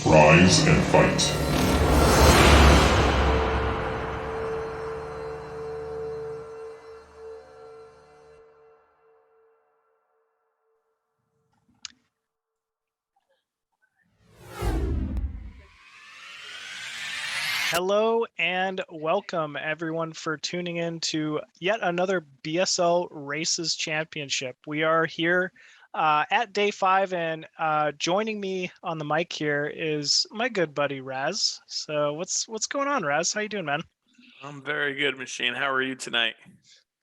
Rise and fight. Hello and welcome everyone for tuning in to yet another BSL Races Championship. We are here at day 5 and joining me on the mic here is my good buddy Raz. So what's going on, Raz? How you doing, man? I'm very good, Machine. How are you tonight?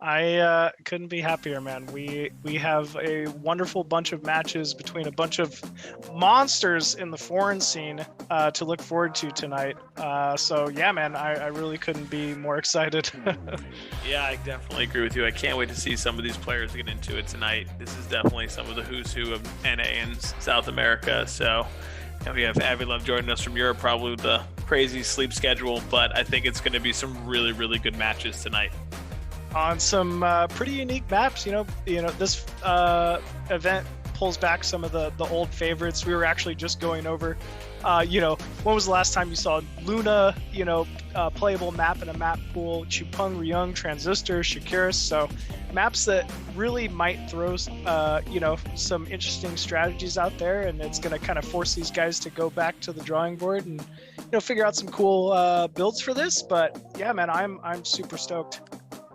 I couldn't be happier, man. We have a wonderful bunch of matches between a bunch of monsters in the foreign scene to look forward to tonight. So yeah, man, I really couldn't be more excited. Yeah, I definitely agree with you. I can't wait to see some of these players get into it tonight. This is definitely some of the who's who of NA in South America. So and we have Avi-Love joining us from Europe, probably with the crazy sleep schedule, but I think it's going to be some really, really good matches tonight. On some pretty unique maps, you know, this event pulls back some of the old favorites. We were actually just going over, when was the last time you saw Luna, playable map in a map pool, Chupung-Ryeong, Transistor, Shakuras. So maps that really might throw, some interesting strategies out there, and it's going to kind of force these guys to go back to the drawing board and, figure out some cool builds for this. But yeah, man, I'm super stoked.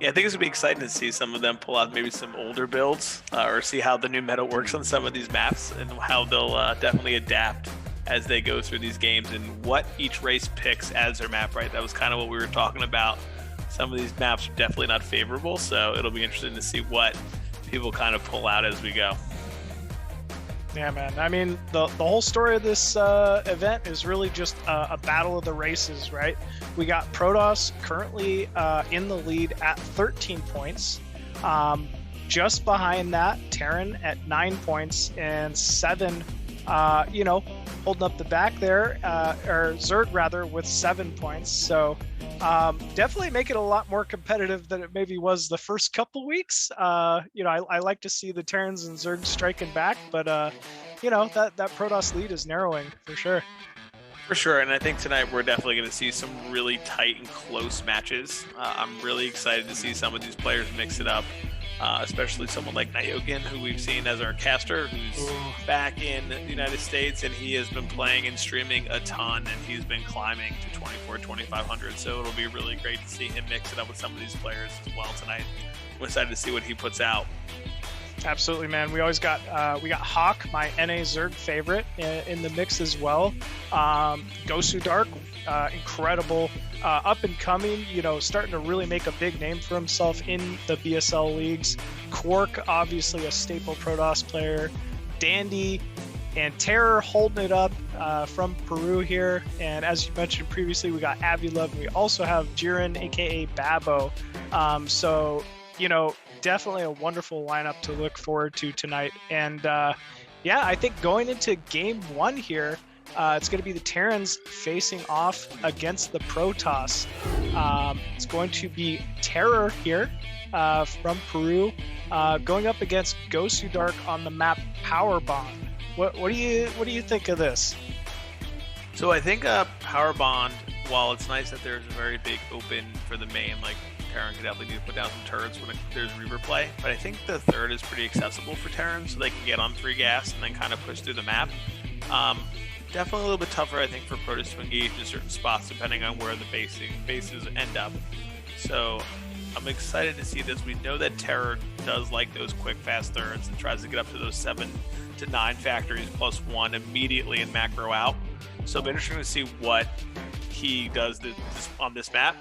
Yeah, I think it's going to be exciting to see some of them pull out maybe some older builds or see how the new meta works on some of these maps and how they'll definitely adapt as they go through these games and what each race picks as their map, right? That was kind of what we were talking about. Some of these maps are definitely not favorable, so it'll be interesting to see what people kind of pull out as we go. Yeah, man. I mean, the whole story of this event is really just a battle of the races, right? We got Protoss currently in the lead at 13 points. Just behind that, Terran at 9 points and 7, holding up the back there, or Zerg rather, with 7 points. So definitely make it a lot more competitive than it maybe was the first couple weeks. I like to see the Terrans and Zerg striking back, but that Protoss lead is narrowing for sure. For sure, and I think tonight we're definitely going to see some really tight and close matches. I'm really excited to see some of these players mix it up, especially someone like Nyoken, who we've seen as our caster, who's back in the United States, and he has been playing and streaming a ton, and he's been climbing to 2,500. So it'll be really great to see him mix it up with some of these players as well tonight. I'm excited to see what he puts out. Absolutely, man. We always got Hawk, my NA Zerg favorite, in the mix as well. Gosudark, incredible, up and coming. Starting to really make a big name for himself in the BSL leagues. Kwark, obviously a staple Protoss player. Dandy and Terror holding it up from Peru here. And as you mentioned previously, we got Avi-Love. We also have Jiren, aka Babo. Definitely a wonderful lineup to look forward to tonight. And I think going into game 1 here, it's going to be the Terrans facing off against the Protoss. It's going to be Terror here from Peru going up against Gosudark on the map Power Bond. What do you think of this? So I think Power Bond, while it's nice that there's a very big open for the main, like Terran could definitely put down some turrets when there's Reaver play, but I think the third is pretty accessible for Terran, so they can get on 3 gas and then kind of push through the map. Definitely a little bit tougher, I think, for Protoss to engage in certain spots depending on where the bases end up. So I'm excited to see this. We know that Terror does like those quick, fast thirds and tries to get up to those 7 to 9 factories plus 1 immediately and macro out. So it'll be interesting to see what he does on this map.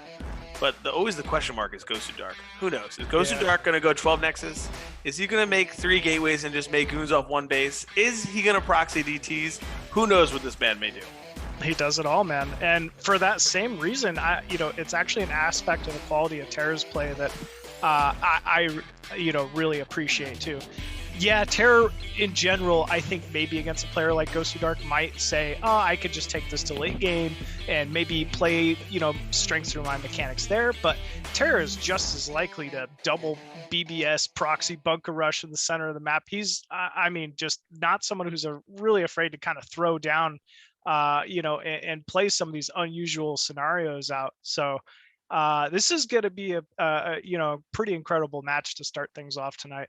But always the question mark is Gosudark. Who knows? Is Gosudark going to go 12 Nexus? Is he going to make 3 gateways and just make goons off 1 base? Is he going to proxy DTs? Who knows what this man may do? He does it all, man. And for that same reason, it's actually an aspect of the quality of Terror's play that I really appreciate too. Yeah, Terror in general, I think maybe against a player like Gosudark might say, oh, I could just take this to late game and maybe play, strength through my mechanics there. But Terror is just as likely to double BBS proxy bunker rush in the center of the map. He's, just not someone who's really afraid to kind of throw down you know, and play some of these unusual scenarios out. So this is going to be a you know, pretty incredible match to start things off tonight.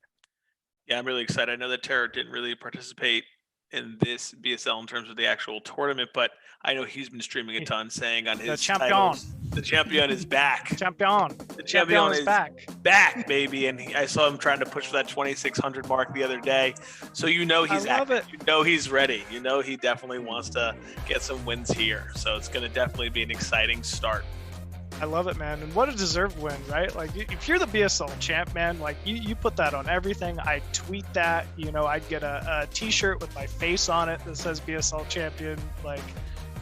Yeah, I'm really excited. I know that Terra didn't really participate in this BSL in terms of the actual tournament, but I know he's been streaming a ton, saying on his titles, the champion is back. The champion is back, baby. And I saw him trying to push for that 2,600 mark the other day. So you know he's active. You know he's ready. You know he definitely wants to get some wins here. So it's going to definitely be an exciting start. I love it, man. And what a deserved win, right? Like, if you're the BSL champ, man, like you put that on everything. I tweet that, you know, I'd get a t-shirt with my face on it that says BSL champion. Like,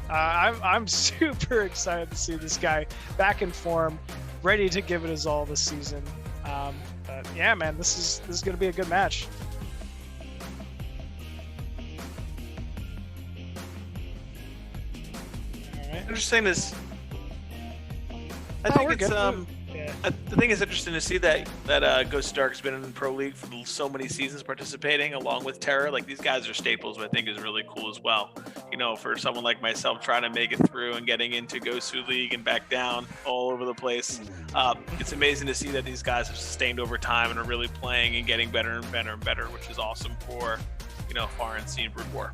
I'm super excited to see this guy back in form, ready to give it his all this season. But yeah, man, this is going to be a good match. All right. Interesting is, I think it's the thing is interesting to see that Gosudark's been in Pro League for so many seasons participating along with Terra. Like, these guys are staples, which I think is really cool as well. You know, for someone like myself trying to make it through and getting into Gosu League and back down all over the place, it's amazing to see that these guys have sustained over time and are really playing and getting better and better and better, which is awesome for, you know, foreign scene Brood War.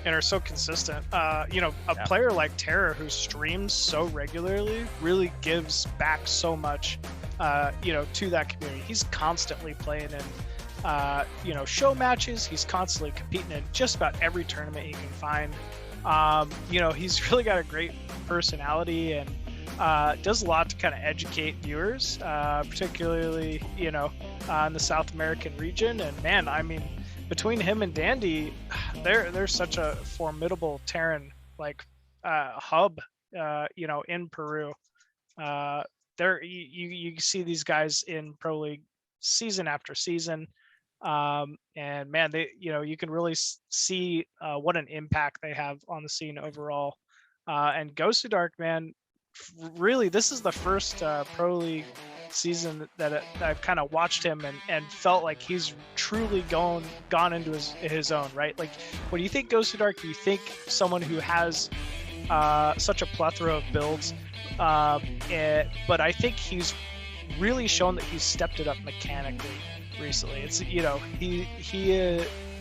And are so consistent. You know, a player like Terra who streams so regularly really gives back so much, you know, to that community. He's constantly playing in, you know, show matches. He's constantly competing in just about every tournament he can find. You know, he's really got a great personality and does a lot to kind of educate viewers, particularly, you know, in the South American region. And man, I mean, between him and Dandy, they're such a formidable Terran like hub, you know, in Peru. There you see these guys in Pro League season after season, and man, they, you know, you can really see what an impact they have on the scene overall. And Gosudark, man, really, this is the first Pro League season that I've kind of watched him and felt like he's truly gone into his own, right? Like, when you think Gosudark, you think someone who has such a plethora of builds, but I think he's really shown that he's stepped it up mechanically recently. It's, you know, he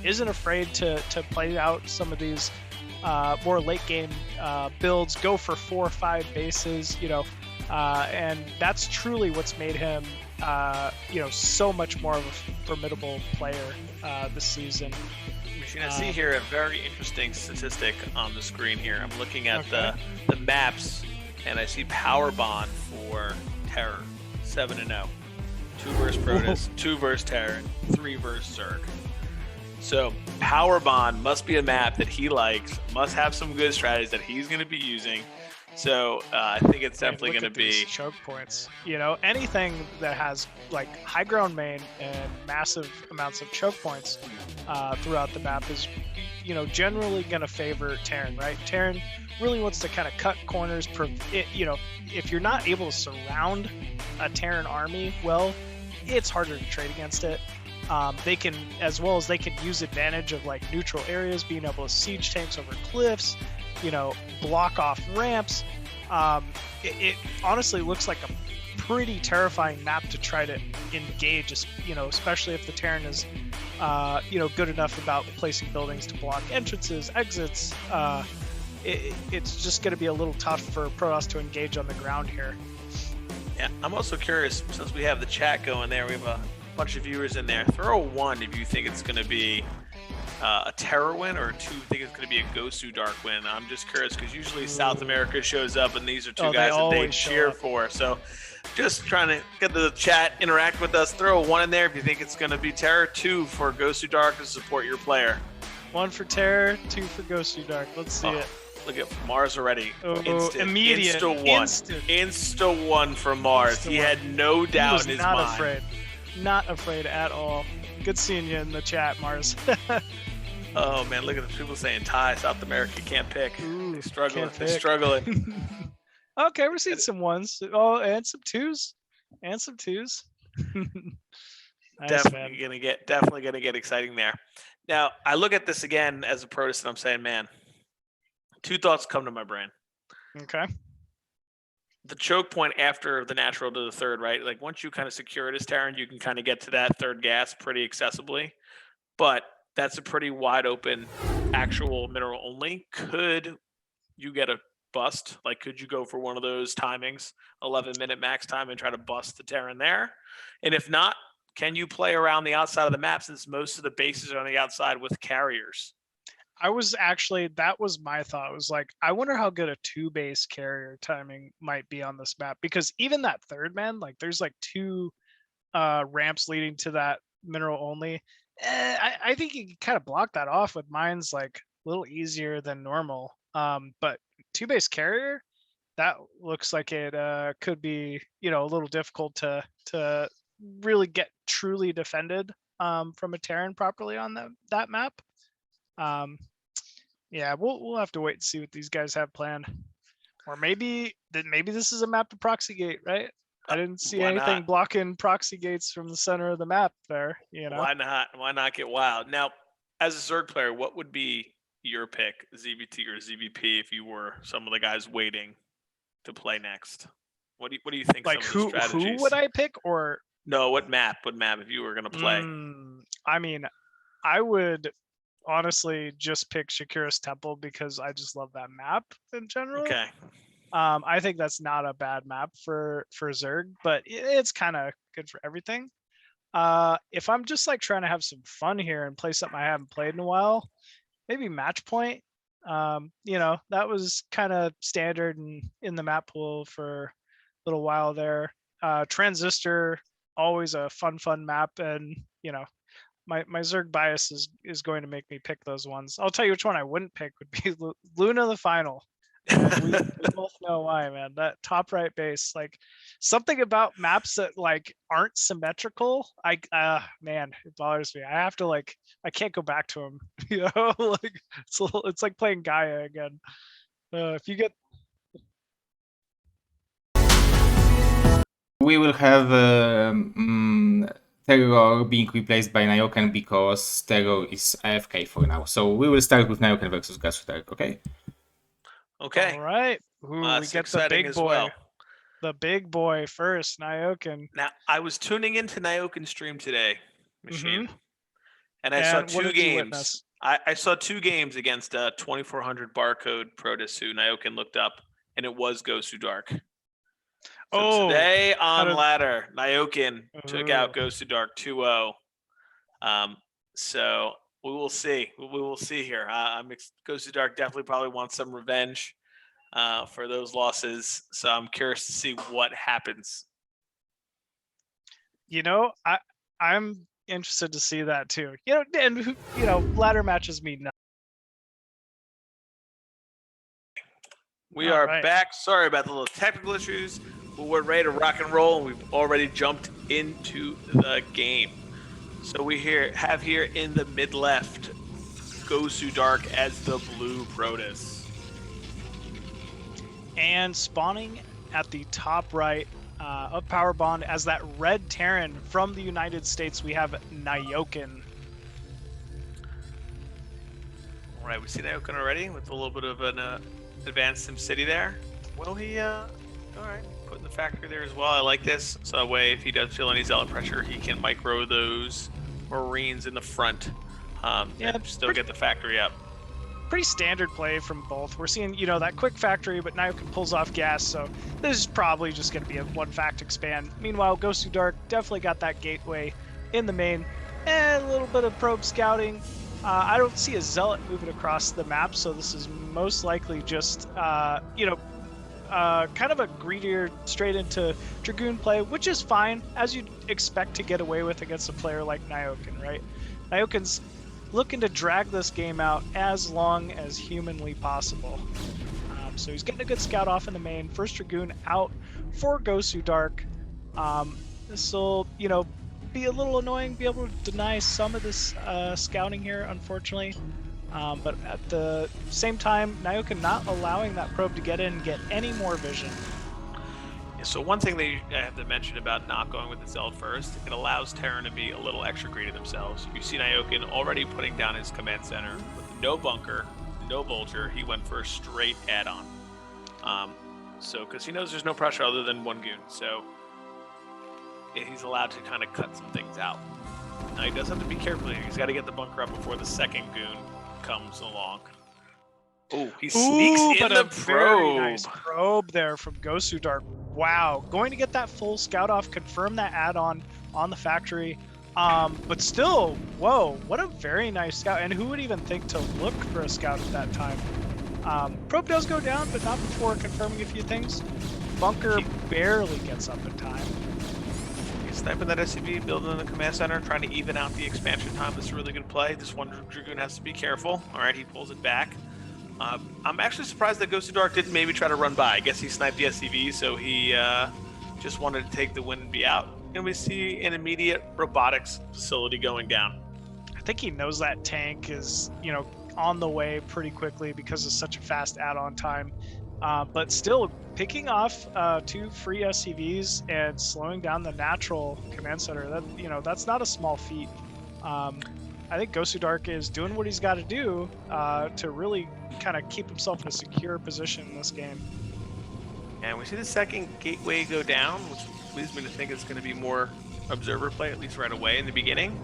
isn't afraid to play out some of these more late game builds, go for 4 or 5 bases, you know, and that's truly what's made him, you know, so much more of a formidable player this season. You're going to see here a very interesting statistic on the screen here. I'm looking at the maps, and I see Power Bond for Terror, 7-0. 2 versus Protoss, 2 versus Terran, 3 versus Zerg. So Power Bond must be a map that he likes, must have some good strategies that he's going to be using. So I think it's definitely going to be choke points. You know, anything that has like high ground main and massive amounts of choke points throughout the map is, you know, generally going to favor Terran, right? Terran really wants to kind of cut corners. You know, if you're not able to surround a Terran army well, it's harder to trade against it. They can, as well as they can use advantage of like neutral areas, being able to siege tanks over cliffs, you know, block off ramps. It honestly looks like a pretty terrifying map to try to engage, you know, especially if the Terran is, you know, good enough about placing buildings to block entrances, exits. It's just going to be a little tough for Protoss to engage on the ground here. Yeah, I'm also curious, since we have the chat going there, we have a bunch of viewers in there. Throw a 1 if you think it's going to be a Terror win, or 2 think it's going to be a Gosudark win. I'm just curious because usually South America shows up, and these are 2 guys that they cheer for. So just trying to get the chat, interact with us. Throw a 1 in there if you think it's going to be Terror. 2 for Gosudark to support your player. 1 for Terror, 2 for Gosudark. Let's see it. Look at Mars already. Immediate. Insta 1 for Mars. He had no doubt in his mind. Not afraid at all. Good seeing you in the chat, Mars. Oh man, look at the people saying tie. South America can't pick. They're struggling. They're struggling. Okay, we're seeing some 1s. Oh, and some 2s. And some 2s. Nice, definitely gonna get exciting there. Now I look at this again as a Protoss, and I'm saying, man, Two thoughts come to my brain. Okay. The choke point after the natural to the third, right? Like once you kind of secure it as Terran, you can kind of get to that third gas pretty accessibly. But that's a pretty wide open actual mineral only. Could you get a bust? Like, could you go for one of those timings, 11-minute max time, and try to bust the Terran there? And if not, can you play around the outside of the map since most of the bases are on the outside with carriers? That was my thought. It was like, I wonder how good a 2-base carrier timing might be on this map, because even that third man, like there's like 2 ramps leading to that mineral only. I think you can kind of block that off with mines like a little easier than normal. But 2-base carrier, that looks like it could be, a little difficult to really get truly defended from a Terran properly on that map. Yeah, we'll have to wait and see what these guys have planned, or maybe this is a map to proxy gate, right? I didn't see anything blocking proxy gates from the center of the map there. Why not? Why not get wild? Now, as a Zerg player, what would be your pick, ZVT or ZVP, if you were some of the guys waiting to play next? What do you think? Like who would I pick, or no? What map if you were going to play? I mean, I would honestly just pick Shakuras Temple because I just love that map in general. Okay. I think that's not a bad map for Zerg, but it's kind of good for everything. If I'm just like trying to have some fun here and play something I haven't played in a while, maybe Match Point. That was kind of standard in the map pool for a little while there. Transistor, always a fun map, and my Zerg bias is going to make me pick those ones. I'll tell you which one I wouldn't pick would be Luna the Final. We both know why, man. That top right base, like something about maps that like aren't symmetrical. Man, it bothers me. I have to I can't go back to them. Like it's like playing Gaia again. If you get, we will have Terror being replaced by Nyoken because Terror is AFK for now. So we will start with Nyoken versus Gosudark, okay? Okay. All right. We get the big boy. Well. The big boy first, Nyoken. Now, I was tuning into Nyoken stream today, Machine. And I saw 2 games. I saw 2 games against 2400 barcode Protoss, who Nyoken looked up, and it was Gosudark. So today on ladder, Nyoken took out Gosudark 2-0. So we will see. We will see here. Gosudark definitely probably wants some revenge for those losses. So I'm curious to see what happens. I'm interested to see that too. And ladder matches mean nothing. We are back. Sorry about the little technical issues. But we're ready to rock and roll, and we've already jumped into the game. So we have here in the mid left, Gosudark as the blue Protoss. And spawning at the top right of Power Bond as that red Terran from the United States, we have Nyoken. All right, we see Nyoken already with a little bit of an advanced SimCity there. Will he? All right. Putting the factory there as well. I like this. So that way, if he does feel any zealot pressure, he can micro those Marines in the front. And still get the factory up. Pretty standard play from both. We're seeing, that quick factory, but Nyoken pulls off gas, so this is probably just going to be a 1-fact expand. Meanwhile, Gosudark definitely got that gateway in the main, and a little bit of probe scouting. I don't see a zealot moving across the map, so this is most likely just, kind of a greedier straight into Dragoon play, which is fine, as you'd expect to get away with against a player like Nyoken, right? Nyoken's looking to drag this game out as long as humanly possible. So he's getting a good scout off in the main. First Dragoon out for Gosudark. This will, be a little annoying, be able to deny some of this scouting here, unfortunately. But at the same time, Nyoken not allowing that probe to get in and get any more vision. Yeah, so one thing that I have to mention about not going with the Zealot first, it allows Terran to be a little extra greedy themselves. You see Nyoken already putting down his command center with no bunker, no Vulture. He went for a straight add-on. So, because he knows there's no pressure other than one goon, so he's allowed to kind of cut some things out. Now, he does have to be careful here. He's got to get the bunker up before the second goon comes along. Oh, he sneaks in the very probe. nice probe there from Gosudark. Wow, going to get that full scout off, confirm that add-on on the factory. But still, whoa, what a very nice scout. And who would even think to look for a scout at that time? Probe does go down, but not before confirming a few things. Bunker barely gets up in time. He's sniping that SCV, building the command center, trying to even out the expansion time. That's a really good play. This one Dragoon has to be careful. All right, he pulls it back. I'm actually surprised that Gosudark didn't maybe try to run by. I guess he sniped the SCV, so he just wanted to take the win and be out. And we see an immediate robotics facility going down. I think he knows that tank is, on the way pretty quickly because of such a fast add-on time. But still, picking off 2 free SCVs and slowing down the natural command center, that's not a small feat. I think Gosudark is doing what he's got to do to really kind of keep himself in a secure position in this game. And we see the second gateway go down, which leads me to think it's going to be more observer play, at least right away in the beginning,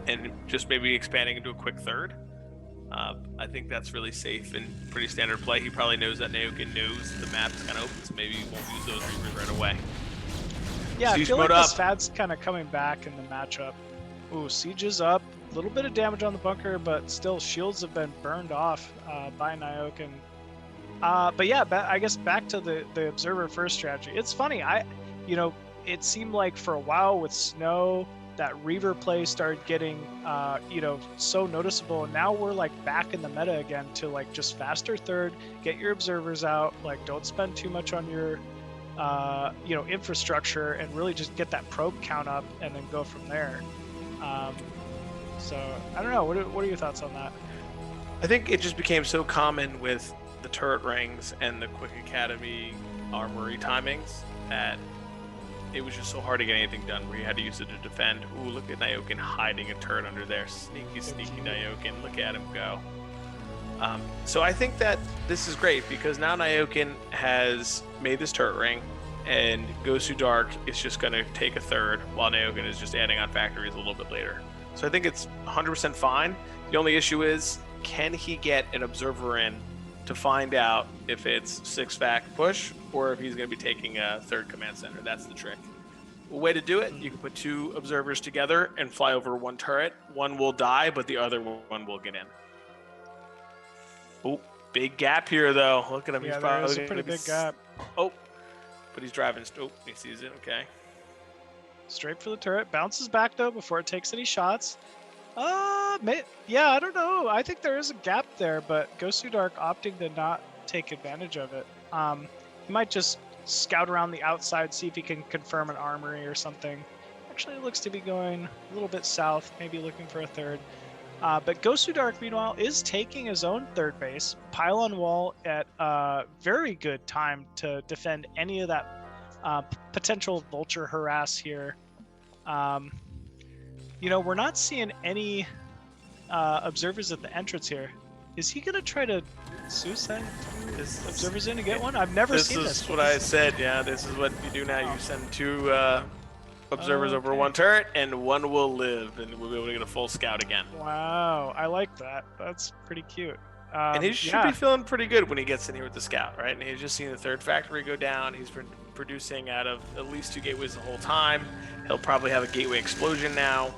and just maybe expanding into a quick third. I think that's really safe and pretty standard play. He probably knows that Nyoken knows the map is kind of open, so maybe he won't use those reavers right away. Yeah, Siege I feel like mode this up. FAD's kind of coming back in the matchup. Ooh, Siege is up. A little bit of damage on the bunker, but still shields have been burned off by Nyoken. But yeah, I guess back to the observer first strategy. It's funny, it seemed like for a while with Snow, that Reaver play started getting, so noticeable. And now we're like back in the meta again to like just faster third, get your observers out, like don't spend too much on your, infrastructure and really just get that probe count up and then go from there. So I don't know. What are your thoughts on that? I think it just became so common with the turret rings and the quick academy armory timings that it was just so hard to get anything done where you had to use it to defend. Ooh, look at Nyoken hiding a turret under there. Sneaky Nyoken. Look at him go. So I think that this is great because now Nyoken has made this turret ring and Gosudark is just going to take a third while Nyoken is just adding on factories a little bit later. So I think it's 100% fine. The only issue is, can he get an observer in to find out if it's 6-fac push or if he's going to be taking a third command center? That's the trick. A way to do it, you can put 2 observers together and fly over 1 turret. One will die, but the other one will get in. Oh, big gap here, though. Look at him. Yeah, He's there is a pretty big gap. Oh, but he's driving. Oh, he sees it. Okay. Straight for the turret. Bounces back, though, before it takes any shots. Yeah, I don't know. I think there is a gap there, but Gosudark opting to not take advantage of it. He might just scout around the outside, see if he can confirm an armory or something. Actually, it looks to be going a little bit south, maybe looking for a third. But Gosudark, meanwhile, is taking his own third base, pylon wall at a very good time to defend any of that potential vulture harass here. We're not seeing any observers at the entrance here. Is he going to try to suicide observers in to get one? I've never seen this. This is what I said. Yeah, this is what you do now. You send 2 observers over 1 turret, and 1 will live, and we'll be able to get a full scout again. Wow, I like that. That's pretty cute. And he should be feeling pretty good when he gets in here with the scout, right? And he's just seen the third factory go down. He's been producing out of at least 2 gateways the whole time. He'll probably have a gateway explosion now.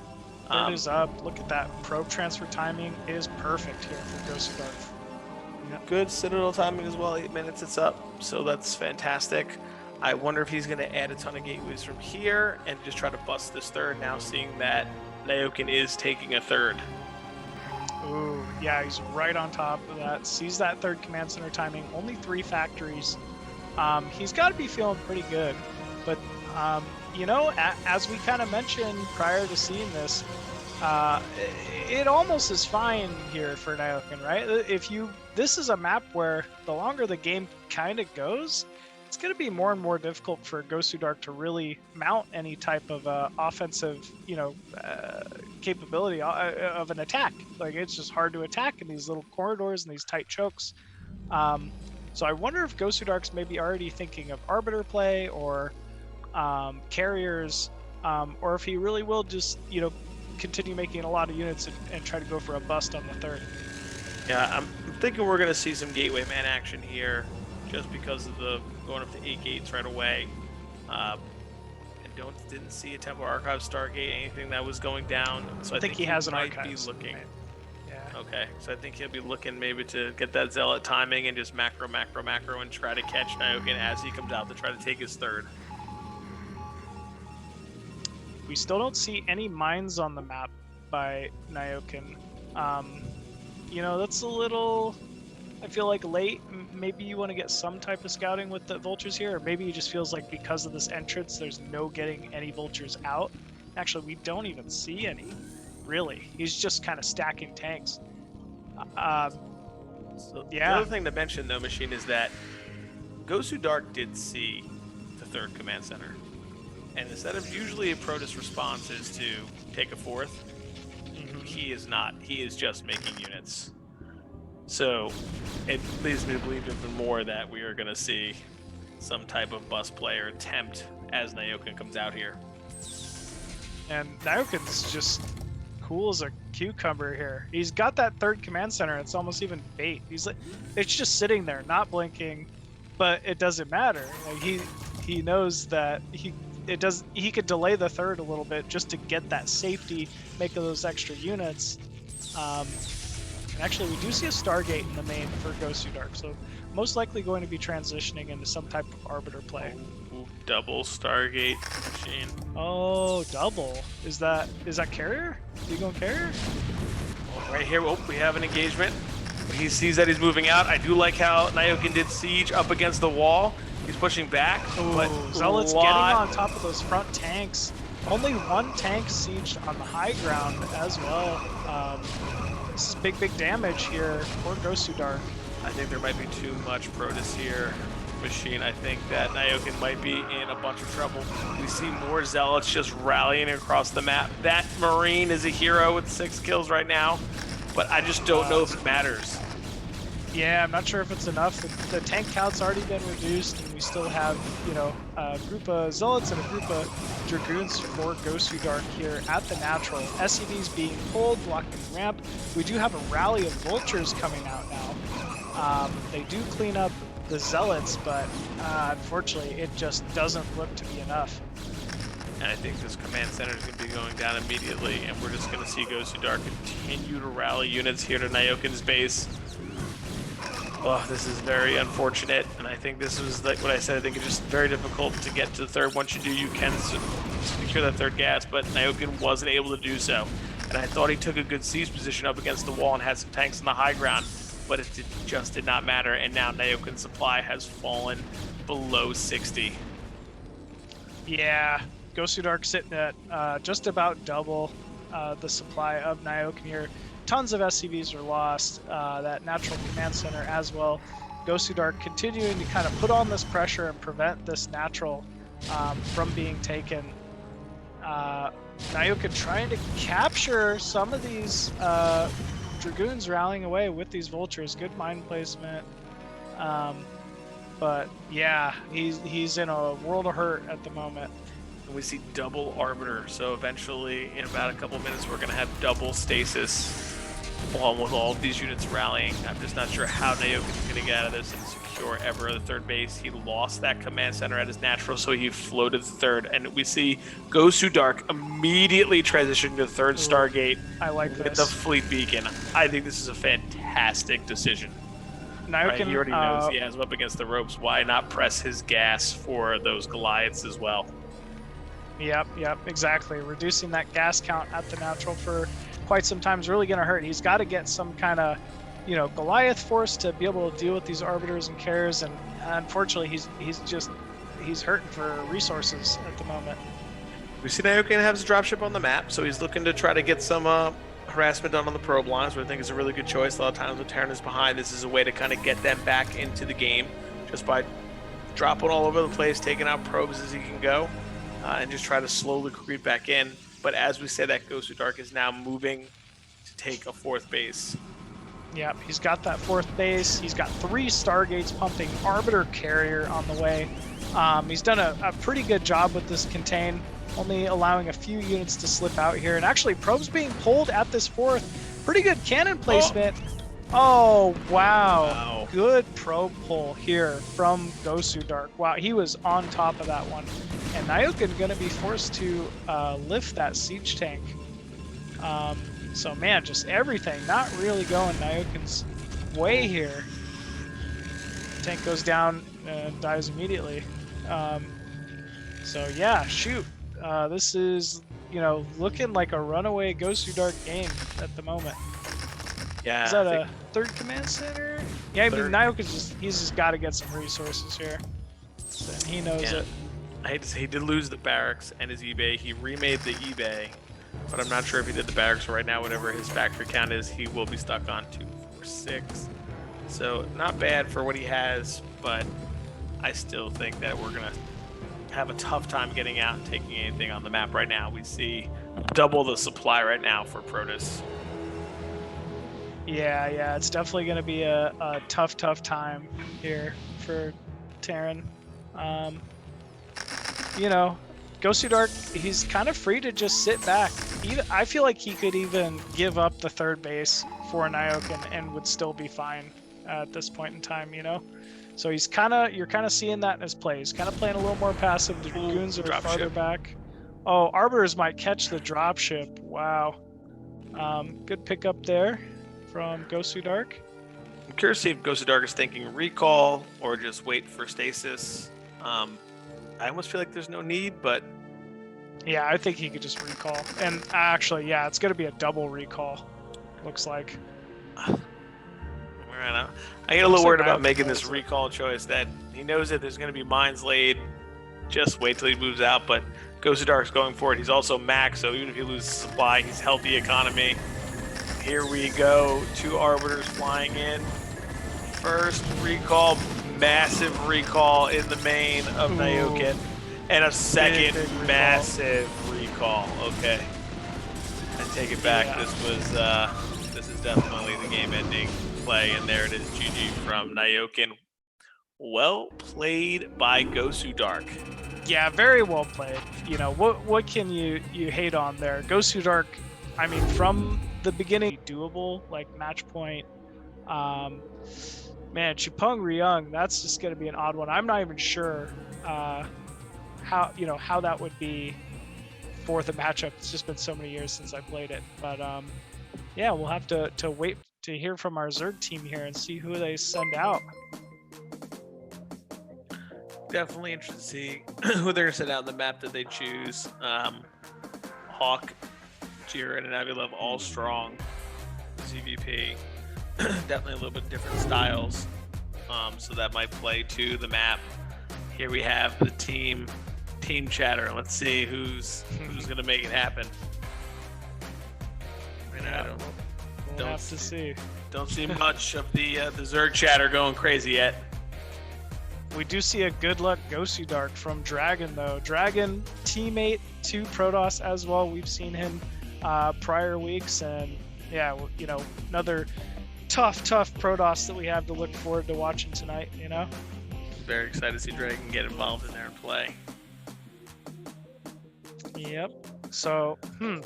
Third is up. Look at that. Probe transfer timing is perfect here for Gosudark. Good Citadel timing as well. 8 minutes it's up, so that's fantastic. I wonder if he's going to add a ton of gateways from here and just try to bust this third now, seeing that Nyoken is taking a third. Ooh, yeah, he's right on top of that. Sees that third command center timing. Only 3 factories. He's got to be feeling pretty good. But, as we kind of mentioned prior to seeing this, it almost is fine here for Nyoken, right? This is a map where the longer the game kind of goes, it's going to be more and more difficult for Gosudark to really mount any type of offensive, capability of an attack. Like, it's just hard to attack in these little corridors and these tight chokes. So I wonder if Gosudark's maybe already thinking of Arbiter play or carriers, or if he really will just, continue making a lot of units and try to go for a bust on the third. Yeah, I'm thinking we're going to see some Gateway Man action here just because of the going up to 8 gates right away. I didn't see a Temple Archive Stargate, anything that was going down. So I think he has an archive. Looking. Yeah. Okay, so I think he'll be looking maybe to get that Zealot timing and just macro and try to catch Nyoken as he comes out to try to take his third. We still don't see any mines on the map by Nyoken. That's a little, I feel like, late. Maybe you want to get some type of scouting with the vultures here, or maybe it just feels like because of this entrance, there's no getting any vultures out. Actually, we don't even see any, really. He's just kind of stacking tanks. So the other thing to mention, though, Machine, is that Gosudark did see the third command center. And instead of usually a Protoss response is to take a fourth, he is not. He is just making units. So it leads me to believe even more that we are going to see some type of bus player attempt as Nyoken comes out here. And Nyoken's just cool as a cucumber here. He's got that third command center. It's almost even bait. He's like, it's just sitting there, not blinking, but it doesn't matter. Like he knows that he could delay the third a little bit just to get that safety, make those extra units. And actually, we do see a Stargate in the main for Gosudark, so most likely going to be transitioning into some type of Arbiter play. Ooh, double Stargate Machine. Oh, double. Is that carrier? Is he going carrier? Right here, we have an engagement. He sees that he's moving out. I do like how Nyoken did siege up against the wall. He's pushing back, but Zealot's getting on top of those front tanks. Only one tank sieged on the high ground as well. This is big damage here for Gosudark. I think there might be too much Protoss here, Machine. I think that Nyoken might be in a bunch of trouble. We see more Zealots just rallying across the map. That Marine is a hero with 6 kills right now, but I just don't know if it matters. Yeah, I'm not sure if it's enough. The tank count's already been reduced, and we still have, a group of Zealots and a group of Dragoons for Gosudark here at the natural. SCVs being pulled, blocking the ramp. We do have a rally of Vultures coming out now. They do clean up the Zealots, but unfortunately, it just doesn't look to be enough. And I think this command center is going to be going down immediately, and we're just going to see Gosudark continue to rally units here to Nyoken's base. Oh, this is very unfortunate, and I think this was like what I said. I think it's just very difficult to get to the third. Once you do, you can secure that third gas, but Nyoken wasn't able to do so. And I thought he took a good siege position up against the wall and had some tanks on the high ground, but it just did not matter. And now Nyoken's supply has fallen below 60. Yeah, Gosudark sitting at just about double the supply of Nyoken here. Tons of SCVs are lost, that natural command center as well. Gosudark continuing to kind of put on this pressure and prevent this natural from being taken. Nyoken trying to capture some of these Dragoons rallying away with these Vultures. Good mine placement. But yeah, he's in a world of hurt at the moment. We see double Arbiter, so eventually in about a couple minutes we're going to have double Stasis along with all of these units rallying. I'm just not sure how Nyoken's going to get out of this and secure ever the third base. He lost that command center at his natural, so he floated the third, and we see Gosudark immediately transition to the third Stargate. I like with the fleet beacon. I think this is a fantastic decision. Nyoken, right? He already knows he has him up against the ropes. Why not press his gas for those Goliaths as well? Yep, exactly. Reducing that gas count at the natural for quite some time is really going to hurt. He's got to get some kind of, Goliath force to be able to deal with these Arbiters and carriers, and unfortunately, he's hurting for resources at the moment. We see Nyoken has a dropship on the map, so he's looking to try to get some harassment done on the probe lines, which I think is a really good choice. A lot of times when Terran is behind, this is a way to kind of get them back into the game just by dropping all over the place, taking out probes as he can go, and just try to slowly creep back in. But as we say, that Gosudark is now moving to take a 4th base. Yep, he's got that 4th base. He's got 3 Stargates pumping, Arbiter Carrier on the way. He's done a pretty good job with this contain, only allowing a few units to slip out here. And actually, probes being pulled at this 4th. Pretty good cannon placement. Oh, wow. Good probe pull here from Gosudark. Wow, he was on top of that one. And Nyoken going to be forced to lift that siege tank. So, man, just everything not really going Nyoken's way here. Tank goes down and dies immediately. So, yeah, shoot. This is, looking like a runaway Gosudark game at the moment. Yeah. Is that a 3rd command center? Yeah, I mean, Nyoken's he's just got to get some resources here. And he knows it. I hate to say, he did lose the barracks and his eBay. He remade the eBay, but I'm not sure if he did the barracks right now. Whatever his factory count is, he will be stuck on 2, 4, 6. So not bad for what he has, but I still think that we're gonna have a tough time getting out and taking anything on the map right now. We see double the supply right now for Protoss. Yeah, it's definitely going to be a tough time here for Terran. Gosudark, he's kind of free to just sit back. I feel like he could even give up the 3rd base for Nyoken and would still be fine at this point in time, So you're kind of seeing that in his play. He's kind of playing a little more passive. The Dragoons are farther back. Oh, Arbiters might catch the dropship. Wow. Good pickup there from Gosudark. I'm curious to see if Gosudark is thinking recall or just wait for stasis. I almost feel like there's no need, but yeah, I think he could just recall. And actually, yeah, it's going to be a double recall, looks like. I get a little worried about making this recall choice. That he knows that there's going to be mines laid. Just wait till he moves out. But Gosudark's going for it. He's also max, so even if he loses supply, he's healthy economy. Here we go. 2 Arbiters flying in. First recall, massive recall in the main of Nyoken. And a second big massive recall. Okay. I take it back. Yeah. This is definitely the game-ending play, and there it is. GG from Nyoken. Well played by Gosudark. Yeah, very well played. What can you hate on there? Gosudark, I mean, from the beginning, doable, like match point. Man, Chupung-Ryeong, that's just going to be an odd one. I'm not even sure how that would be for the matchup. It's just been so many years since I played it. But yeah, we'll have to wait to hear from our Zerg team here and see who they send out. Definitely interested to see who they're going to send out on the map that they choose. Hawk, Jiren, and Avi-Love all strong. ZVP, definitely a little bit different styles. So that might play to the map. Here we have the team chatter. Let's see who's going to make it happen. We'll have to see. Don't see much of the Zerg chatter going crazy yet. We do see a good luck Gosudark from Dragon, though. Dragon, teammate to Protoss as well. We've seen him prior weeks, and yeah, another tough Protoss that we have to look forward to watching tonight. Very excited to see Dragon get involved in their play. Yep. So,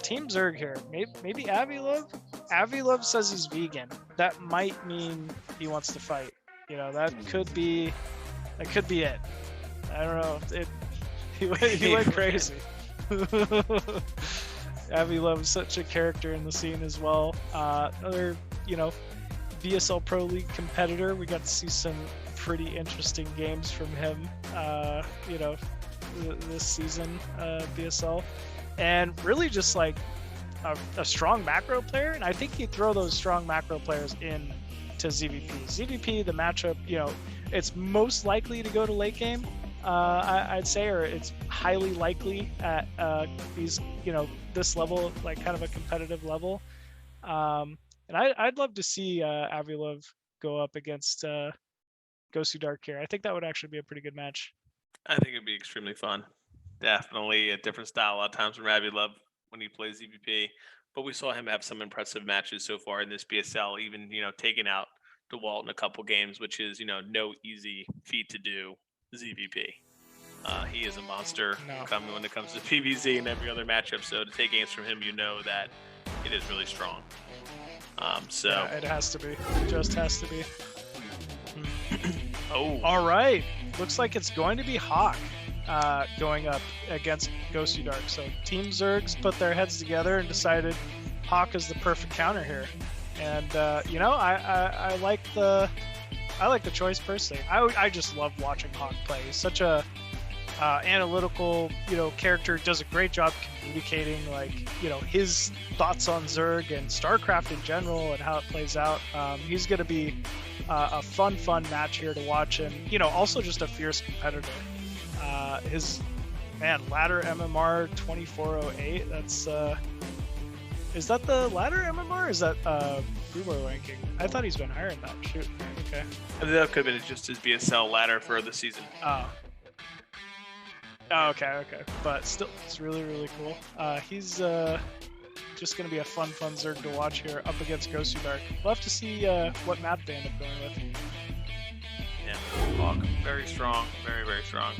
Team Zerg here. Maybe Avi-Love? Avi-Love says he's vegan. That might mean he wants to fight. That could be it. I don't know. He went crazy. Avi-Love is such a character in the scene as well. Another, BSL Pro League competitor. We got to see some pretty interesting games from him, this season, BSL. And really just like a strong macro player. And I think he'd throw those strong macro players in to ZVP. ZVP, the matchup, it's most likely to go to late game, I'd say, or it's highly likely at these, this level, like kind of a competitive level. And I'd love to see Avi-Love go up against Gosudark here. I think that would actually be a pretty good match. I think it'd be extremely fun. Definitely a different style a lot of times from Avi-Love when he plays EVP. But we saw him have some impressive matches so far in this BSL, even, taking out DeWalt in a couple games, which is, no easy feat to do ZVP. He is a monster coming when it comes to PvZ and every other matchup. So to take games from him, that it is really strong. Yeah, it has to be. It just has to be. Oh. All right. Looks like it's going to be Hawk going up against Gosudark. So Team Zergs put their heads together and decided Hawk is the perfect counter here. And I like the choice personally. I just love watching Hawk play. He's such a analytical, character. Does a great job communicating, his thoughts on Zerg and StarCraft in general and how it plays out. He's going to be a fun match here to watch, and also just a fierce competitor. His ladder MMR 2408. That's is that the ladder MMR? Or is that Brewer ranking? I thought he's been higher than that. Shoot. Okay. That could have been just his BSL ladder for the season. Oh, okay. But still, it's really cool. He's just going to be a fun Zerg to watch here up against Gosudark. We'll have to see what map they end up going with. Yeah, Hawk, very strong, very strong.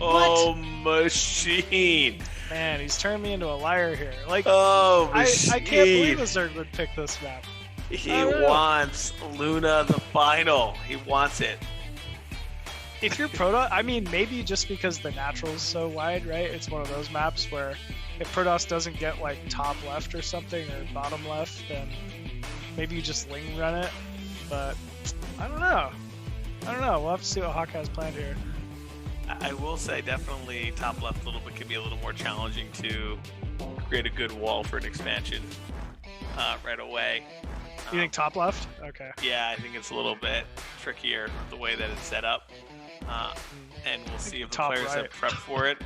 Oh, machine! Man, he's turned me into a liar here. Machine! I can't believe a Zerg would pick this map. He wants Luna the final. He wants it. If you're Protoss, maybe just because the natural is so wide, right? It's one of those maps where if Protoss doesn't get top left or something or bottom left, then maybe you just Ling run it. But I don't know. We'll have to see what Hawk has planned here. I will say definitely top left a little bit can be a little more challenging to create a good wall for an expansion right away. You think top left? Okay. Yeah, I think it's a little bit trickier the way that it's set up. And we'll see if the players have prepped for it.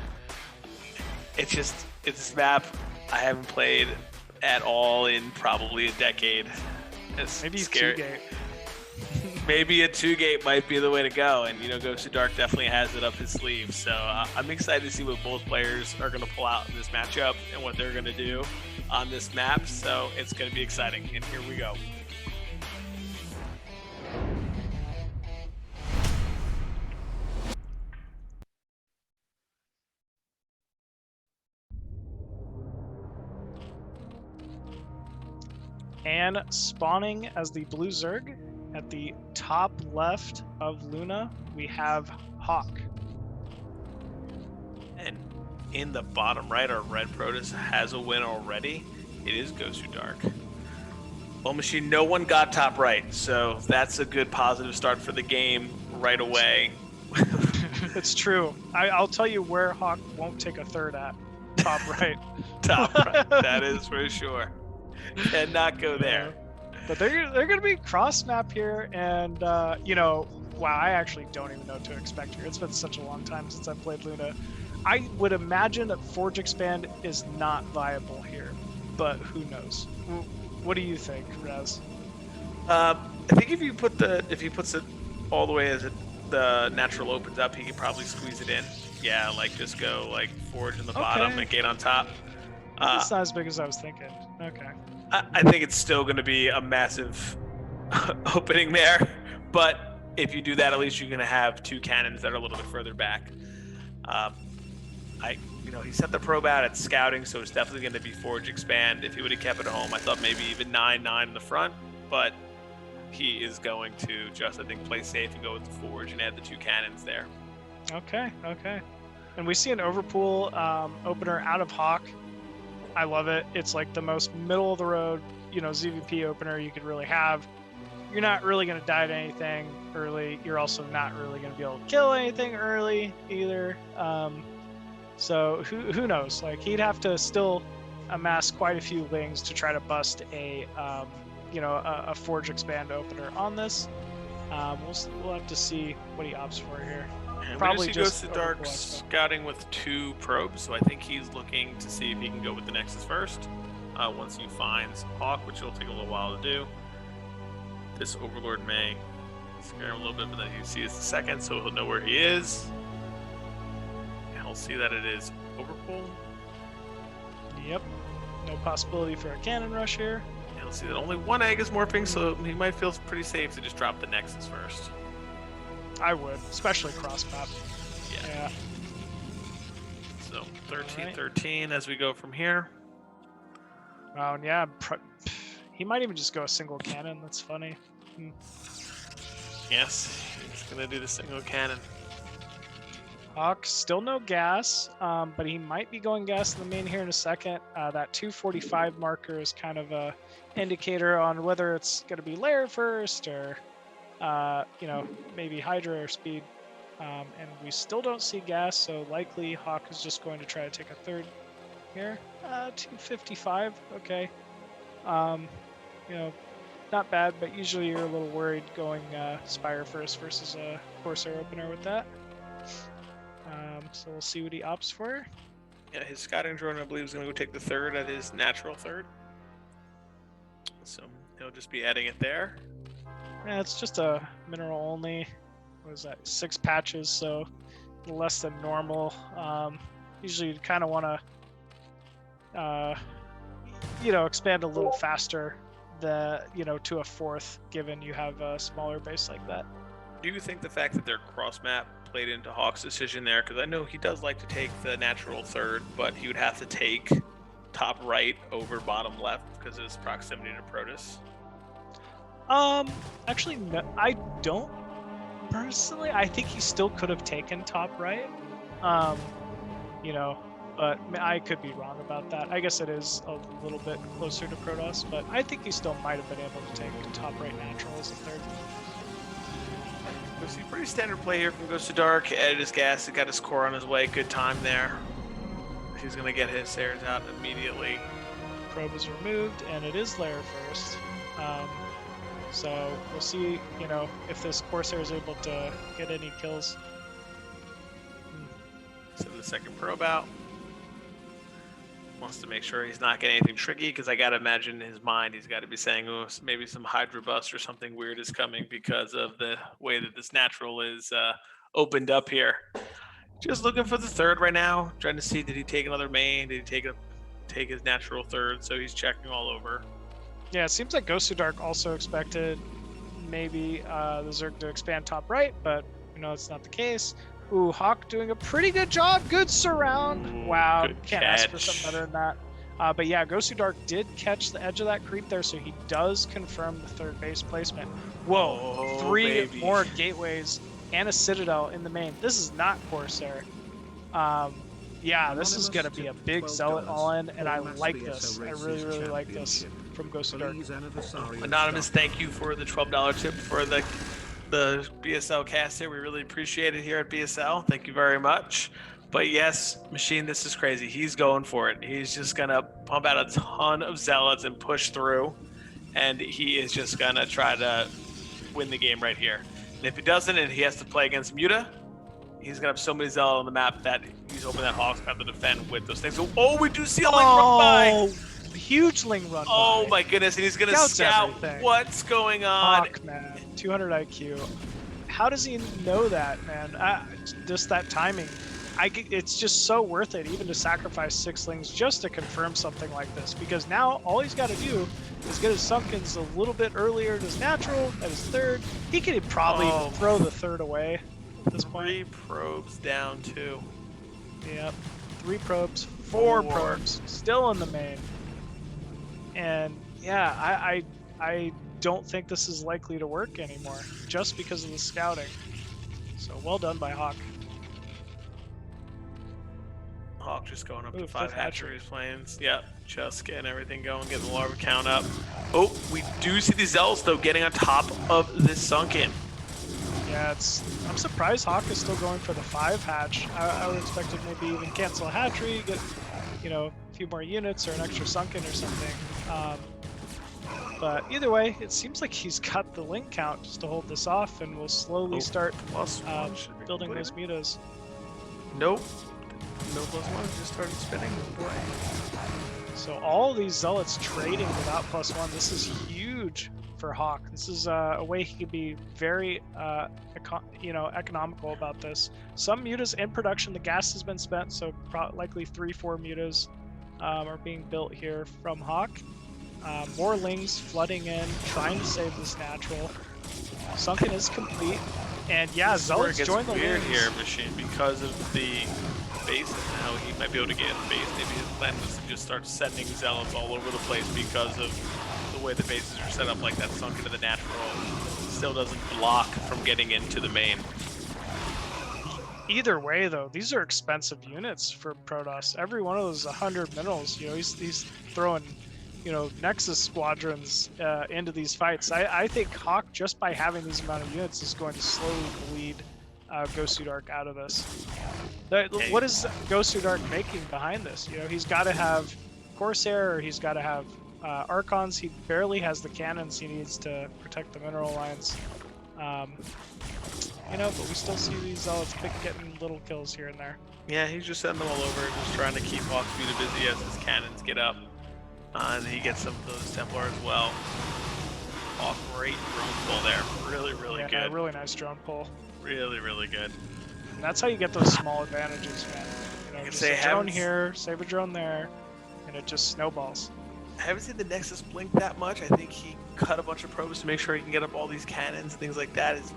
It's this map I haven't played at all in probably a decade. It's maybe scary. 2-gate. Maybe a 2-gate might be the way to go, and Gosudark definitely has it up his sleeve. So I'm excited to see what both players are going to pull out in this matchup and what they're going to do on this map. So it's going to be exciting, and here we go. And spawning as the blue Zerg at the top left of Luna, we have Hawk. And in the bottom right, our red Protoss has a win already. It is Gosudark. Well, Machine, no one got top right, so that's a good positive start for the game right away. It's true. I'll tell you where Hawk won't take a third at. Top right. Top right, that is for sure. Cannot go there. But they're going to be cross map here, and wow, I actually don't even know what to expect here. It's been such a long time since I've played Luna. I would imagine that Forge Expand is not viable here, but who knows? What do you think, Raz? I think if he puts it all the way as the natural opens up, he could probably squeeze it in. Yeah, just go Forge in the bottom and Gate on top. It's not as big as I was thinking. Okay. I think it's still going to be a massive opening there, but if you do that, at least you're going to have two cannons that are a little bit further back. He set the probe out at scouting, so it's definitely going to be Forge Expand. If he would have kept it at home, I thought maybe even 9-9 in the front, but he is going to just, I think, play safe and go with the Forge and add the two cannons there. Okay. And we see an Overpool opener out of Hawk. I love it. It's the most middle of the road, ZVP opener you could really have. You're not really going to die to anything early. You're also not really going to be able to kill anything early either. So who knows? He'd have to still amass quite a few Lings to try to bust a Forge Expand opener on this. We'll have to see what he opts for here. Probably he goes to Dark scouting with 2 probes, so I think he's looking to see if he can go with the Nexus first. Once he finds Hawk, which will take a little while to do. This Overlord may Scare him a little bit, but then he sees the second, so he'll know where he is. And he'll see that it is overpull. Yep. No possibility for a cannon rush here. And he'll see that only one egg is morphing, so he might feel pretty safe to just drop the Nexus first. I would, especially cross map. Yeah. So 13-13 as we go from here. Wow, and yeah, he might even just go a single cannon. That's funny. Yes, he's gonna do the single cannon. Hawk, still no gas, but he might be going gas in the main here in a second. That 245 marker is kind of a indicator on whether it's going to be layer first or, you know, maybe Hydra or speed. And we still don't see gas, so likely Hawk is just going to try to take a third here. 255, okay. You know, not bad, but usually you're a little worried going Spire first versus a Corsair opener with that. So we'll see what he opts for. Yeah, his scouting drone, I believe, is going to go take the third at his natural third. So he'll just be adding it there. Yeah, it's just a mineral only. What is that? 6 patches, so less than normal. Usually you kind of want to, you know, expand a little faster, you know, to a 4th, given you have a smaller base like that. Do you think the fact that they're cross map played into Hawk's decision there? Because I know he does like to take the natural third, but he would have to take top right over bottom left because of his proximity to Protoss. Actually, no, I don't personally. I think he still could have taken top right. You know, but I could be wrong about that. I guess it is a little bit closer to Protoss, but I think he still might have been able to take top right natural as a third. We see pretty standard play here from Gosudark. Added his gas, he got his core on his way. Good time there. He's gonna get his Sares out immediately. Probe is removed, and it is layer first. So we'll see, you know, if this Corsair is able to get any kills. So the second probe out. Wants to make sure he's not getting anything tricky, because I gotta imagine in his mind he's got to be saying, oh, maybe some Hydra bust or something weird is coming because of the way that this natural is opened up here. Just looking for the third right now, trying to see, did he take another main? Did he take his natural third? So he's checking all over. Yeah, it seems like Gosudark also expected maybe the Zerg to expand top right, but you know it's not the case. Ooh, Hawk doing a pretty good job. Good surround. Ooh, wow, good can't ask for catch. something better than that. But yeah, Gosudark did catch the edge of that creep there, so he does confirm the third base placement. Whoa, Oh, 3 baby. more gateways and a Citadel in the main. This is not Corsair. Yeah, this is going to be a big Zealot all-in, and I like this. I really, really like this from Gosudark. Anonymous, thank you for the $12 tip for the BSL cast here. We really appreciate it here at BSL. Thank you very much. But yes, Machine, this is crazy. He's going for it. He's just going to pump out a ton of Zealots and push through. And he is just going to try to win the game right here. And if he doesn't and he has to play against Muta, he's going to have so many Zealots on the map that he's hoping that Hawk's got to defend with those things. So, oh, we do see a Ling run by. Huge Ling run Oh by. my goodness, and he's going to Scouts scout everything. what's going on. Hawk, man. 200 IQ. How does he know that, man? Just that timing. It's just so worth it, even to sacrifice 6 Lings just to confirm something like this. Because now all he's got to do is get his Sunkens a little bit earlier at his natural, at his third. He could probably even throw the third away at this point. 3 probes down, too. Yep. 3 probes, 4 probes, still in the main. And yeah, I don't think this is likely to work anymore, just because of the scouting. So well done by Hawk. Hawk just going up Ooh, to 5 fifth hatchery. hatcheries planes. Yep, just getting everything going, getting the larva count up. Oh, we do see the Zealots, though, getting on top of this Sunken. Yeah, I'm surprised Hawk is still going for the 5 hatch. I would expect him maybe even cancel a hatchery, get, you know, a few more units or an extra Sunken or something. But either way, it seems like he's got the link count just to hold this off, and we'll slowly start +1 should be building completed. those mutas. Nope. No +1, just started spinning. Boy. So all these Zealots trading without +1. This is huge for Hawk. This is a way he could be very, economical about this. Some mutas in production. The gas has been spent, so likely 3-4 mutas are being built here from Hawk. More lings flooding in, trying to save this natural. Sunken is complete, and yeah, Zealots join the weird lings. here, Machine, because of the bases now. He might be able to get in the base. Maybe his plan was to just start sending Zealots all over the place because of the way the bases are set up, like that sunk into the natural. Still doesn't block from getting into the main. Either way, though, these are expensive units for Protoss. Every one of those is 100 minerals. You know, he's throwing, Nexus squadrons into these fights. I think Hawk, just by having these amount of units, is going to slowly bleed Gosudark out of this. What is Gosudark making behind this? He's got to have Corsair, or he's got to have Archons. He barely has the cannons he needs to protect the mineral lines. But we still see these Zealots getting little kills here and there. Yeah, he's just sending them all over, just trying to keep Hawk's Muta busy as his cannons get up. And he gets some of those Templar as well. Oh, great drone pull there. Really, really good. Really nice drone pull. Really, really good. And that's how you get those small advantages, man. Just a drone here, save a drone there, and it just snowballs. I haven't seen the Nexus blink that much. I think he cut a bunch of probes to make sure he can get up all these cannons and things like that. His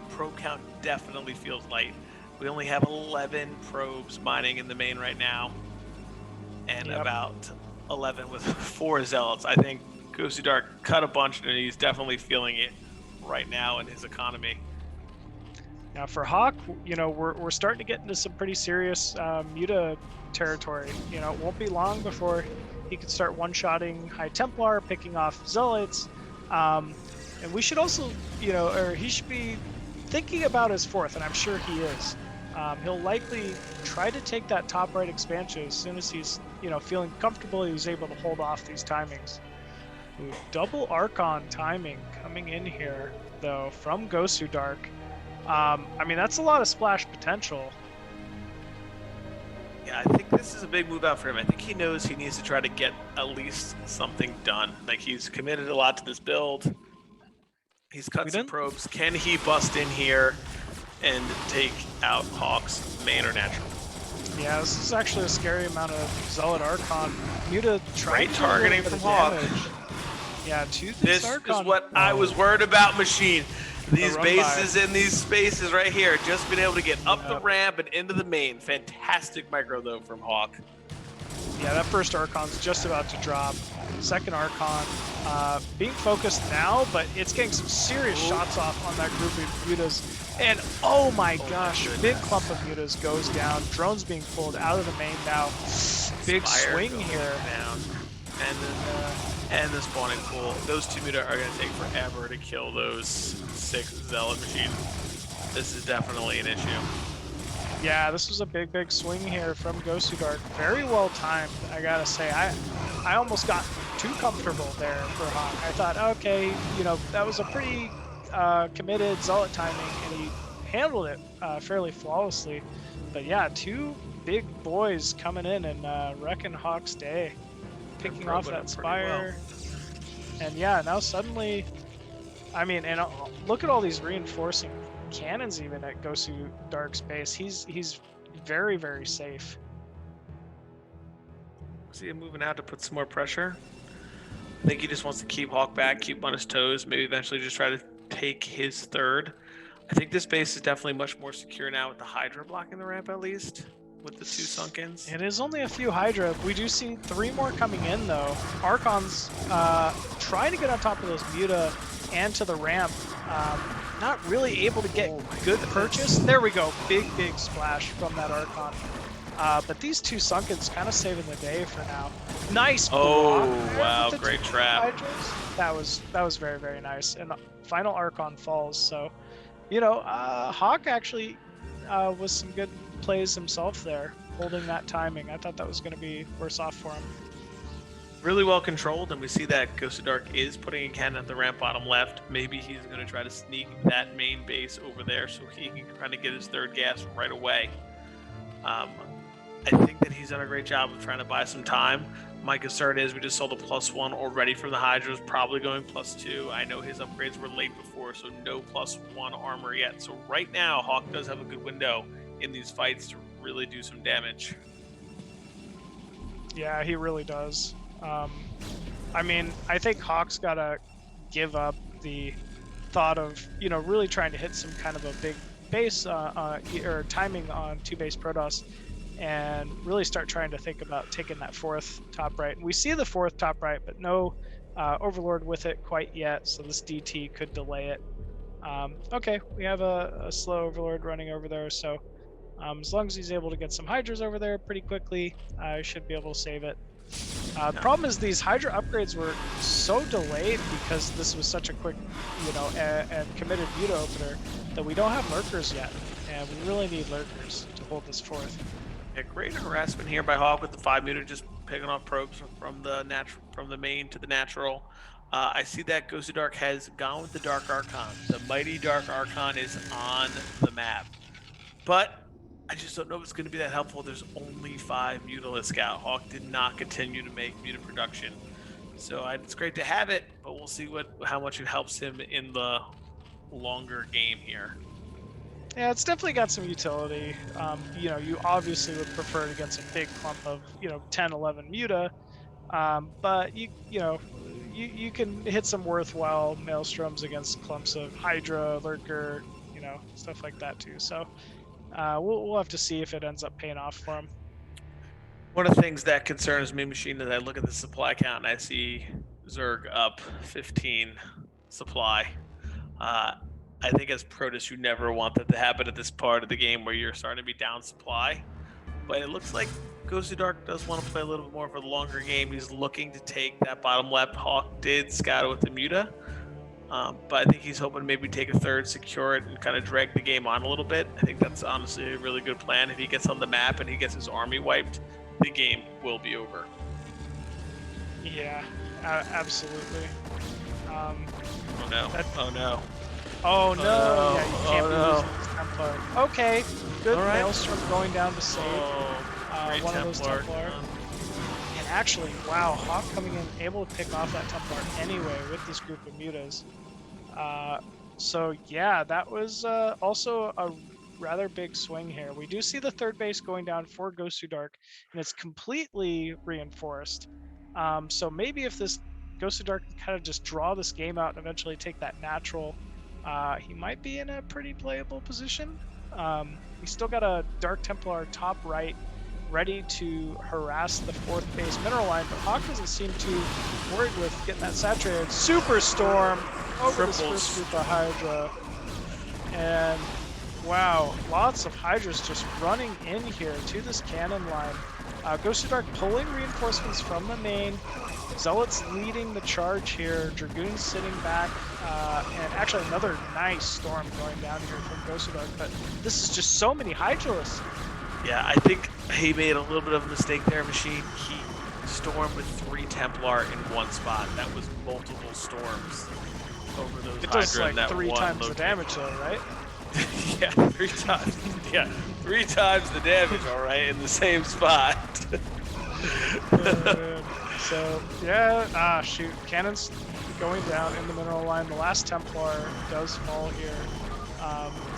probe count definitely feels light. We only have 11 probes mining in the main right now, and about 11 with 4 Zealots. I think Gosudark cut a bunch, and he's definitely feeling it right now in his economy. Now for Hawk, we're starting to get into some pretty serious Muta territory. It won't be long before he could start one-shotting High Templar, picking off Zealots, and we should also, or he should be thinking about his 4th, and I'm sure he is. He'll likely try to take that top right expansion as soon as he's, feeling comfortable. He's able to hold off these timings. Ooh, double Archon timing coming in here, though, from Gosudark. That's a lot of splash potential. Yeah, I think this is a big move out for him. I think he knows he needs to try to get at least something done. Like, he's committed a lot to this build. He's cut some probes. Can he bust in here and take out Hawk's main or natural? Yeah, this is actually a scary amount of Zealot Archon. Muta trying to targeting from Hawk. Yeah, this Archon. Is what I was worried about, Machine. These bases in these spaces right here, just been able to get up the ramp and into the main. Fantastic micro, though, from Hawk. Yeah, that first Archon's just about to drop. Second Archon being focused now, but it's getting some serious shots off on that group of mutas. And oh my gosh, big clump of mutas goes down. Drones being pulled out of the main now. Big swing here. Down. And the spawning pool. Those 2 muta are going to take forever to kill those 6 Zealot machines. This is definitely an issue. Yeah, this was a big swing here from Gosudark. Very well timed, I gotta say. I almost got too comfortable there for Hawk. I thought, okay, that was a pretty committed Zealot timing, and he handled it fairly flawlessly. But yeah, 2 big boys coming in and wrecking Hawk's day. Picking off that Spire. Well. And yeah, now suddenly, and look at all these reinforcing cannons even at Gosudark's base. He's very, very safe. See him moving out to put some more pressure. I think he just wants to keep Hawk back, keep him on his toes, maybe eventually just try to take his 3rd. I think this base is definitely much more secure now with the Hydra blocking the ramp, at least with the 2 Sunkens. It is only a few Hydra. We do see 3 more coming in, though. Archon's trying to get on top of those Muta and to the ramp. Not really able to get good purchase. There we go. Big splash from that Archon. But these 2 Sunkens kind of saving the day for now. Nice block. Oh, wow. Great trap. Hydras. That was very, very nice. And the final Archon falls. So, Hawk actually was some good plays himself there, holding that timing. I thought that was going to be worse off for him. Really well controlled, and we see that Gosudark is putting a cannon at the ramp bottom left. Maybe he's going to try to sneak that main base over there so he can try to get his 3rd gas right away. I think that he's done a great job of trying to buy some time. My concern is we just saw the +1 already from the Hydras, probably going +2. I know his upgrades were late before, so no +1 armor yet. So right now, Hawk does have a good window in these fights to really do some damage. Yeah, he really does. I mean, I think Hawk's got to give up the thought of, really trying to hit some kind of a big base or timing on 2-base Protoss, and really start trying to think about taking that 4th top right. We see the 4th top right, but no Overlord with it quite yet, so this DT could delay it. Okay, we have a slow Overlord running over there, so as long as he's able to get some Hydras over there pretty quickly, I should be able to save it. The problem is these Hydra upgrades were so delayed because this was such a quick, and committed Muta opener that we don't have lurkers yet, and we really need lurkers to hold this 4th. Yeah, great harassment here by Hawk with the 5 meter, just picking off probes from the main to the natural. I see that Gosudark has gone with the Dark Archon. The mighty Dark Archon is on the map, but I just don't know if it's going to be that helpful. There's only 5 Mutalist out. Hawk did not continue to make Muta production, so it's great to have it, but we'll see how much it helps him in the longer game here. Yeah, it's definitely got some utility. You obviously would prefer it against a big clump of 10, 11 Muta, but you can hit some worthwhile maelstroms against clumps of Hydra, Lurker, stuff like that too. So we'll have to see if it ends up paying off for him. One of the things that concerns me, Machine, is I look at the supply count and I see Zerg up 15 supply. I think as Protoss, you never want that to happen at this part of the game where you're starting to be down supply. But it looks like Gosudark does want to play a little bit more for the longer game. He's looking to take that bottom left. Hawk did scout it with the Muta. But I think he's hoping to maybe take a 3rd, secure it, and kind of drag the game on a little bit. I think that's honestly a really good plan. If he gets on the map and he gets his army wiped, the game will be over. Yeah, absolutely. Oh no. Oh no. Oh no! Oh, yeah, you can't be losing this Templar. Okay, good Maelstrom going down to save one of those Templar. And actually, wow, Hawk coming in, able to pick off that Templar anyway with this group of Mutas. So yeah, that was also a rather big swing here. We do see the 3rd base going down for Gosudark, and it's completely reinforced. So maybe if this Gosudark can kind of just draw this game out and eventually take that natural, he might be in a pretty playable position. He's still got a Dark Templar top right ready to harass the 4th base mineral line, but Hawk doesn't seem too worried with getting that saturated. Superstorm over this first group of Hydra. And wow, lots of Hydras just running in here to this cannon line. Gosudark pulling reinforcements from the main. Zealots leading the charge here. Dragoons sitting back. And actually another nice storm going down here from Gosudark. But this is just so many Hydralists. Yeah, I think he made a little bit of a mistake there, Machine. He stormed with 3 Templar in one spot. That was multiple storms over those Hydra. It does like that 3 times location. the damage though, right? Yeah, 3 times. Yeah, 3 times the damage, all right, in the same spot. So, yeah, shoot. Cannons going down in the mineral line. The last Templar does fall here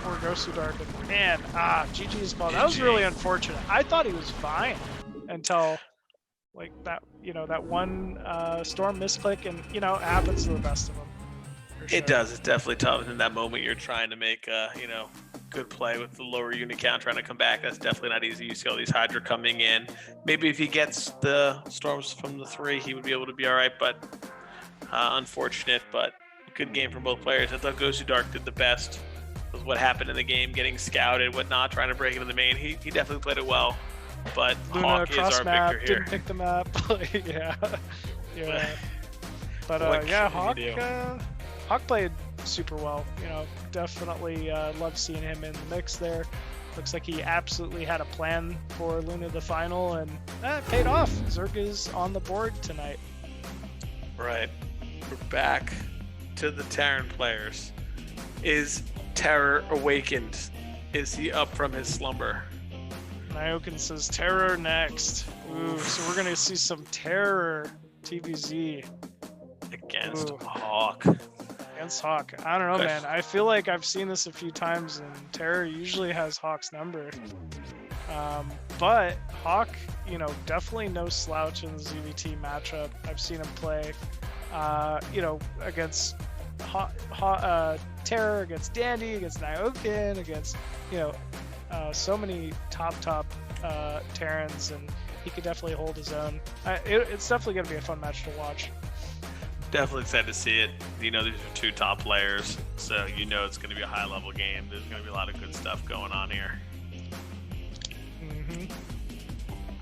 for Gosudark. And man, GG's call. That was really unfortunate. I thought he was fine until, like, that, that one storm misclick, and, it happens to the best of them. Sure. It does. It's definitely tough. In that moment, you're trying to make, good play with the lower unit count, trying to come back. That's definitely not easy. You see all these Hydra coming in. Maybe if he gets the storms from the 3, he would be able to be all right, but unfortunate, but good game from both players. I thought Gosudark did the best with what happened in the game, getting scouted, whatnot, trying to break into the main. He definitely played it well, but Luna Hawk is our map, victor here. Didn't pick the map. yeah. But yeah, Hawk played super well. Definitely love seeing him in the mix there. Looks like he absolutely had a plan for Luna the final, and that paid off. Zerg is on the board tonight. Right. We're back to the Terran players. Is Terror awakened? Is he up from his slumber? Nyoken says Terror next. Ooh, so we're gonna see some Terror TVZ against Ooh. Hawk. against Hawk. I don't know, man. I feel like I've seen this a few times, and Terror usually has Hawk's number. But Hawk, you know, definitely no slouch in the ZVT matchup. I've seen him play, you know, against Terror, against Dandy, against Nyoken, against, you know, so many top Terrans, and he could definitely hold his own. It's definitely going to be a fun match to watch. Definitely excited to see it. You know, these are two top players, so you know it's going to be a high-level game. There's going to be a lot of good stuff going on here. Mm-hmm.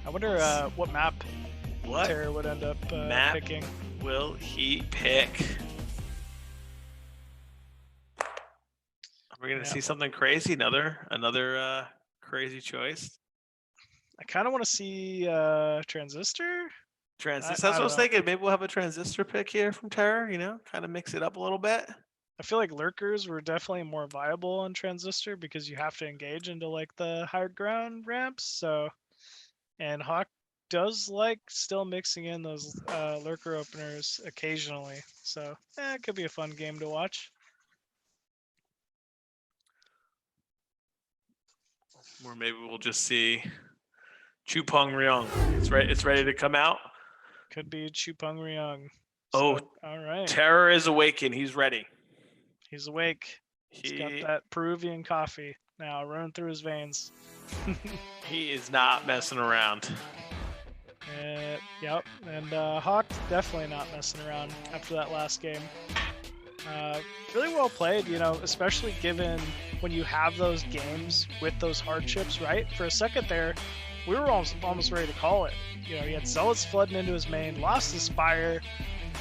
I wonder what map Terror would end up picking. Will he pick? We're going to see something crazy. Another crazy choice. I kind of want to see Transistor. That's what I was thinking. Maybe we'll have a Transistor pick here from Terror, you know, kind of mix it up a little bit. I feel like Lurkers were definitely more viable on Transistor because you have to engage into like the higher ground ramps. So, and Hawk does like still mixing in those Lurker openers occasionally. So, it could be a fun game to watch. Or maybe we'll just see Chupung-Ryeong. It's ready to come out. Could be Chupung-Ryeong. So, all right. Terror is awakened. He's ready. He's awake. He's got that Peruvian coffee now running through his veins. He is not messing around. Yep. And Hawk definitely not messing around after that last game. Really well played, you know, especially given when you have those games with those hardships, right? For a second there, we were almost ready to call it. You know, he had Zealots flooding into his main, lost his Spire.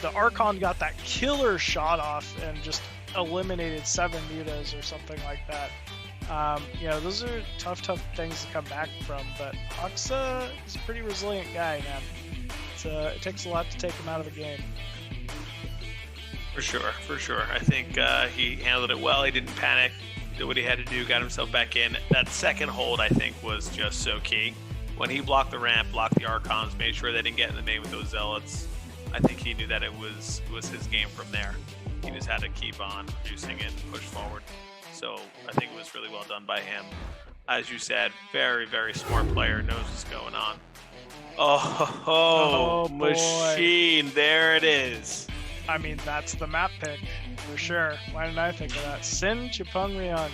The Archon got that killer shot off and just eliminated 7 mutas or something like that. You know, those are tough things to come back from, but Hawk's he's a pretty resilient guy, man. It takes a lot to take him out of the game. For sure. I think he handled it well. He didn't panic, did what he had to do, got himself back in. That second hold, I think, was just so key. When he blocked the ramp, blocked the Archons, made sure they didn't get in the main with those Zealots, I think he knew that it was his game from there. He just had to keep on producing it and push forward. So I think it was really well done by him. As you said, very, very smart player, knows what's going on. Oh machine, there it is. I mean, that's the map pick for sure. Why didn't I think of that? Sin Chupung-Ryeong.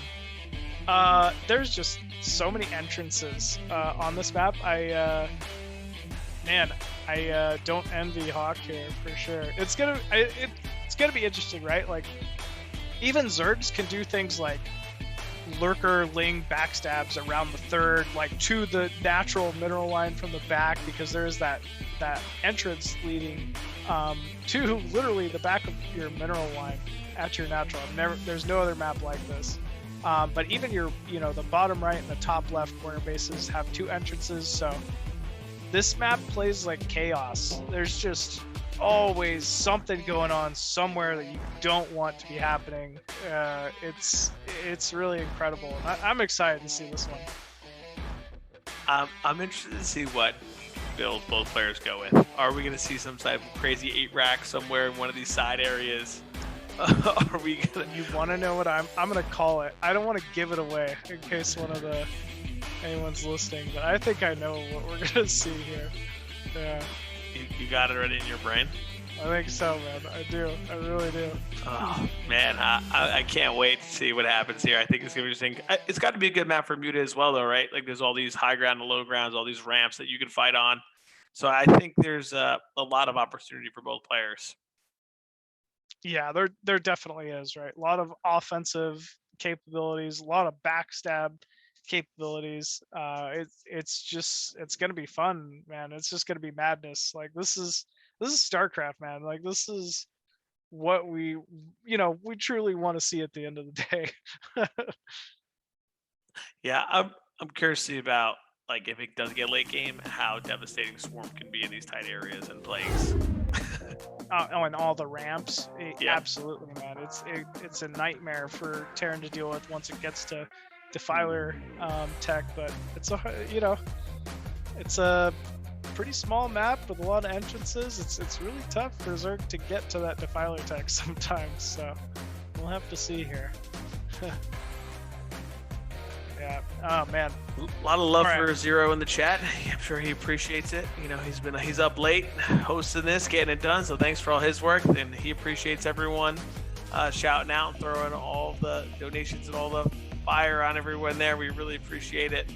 There's just so many entrances on this map. I don't envy Hawk here for sure. It's gonna be interesting, right? Like, even Zergs can do things like Lurker Ling backstabs around the third, like to the natural mineral line from the back, because there's that entrance leading to literally the back of your mineral line at your natural. There's no other map like this. But even the bottom right and the top left corner bases have 2 entrances, so this map plays like chaos. There's just always something going on somewhere that you don't want to be happening. It's really incredible. I'm excited to see this one. I'm interested to see what build both players go with. Are we going to see some type of crazy 8-rack somewhere in one of these side areas? Are we gonna? You want to know what I'm gonna call it? I don't want to give it away in case anyone's listening, but I think I know what we're gonna see here. Yeah. You got it already in your brain? I think so, man. I do. I really do. Oh man, I can't wait to see what happens here. I think it's gonna be interesting. It's got to be a good map for Muta as well, though, right? Like, there's all these high ground and low grounds, all these ramps that you can fight on. So I think there's a lot of opportunity for both players. Yeah, there definitely is, right? A lot of offensive capabilities, a lot of backstab capabilities. It's gonna be fun, man. It's just gonna be madness. Like, this is StarCraft, man. Like, this is what we truly want to see at the end of the day. Yeah, I'm curious to see about, like, if it does get late game, how devastating Swarm can be in these tight areas and plays. And all the ramps. Yeah. Absolutely, man. It's a nightmare for Terran to deal with once it gets to Defiler tech, but it's it's a pretty small map with a lot of entrances. It's really tough for Zerg to get to that Defiler tech sometimes, so we'll have to see here. Yeah. Oh man. A lot of love All right. for Zero in the chat. I'm sure he appreciates it. You know, he's up late hosting this, getting it done. So thanks for all his work, and he appreciates everyone shouting out and throwing all the donations and all the fire on everyone there. We really appreciate it,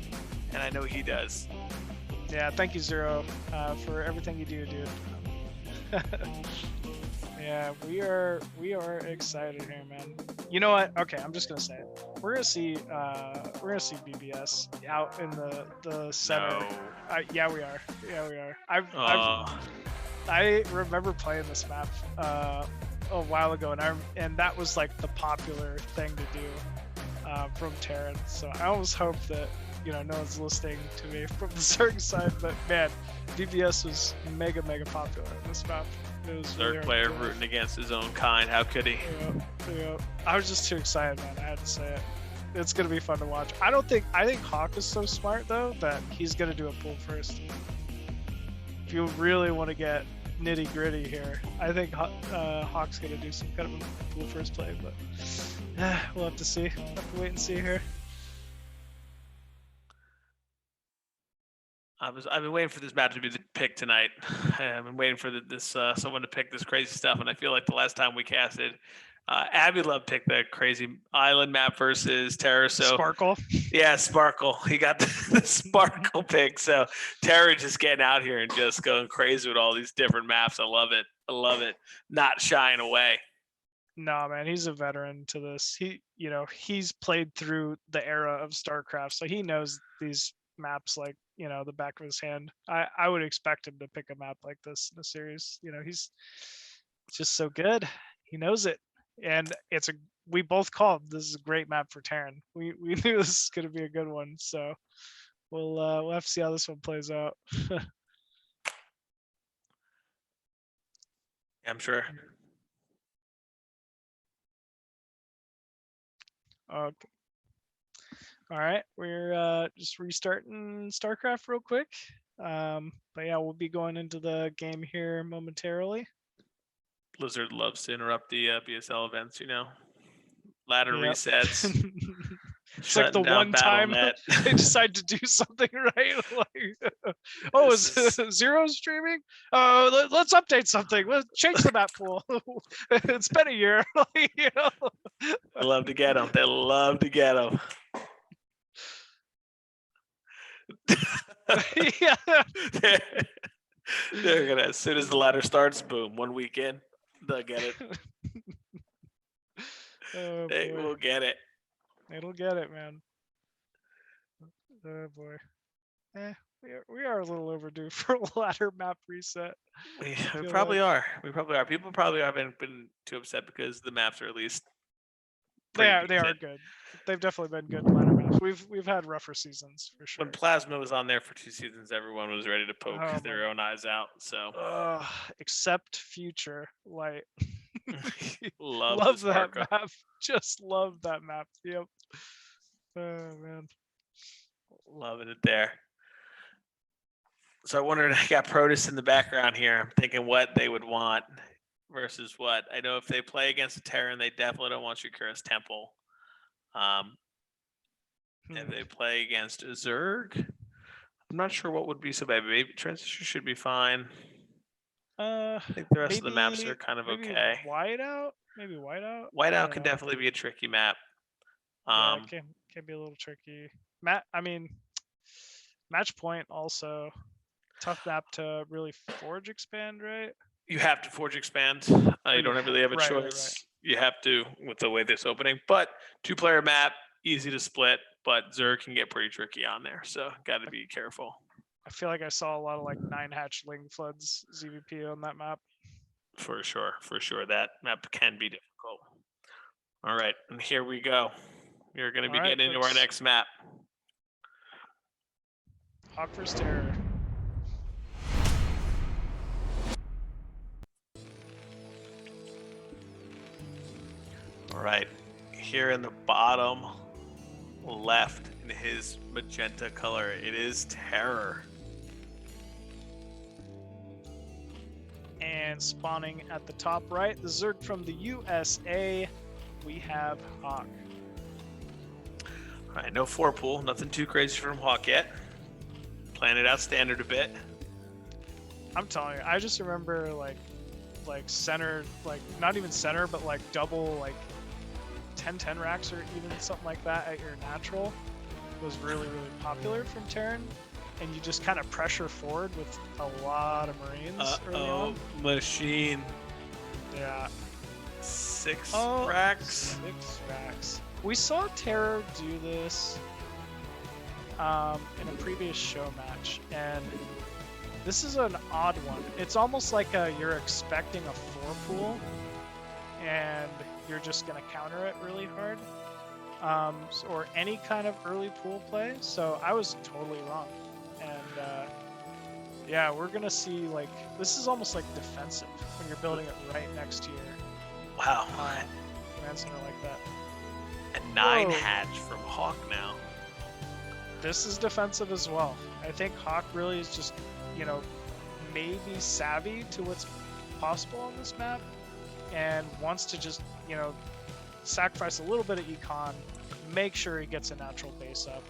and I know he does. Yeah. Thank you, Zero, for everything you do, dude. Yeah, we are excited here, man. You know what? Okay, I'm just gonna say it. We're gonna see BBS out in the center. No. Yeah, we are. Yeah, we are. I remember playing this map a while ago, and that was like the popular thing to do from Terran. So I almost hope that no one's listening to me from the Zerg side, but man, BBS was mega popular in this map. Zerg player rooting against his own kind. How could he? Yeah. I was just too excited, man. I had to say it. It's gonna be fun to watch. I think Hawk is so smart though that he's gonna do a pull first. If you really want to get nitty gritty here, I think Hawk's gonna do some kind of a pull first play, but we'll have to see. We'll have to wait and see here. I've been waiting for this map to be the pick tonight. I've been waiting for this someone to pick this crazy stuff, and I feel like the last time we casted, Avi-Love picked the crazy island map versus Terra. So Sparkle. Yeah, Sparkle. He got the Sparkle pick. So Terra just getting out here and just going crazy with all these different maps. I love it. I love it. Not shying away. Nah, man, he's a veteran to this. He's played through the era of StarCraft, so he knows these maps like the back of his hand. I would expect him to pick a map like this in a series. He's just so good. He knows it, and we both called this is a great map for Terran. We knew this is going to be a good one, so we'll have to see how this one plays out. I'm sure. Okay. All right, we're just restarting StarCraft real quick. But yeah, we'll be going into the game here momentarily. Blizzard loves to interrupt the BSL events, ladder resets. It's like the one time they decide to do something right. Is Zero streaming? Let's update something. Let's change the map pool. It's been a year. They love to get them. They love to get them. Yeah. They're gonna, as soon as the ladder starts, boom, 1 week in, they'll get it. They will get it. It'll get it, man. Oh boy. We are a little overdue for a ladder map reset. We probably are. People probably haven't been too upset because the maps are at least. They are good. They've definitely been good ladder maps. We've had rougher seasons for sure. When Plasma was on there for 2 seasons, everyone was ready to poke their own eyes out. So except Future Light. love that map. Just love that map. Yep. Oh man. Loving it there. So I wondered, I got Protoss in the background here. I'm thinking what they would want versus what. I know if they play against a Terran, they definitely don't want Shakuras Temple. If they play against a Zerg, I'm not sure what would be so bad. Maybe Transistor should be fine. I think the rest of the maps are kind of okay. Whiteout? Maybe Whiteout? Whiteout can definitely be a tricky map. It can be a little tricky. Match Point also tough map to really forge expand, right? You have to forge expand. You don't really have a choice. Right. You have to with the way this opening. But 2-player map, easy to split, but Zerg can get pretty tricky on there. So got to be careful. I feel like I saw a lot of 9-hatch Floods ZVP on that map. For sure. That map can be difficult. All right, and here we go. We're going to be getting into our next map. Hawk vs. Terror. All right, here in the bottom left in his magenta color. It is Terror. And spawning at the top right, the Zerg from the USA, we have Hawk. All right, no 4-pool. Nothing too crazy from Hawk yet. Playing it out standard a bit. I'm telling you, I just remember like center, like not even center, but like double like 10-10 racks or even something like that at your natural was really popular from Terran. And you just kind of pressure forward with a lot of Marines early on. Machine. Yeah. 6 Oh, racks. 6 racks. We saw Terror do this in a previous show match, and this is an odd one. It's almost like you're expecting a 4-pool, and you're just going to counter it really hard, or any kind of early pool play. So I was totally wrong. And yeah, we're gonna see like this is almost like defensive when you're building it right next to your Wow. command center like that. A 9 Whoa. hatch from Hawk now. This is defensive as well. I think Hawk really is just, you know, maybe savvy to what's possible on this map, and wants to just, you know, sacrifice a little bit of econ, make sure he gets a natural base up,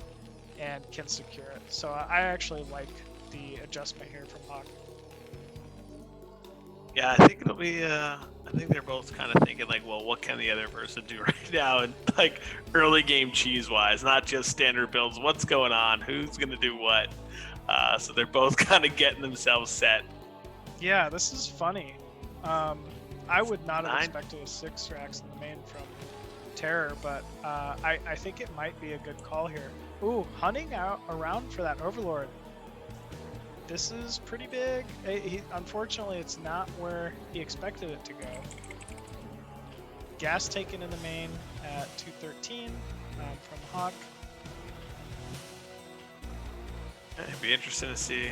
and can secure it. So I actually like the adjustment here from Hawk. Yeah, I think it'll be. I think they're both kind of thinking like, well, what can the other person do right now, and like early game cheese wise, not just standard builds. What's going on? Who's gonna do what? So they're both kind of getting themselves set. Yeah, this is funny. I would not have 9. expected a 6 racks in the main from Terror, but I think it might be a good call here. Ooh, hunting out around for that Overlord. This is pretty big. Unfortunately, it's not where he expected it to go. Gas taken in the main at 213 from Hawk. It'd be interesting to see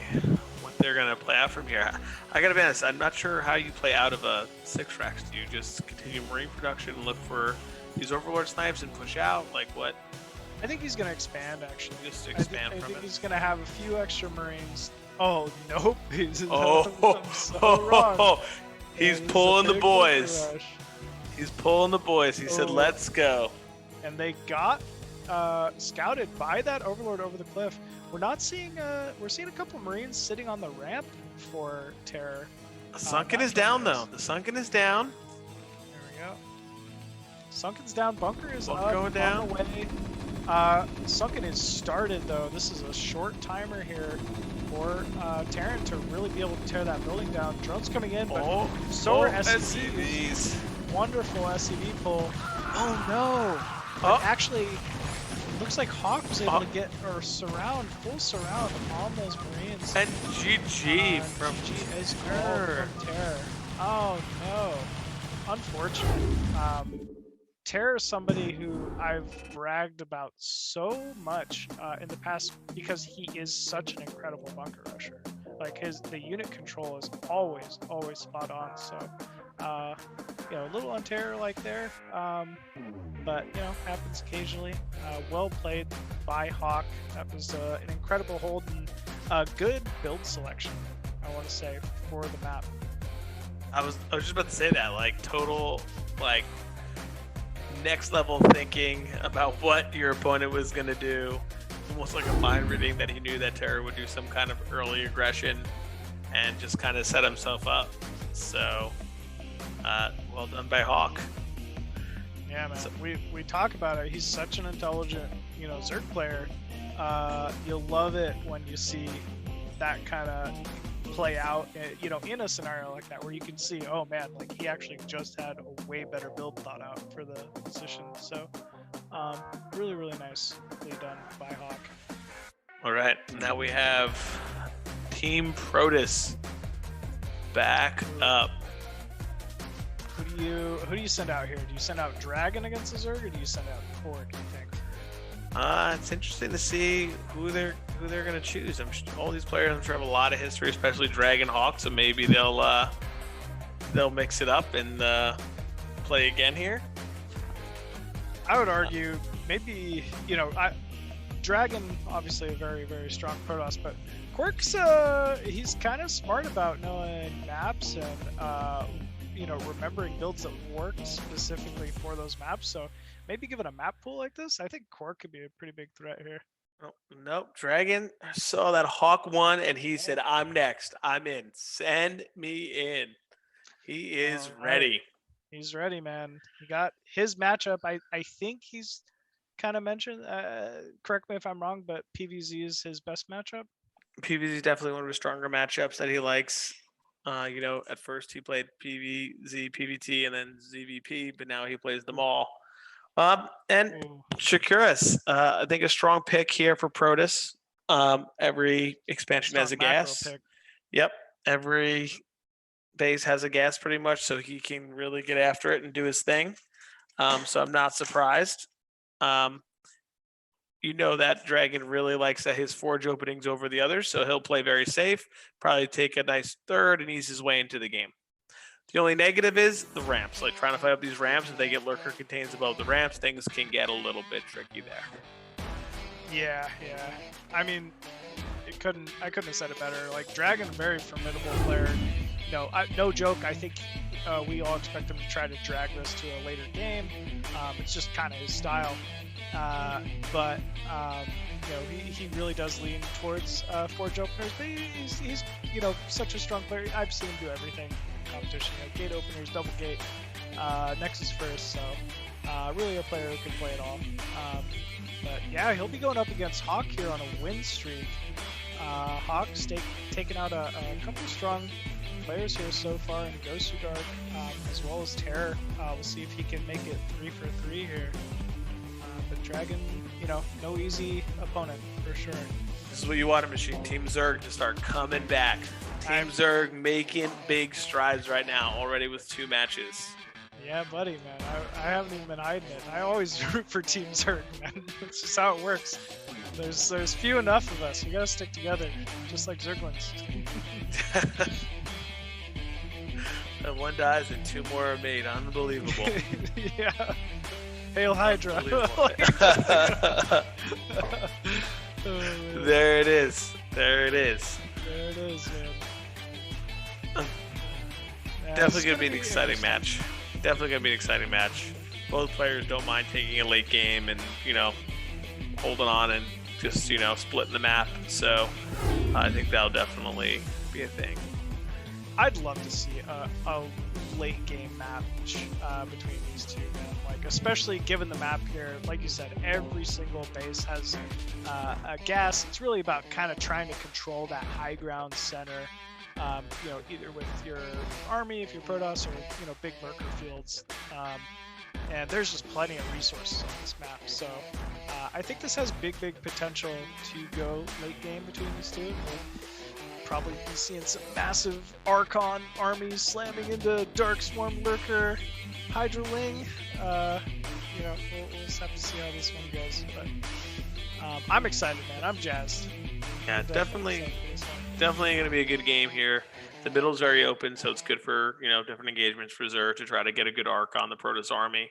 what they're gonna play out from here. I gotta be honest, I'm not sure how you play out of a 6 racks. Do you just continue Marine production and look for these Overlord snipes and push out? Like what? I think he's going to expand, actually. Just expand I from think it. he's going to have a few extra Marines. Oh, nope. He's Oh, I'm so wrong. He's Yeah, pulling a the big boys. bunker rush. He's pulling the boys. He said, Oh. "Let's go." And they got scouted by that Overlord over the cliff. We're not seeing. We're seeing a couple Marines sitting on the ramp for Terror. The Sunken not is down Sunken though. is. The Sunken is down. There we go. Sunken's down. Bunker is Bunker up. going down. On the way. Sunken is started though. This is a short timer here for Terran to really be able to tear that building down. Drones coming in, but so are SCVs. SCVs. Wonderful SCV pull. Oh no! Oh. But actually, looks like Hawk was able to get or surround, full surround on those Marines. And GG from GG is Terror. from Terror. Oh no! Unfortunate. Terror is somebody who I've bragged about so much in the past because he is such an incredible bunker rusher. Like the unit control is always spot on. So, you know, a little on Terror like there, but you know, happens occasionally. Well played by Hawk. That was an incredible hold and a good build selection, I want to say, for the map. I was just about to say that, like total like next level thinking about what your opponent was gonna do. Almost like a mind reading that he knew that Terror would do some kind of early aggression and just kind of set himself up. So well done by Hawk. Yeah, man. So- We talk about it. He's such an intelligent, you know, Zerg player. You'll love it when you see that kind of play out, you know, in a scenario like that where you can see, oh man, like he actually just had a way better build thought out for the position. So, really nicely done by Hawk. All right, now we have Team Protoss back up. Who do you send out here? Do you send out Dragon against the Zerg, or do you send out Kwark, you think? It's interesting to see who they're gonna choose. All these players I'm sure have a lot of history, especially Dragon Hawk. So maybe they'll mix it up and play again here. I would argue maybe, you know, Dragon, obviously a very, very strong Protoss, but Kwark's, he's kind of smart about knowing maps and, you know, remembering builds that work specifically for those maps. So maybe given a map pool like this, I think Kwark could be a pretty big threat here. Oh, nope. Dragon saw that Hawk won, and he said, "I'm next. I'm in. Send me in." He is All right. ready. He's ready, man. He got his matchup. I think he's kind of mentioned, correct me if I'm wrong, but PVZ is his best matchup. PVZ is definitely one of the stronger matchups that he likes. You know, at first he played PVZ, PVT, and then ZVP, but now he plays them all. And Ooh. Shakuras, I think a strong pick here for Protoss. Every expansion has a Strong macro gas. pick. Yep, every base has a gas pretty much, so he can really get after it and do his thing. So I'm not surprised. You know that Dragon really likes his forge openings over the others, so he'll play very safe, probably take a nice third and ease his way into the game. The only negative is the ramps. Like trying to fight up these ramps, if they get lurker contains above the ramps, things can get a little bit tricky there. Yeah. I mean, I couldn't have said it better. Like Dragon, very formidable player. You know, no joke. I think we all expect him to try to drag this to a later game. It's just kind of his style. But you know, he really does lean towards forge openers. But he's you know, such a strong player. I've seen him do everything in competition. You know, gate openers, double gate, Nexus first. So really a player who can play it all. But yeah, he'll be going up against Hawk here on a win streak. Hawk's taking out a couple strong players here so far in Gosudark, as well as Terror. We'll see if he can make it 3 for 3 here. But Dragon, you know, no easy opponent for sure. This is what you want to machine. Team Zerg to start coming back. Team Zerg making big strides right now, already with 2 matches. Yeah, buddy, man. I haven't even been hiding it. I always root for Team Zerg, man. That's just how it works. There's few enough of us. We gotta stick together, just like Zerglings. And one dies and 2 more are made. Unbelievable. Yeah. Hail Hydra. There it is. There it is. There it is, man. Yeah, Definitely going to be an exciting match. Definitely going to be an exciting match. Both players don't mind taking a late game and, you know, holding on and just, you know, splitting the map. So I think that'll definitely be a thing. I'd love to see a late game match between these two, man. Like, especially given the map here, like you said, every single base has a gas. It's really about kind of trying to control that high ground center. You know, either with your army, if you're Protoss, or you know, big lurker fields. And there's just plenty of resources on this map. So I think this has big potential to go late game between these two. We'll probably be seeing some massive Archon armies slamming into Dark Swarm Lurker, Hydraling. You know, we'll just have to see how this one goes. But I'm excited, man. I'm jazzed. Yeah, definitely going to be a good game here. The middle's very open, so it's good for, you know, different engagements for Zerg to try to get a good arc on the Protoss army.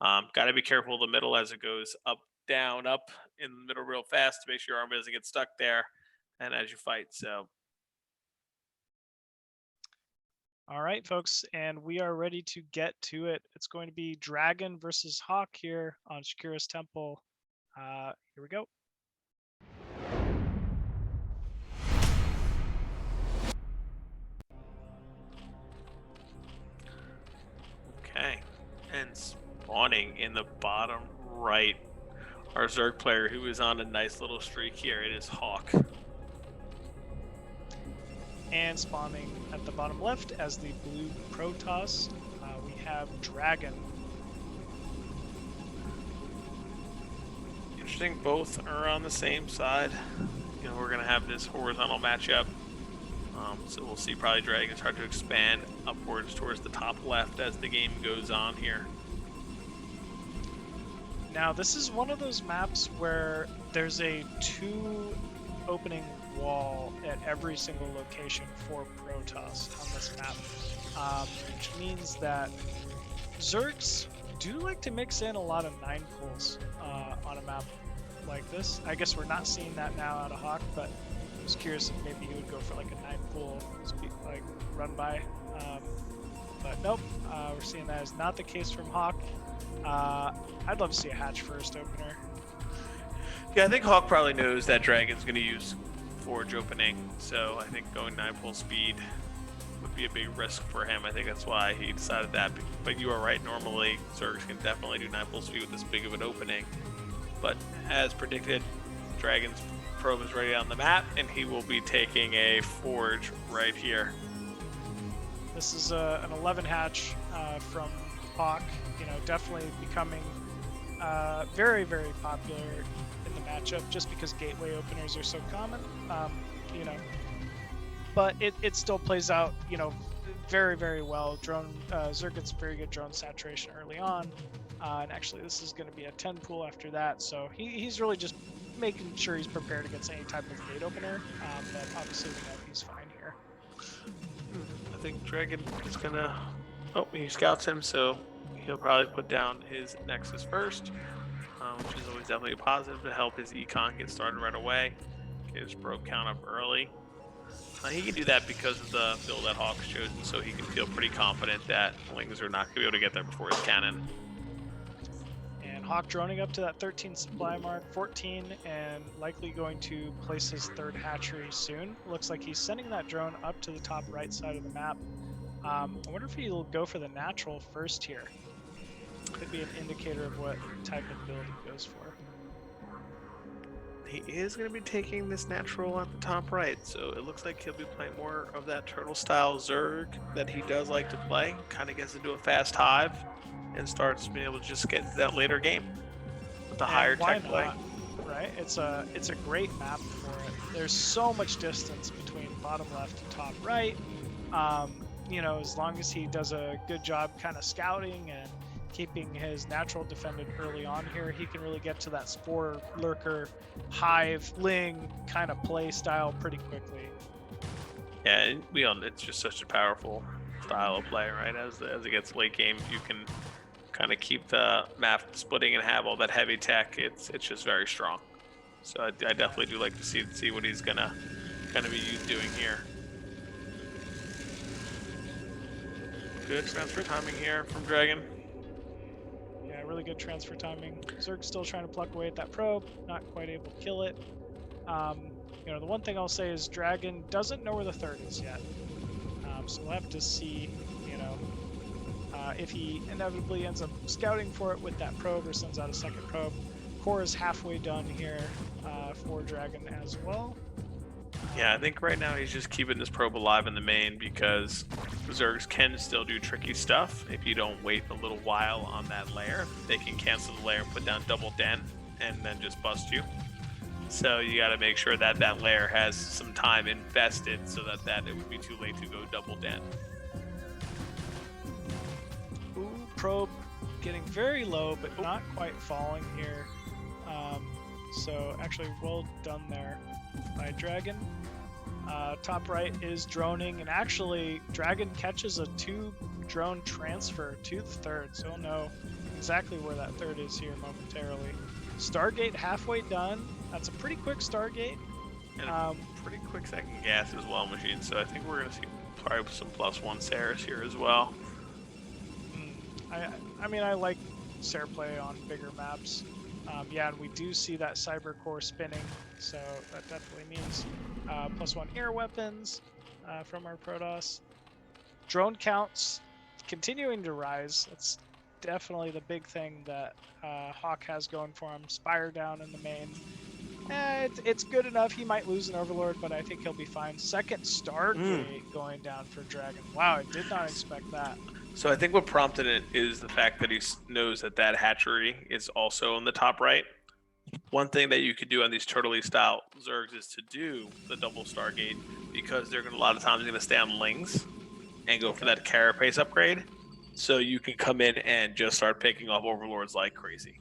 Got to be careful of the middle as it goes up, down, up in the middle real fast to make sure your army doesn't get stuck there and as you fight. So. All right, folks, and we are ready to get to it. It's going to be Dragon versus Hawk here on Shakuras Temple. Here we go. Okay, and spawning in the bottom right, our Zerg player who is on a nice little streak here. It is Hawk. And spawning at the bottom left as the blue Protoss, we have Dragon. Interesting, both are on the same side. You know, we're going to have this horizontal matchup. So we'll see probably Dragon start to expand upwards towards the top left as the game goes on here. Now, this is one of those maps where there's a 2 opening wall at every single location for Protoss on this map, which means that Zergs do like to mix in a lot of 9 pulls on a map like this. I guess we're not seeing that now out of Hawk, but I was curious if maybe he would go for like a 9 pull like run by. But nope, we're seeing that is not the case from Hawk. I'd love to see a hatch first opener. Yeah, I think Hawk probably knows that Dragon's going to use Forge opening, so I think going 9 pull speed would be a big risk for him. I think that's why he decided that. But you are right, normally Zergs can definitely do 9 pull speed with this big of an opening. But as predicted, Dragon's probe is ready on the map, and he will be taking a Forge right here. This is an 11 hatch from Hawk, definitely becoming very, very popular in the matchup just because gateway openers are so common, but it still plays out, very, very well. Zerg gets very good drone saturation early on, and actually this is going to be a 10 pool after that, so he's really just making sure he's prepared against any type of gate opener, but obviously we know he's fine here. I think Dragon is gonna... Oh, he scouts him, so he'll probably put down his Nexus first, which is always definitely a positive to help his econ get started right away, get his probe count up early. He can do that because of the build that Hawk's chosen, so he can feel pretty confident that Lings are not going to be able to get there before his cannon. And Hawk droning up to that 13 supply mark, 14, and likely going to place his 3rd hatchery soon. Looks like he's sending that drone up to the top right side of the map. I wonder if he'll go for the natural first here. Could be an indicator of what type of build he goes for. He is going to be taking this natural at the top right, so it looks like he'll be playing more of that turtle-style Zerg that he does like to play. Kind of gets into a fast hive and starts being able to just get into that later game with the higher tech play. Right? It's a great map for it. There's so much distance between bottom left and top right. As long as he does a good job kind of scouting and keeping his natural defended early on here, he can really get to that spore, lurker, hive, ling kind of play style pretty quickly. Yeah, it's just such a powerful style of play, right? As it gets late game, you can kind of keep the map splitting and have all that heavy tech. It's just very strong. So I definitely do like to see what he's gonna be doing here. Good transfer timing here from Dragon. Yeah, really good transfer timing. Zerg's still trying to pluck away at that probe, not quite able to kill it. The one thing I'll say is Dragon doesn't know where the 3rd is yet. So we'll have to see, if he inevitably ends up scouting for it with that probe or sends out a 2nd probe. Core is halfway done here for Dragon as well. Yeah, I think right now he's just keeping this probe alive in the main because Zergs can still do tricky stuff. If you don't wait a little while on that layer, they can cancel the layer and put down double den and then just bust you. So you got to make sure that that layer has some time invested so that it would be too late to go double den. Ooh, probe getting very low, but not quite falling here. So actually well done there by Dragon. Top right is droning, and actually Dragon catches a 2 drone transfer to the 3rd, so he'll know exactly where that 3rd is here momentarily. Stargate halfway done. That's a pretty quick Stargate. And a pretty quick second gas as well, machine. So I think we're going to see probably some +1 Saris here as well. I like Sair play on bigger maps. Yeah, and we do see that cyber core spinning, so that definitely means +1 air weapons from our Protoss. Drone counts continuing to rise. That's definitely the big thing that Hawk has going for him. Spire down in the main. It's good enough. He might lose an Overlord, but I think he'll be fine. 2nd Stargate going down for Dragon. Wow, I did not expect that. So I think what prompted it is the fact that he knows that hatchery is also on the top right. One thing that you could do on these turtley style Zergs is to do the double Stargate because they're a lot of times going to stay on Lings and go for that carapace upgrade. So you can come in and just start picking off Overlords like crazy.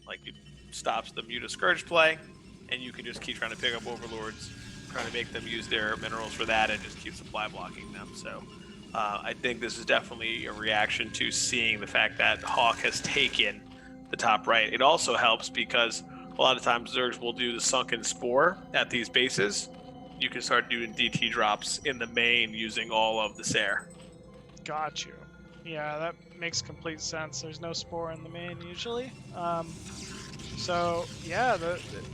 Like it stops the Muta Scourge play, and you can just keep trying to pick up Overlords, trying to make them use their minerals for that, and just keep supply blocking them. So I think this is definitely a reaction to seeing the fact that Hawk has taken the top right. It also helps because a lot of times Zergs will do the sunken spore at these bases. You can start doing DT drops in the main using all of the Sair. Got you. Yeah, that makes complete sense. There's no spore in the main usually. So yeah,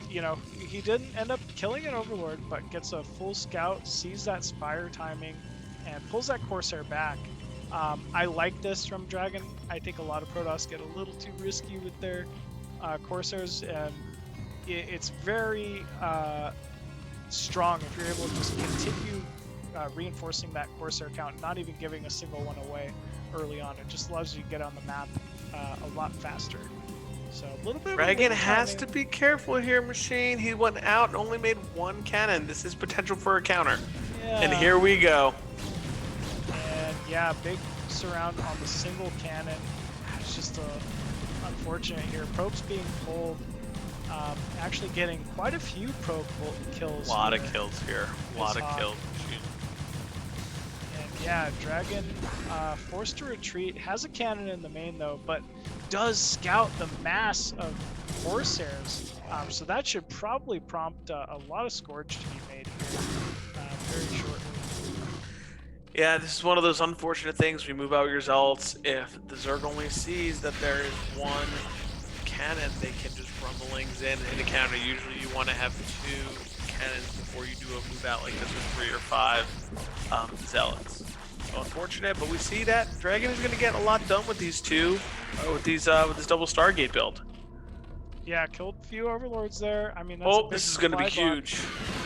you know, he didn't end up killing an Overlord, but gets a full scout, sees that Spire timing, and pulls that Corsair back. I like this from Dragon. I think a lot of Protoss get a little too risky with their Corsairs, and it's very strong if you're able to just continue reinforcing that Corsair count, not even giving a single one away early on. It just allows you to get on the map a lot faster. So a little bit. Dragon has to be careful here, Machine. He went out and only made one cannon. This is potential for a counter. Yeah. And here we go. And yeah, big surround on the single cannon. It's just unfortunate here. Probe's being pulled. Actually getting quite a few probe kills. A lot of kills here. A lot of kills. And yeah, Dragon forced to retreat. Has a cannon in the main though, but does scout the mass of Corsairs. So that should probably prompt a lot of Scourge to be made here very shortly. Yeah, this is one of those unfortunate things. We move out results. If the Zerg only sees that there is one cannon, they can just rumblings in and hit a counter. Usually you want to have 2 cannons before you do a move out like this with 3 or 5 zealots. So unfortunate, but we see that Dragon is going to get a lot done with these two, with this double Stargate build. Yeah, killed a few Overlords there. I mean, that's this is going to be huge.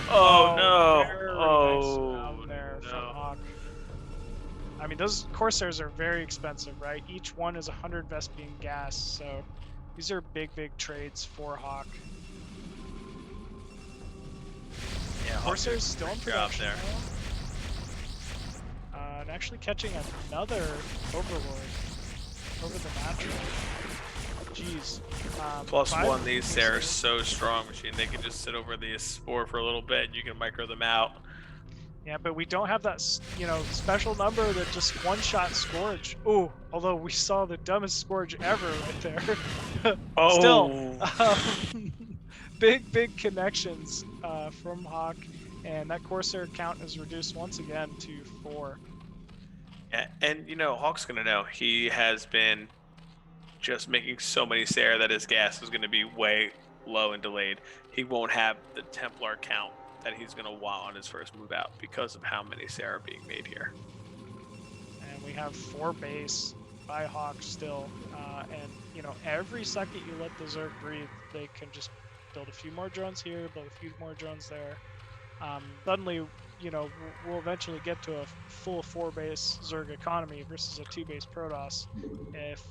Oh no! Very nice there from Hawk. I mean, those Corsairs are very expensive, right? Each one is 100 Vespian gas, so these are big trades for Hawk. Yeah, Corsairs still in production there. And actually catching another Overlord over the natural. Jeez. +1, these Sair are so strong, Machine. They can just sit over the spore for a little bit and you can micro them out. Yeah, but we don't have that, you know, special number that just one-shot Scourge. Ooh, although we saw the dumbest Scourge ever right there. Oh. Still, big connections from Hawk, and that Corsair count is reduced once again to 4. Yeah, and you know, Hawk's gonna know. He has been just making so many Sair that his gas is gonna be way low and delayed. He won't have the Templar count that he's going to want on his first move out because of how many Sair are being made here. And we have 4 base by Hawk still, and you know, every second you let the Zerg breathe, they can just build a few more drones here, build a few more drones there. Suddenly, you know, we'll eventually get to a full 4 base Zerg economy versus a 2 base Protoss if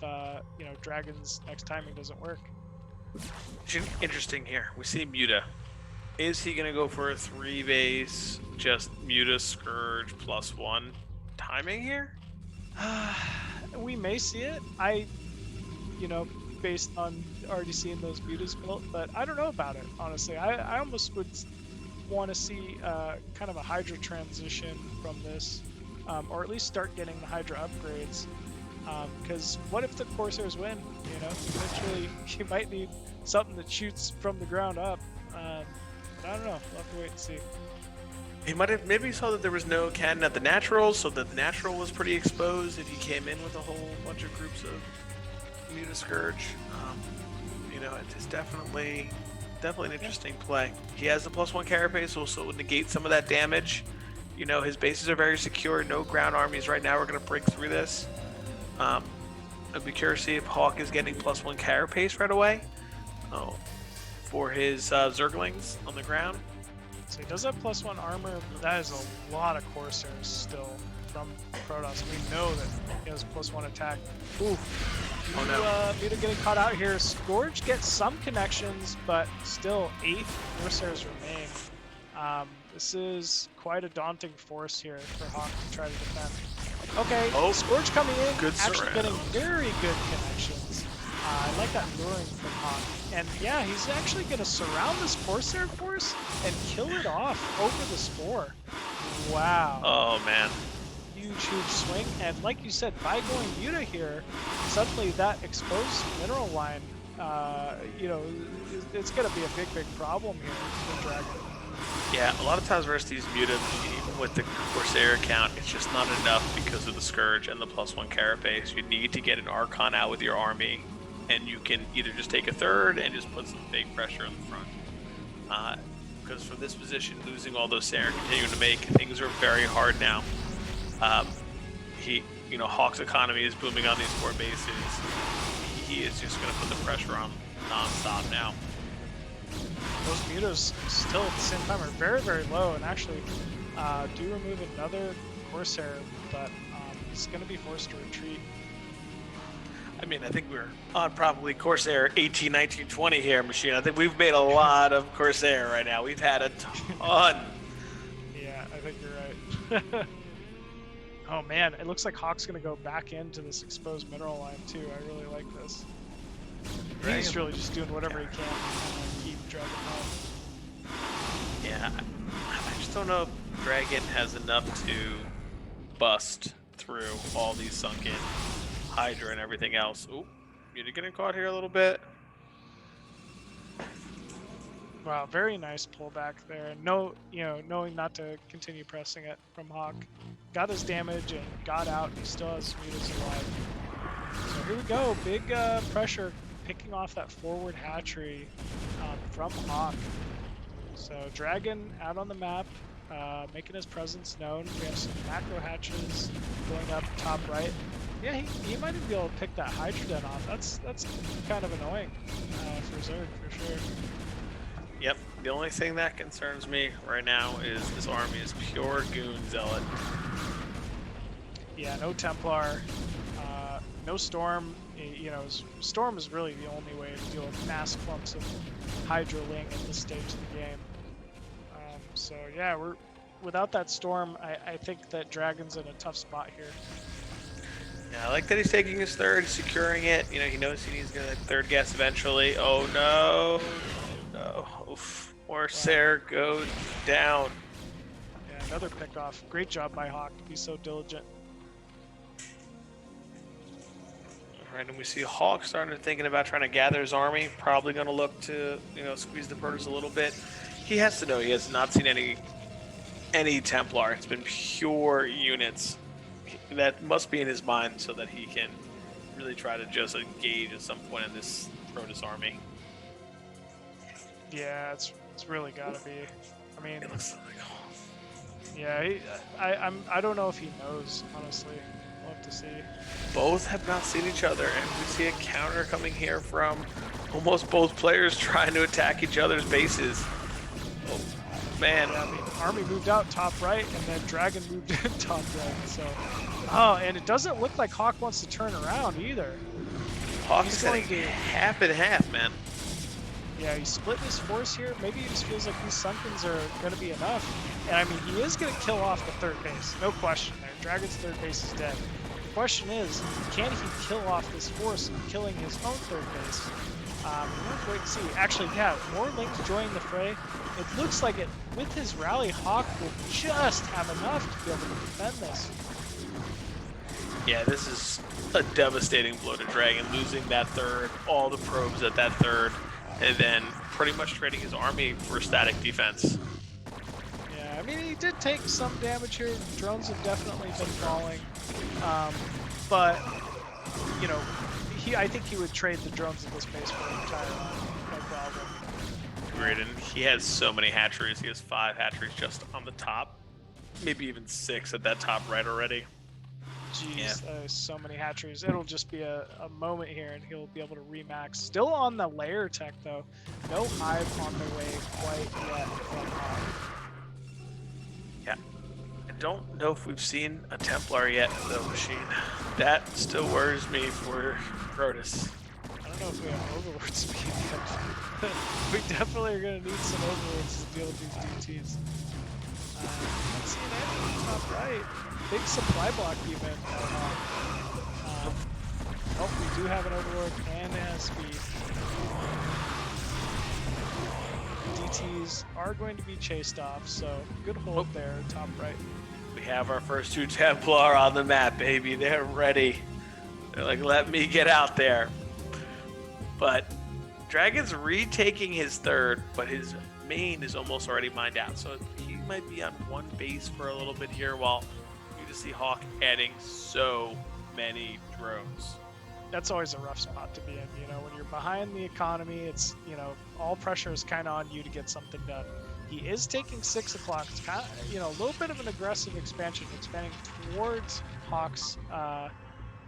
you know, Dragon's next timing doesn't work. Interesting here. We see Muta. Is he going to go for a 3 base, just Muta, Scourge, +1 timing here? We may see it. You know, based on already seeing those Mutas built, but I don't know about it, honestly. I almost would want to see kind of a Hydra transition from this, or at least start getting the Hydra upgrades. Because what if the Corsairs win? You know, eventually you might need something that shoots from the ground up. But I don't know. We'll have to wait and see. He might have maybe saw that there was no cannon at the natural, so that the natural was pretty exposed if he came in with a whole bunch of groups of Muta Scourge. You know, it's definitely an interesting play. He has the +1 carapace, so it would negate some of that damage. You know, his bases are very secure. No ground armies right now are going to break through this. I'd be curious to see if Hawk is getting +1 carapace right away. For his Zerglings on the ground. So he does have +1 armor, but that is a lot of Corsairs still from Protoss. We know that he has +1 attack. Ooh. Oh no. Muta getting caught out here. Scourge gets some connections, but still 8 Corsairs remain. This is quite a daunting force here for Hawk to try to defend. Okay, Scourge coming in, good actually surround. getting very good connections. I like that luring from Hawk. And yeah, he's actually going to surround this Corsair force and kill it off over the spore. Wow. Oh man. huge swing. And like you said, by going Muta here, suddenly that exposed mineral line, you know, it's going to be a big problem here for Dragon. Yeah, a lot of times versus these Muta, even with the Corsair account, it's just not enough because of the Scourge and the +1 carapace. You need to get an Archon out with your army, and you can either just take a third and just put some big pressure in the front. Because from this position, losing all those Sair and continuing to make, things are very hard now. You know, Hawk's economy is booming on these 4 bases. He is just going to put the pressure on non-stop now. Those mutas still at the same time are very low, and actually do remove another Corsair, but he's going to be forced to retreat. I mean, I think we're on probably Corsair 18, 19, 20 here, Machine. I think we've made a lot of Corsair right now. We've had a ton. Yeah, I think you're right. Oh man, it looks like Hawk's going to go back into this exposed mineral line too. I really like this. He's really just doing whatever he can to keep Dragon home. Yeah, I just don't know if Dragon has enough to bust through all these sunken Hydra and everything else. Ooh, you're getting caught here a little bit. Wow, very nice pullback there. No, you know, knowing not to continue pressing it from Hawk. Got his damage and got out. He still has mutas alive. So here we go. Big pressure picking off that forward hatchery from Hawk. So Dragon out on the map, making his presence known. We have some macro hatches going up top right. Yeah, he might even be able to pick that Hydroden off. That's kind of annoying for Zerg for sure. Yep, the only thing that concerns me right now is this army is pure Goon Zealot. Yeah, no Templar, no Storm. You know, Storm is really the only way to deal with mass clumps of Hydra Ling at this stage of the game. So yeah, without that Storm, I think that Dragon's in a tough spot here. Yeah, I like that he's taking his third, securing it. You know, he knows he needs to get a third guess eventually. Oh no, no. Oof. Corsair goes down. Yeah, another pickoff. Great job by Hawk to be so diligent. Alright, and we see Hawk starting to thinking about trying to gather his army. Probably going to look to, you know, squeeze the Protoss a little bit. He has to know he has not seen any Templar. It's been pure units. That must be in his mind so that he can really try to just engage at some point in this Protoss army. Yeah, it's really gotta be. I mean, It looks like, yeah, I don't know if he knows, honestly. We'll have to see. both have not seen each other, and we see a counter coming here from almost both players trying to attack each other's bases. Oh, man. Yeah, I mean, Army moved out top right, and then Dragon moved in top right. So, oh, and it doesn't look like Hawk wants to turn around either. Hawk's getting half and half, man. Yeah, he's split his force here. Maybe he just feels like these Sunkens are going to be enough. And I mean, he is going to kill off the third base. No question there. Dragon's third base is dead. The question is, can he kill off this force, killing his own third base? We'll have to wait and see. Actually, yeah, more Lings joining the fray. It looks like it, with his rally, Hawk will just have enough to be able to defend this. Yeah, this is a devastating blow to Dragon, losing that third, all the probes at that third, and then pretty much trading his army for static defense. Yeah, I mean, he did take some damage here. Drones have definitely been falling. But, you know, I think he would trade the drones at this base for an entire line. No problem. Agreed, and he has so many hatcheries. He has 5 hatcheries just on the top. Maybe even 6 at that top right already. Jeez, so many hatcheries. It'll just be a moment here, and he'll be able to remax. Still on the layer tech, though. No hive on the way quite yet from Yeah. I don't know if we've seen a Templar yet, though, Machine. That still worries me for Protoss. I don't know if we have overlord speed yet. We definitely are going to need some overlords to deal with these DTs. Let's see an enemy top right. Big supply block even. Oh, we do have an overlord and it has speed. DTs are going to be chased off, so good hold there, top right. We have our first 2 Templar on the map, baby. They're ready. They're like, let me get out there. But Dragon's retaking his third, but his main is almost already mined out. So he might be on 1 base for a little bit here while you just see Hawk adding so many drones. That's always a rough spot to be in. You know, when you're behind the economy, it's, you know, all pressure is kind of on you to get something done. He is taking 6 o'clock. It's kind of, you know, a little bit of an aggressive expansion, expanding towards Hawk's,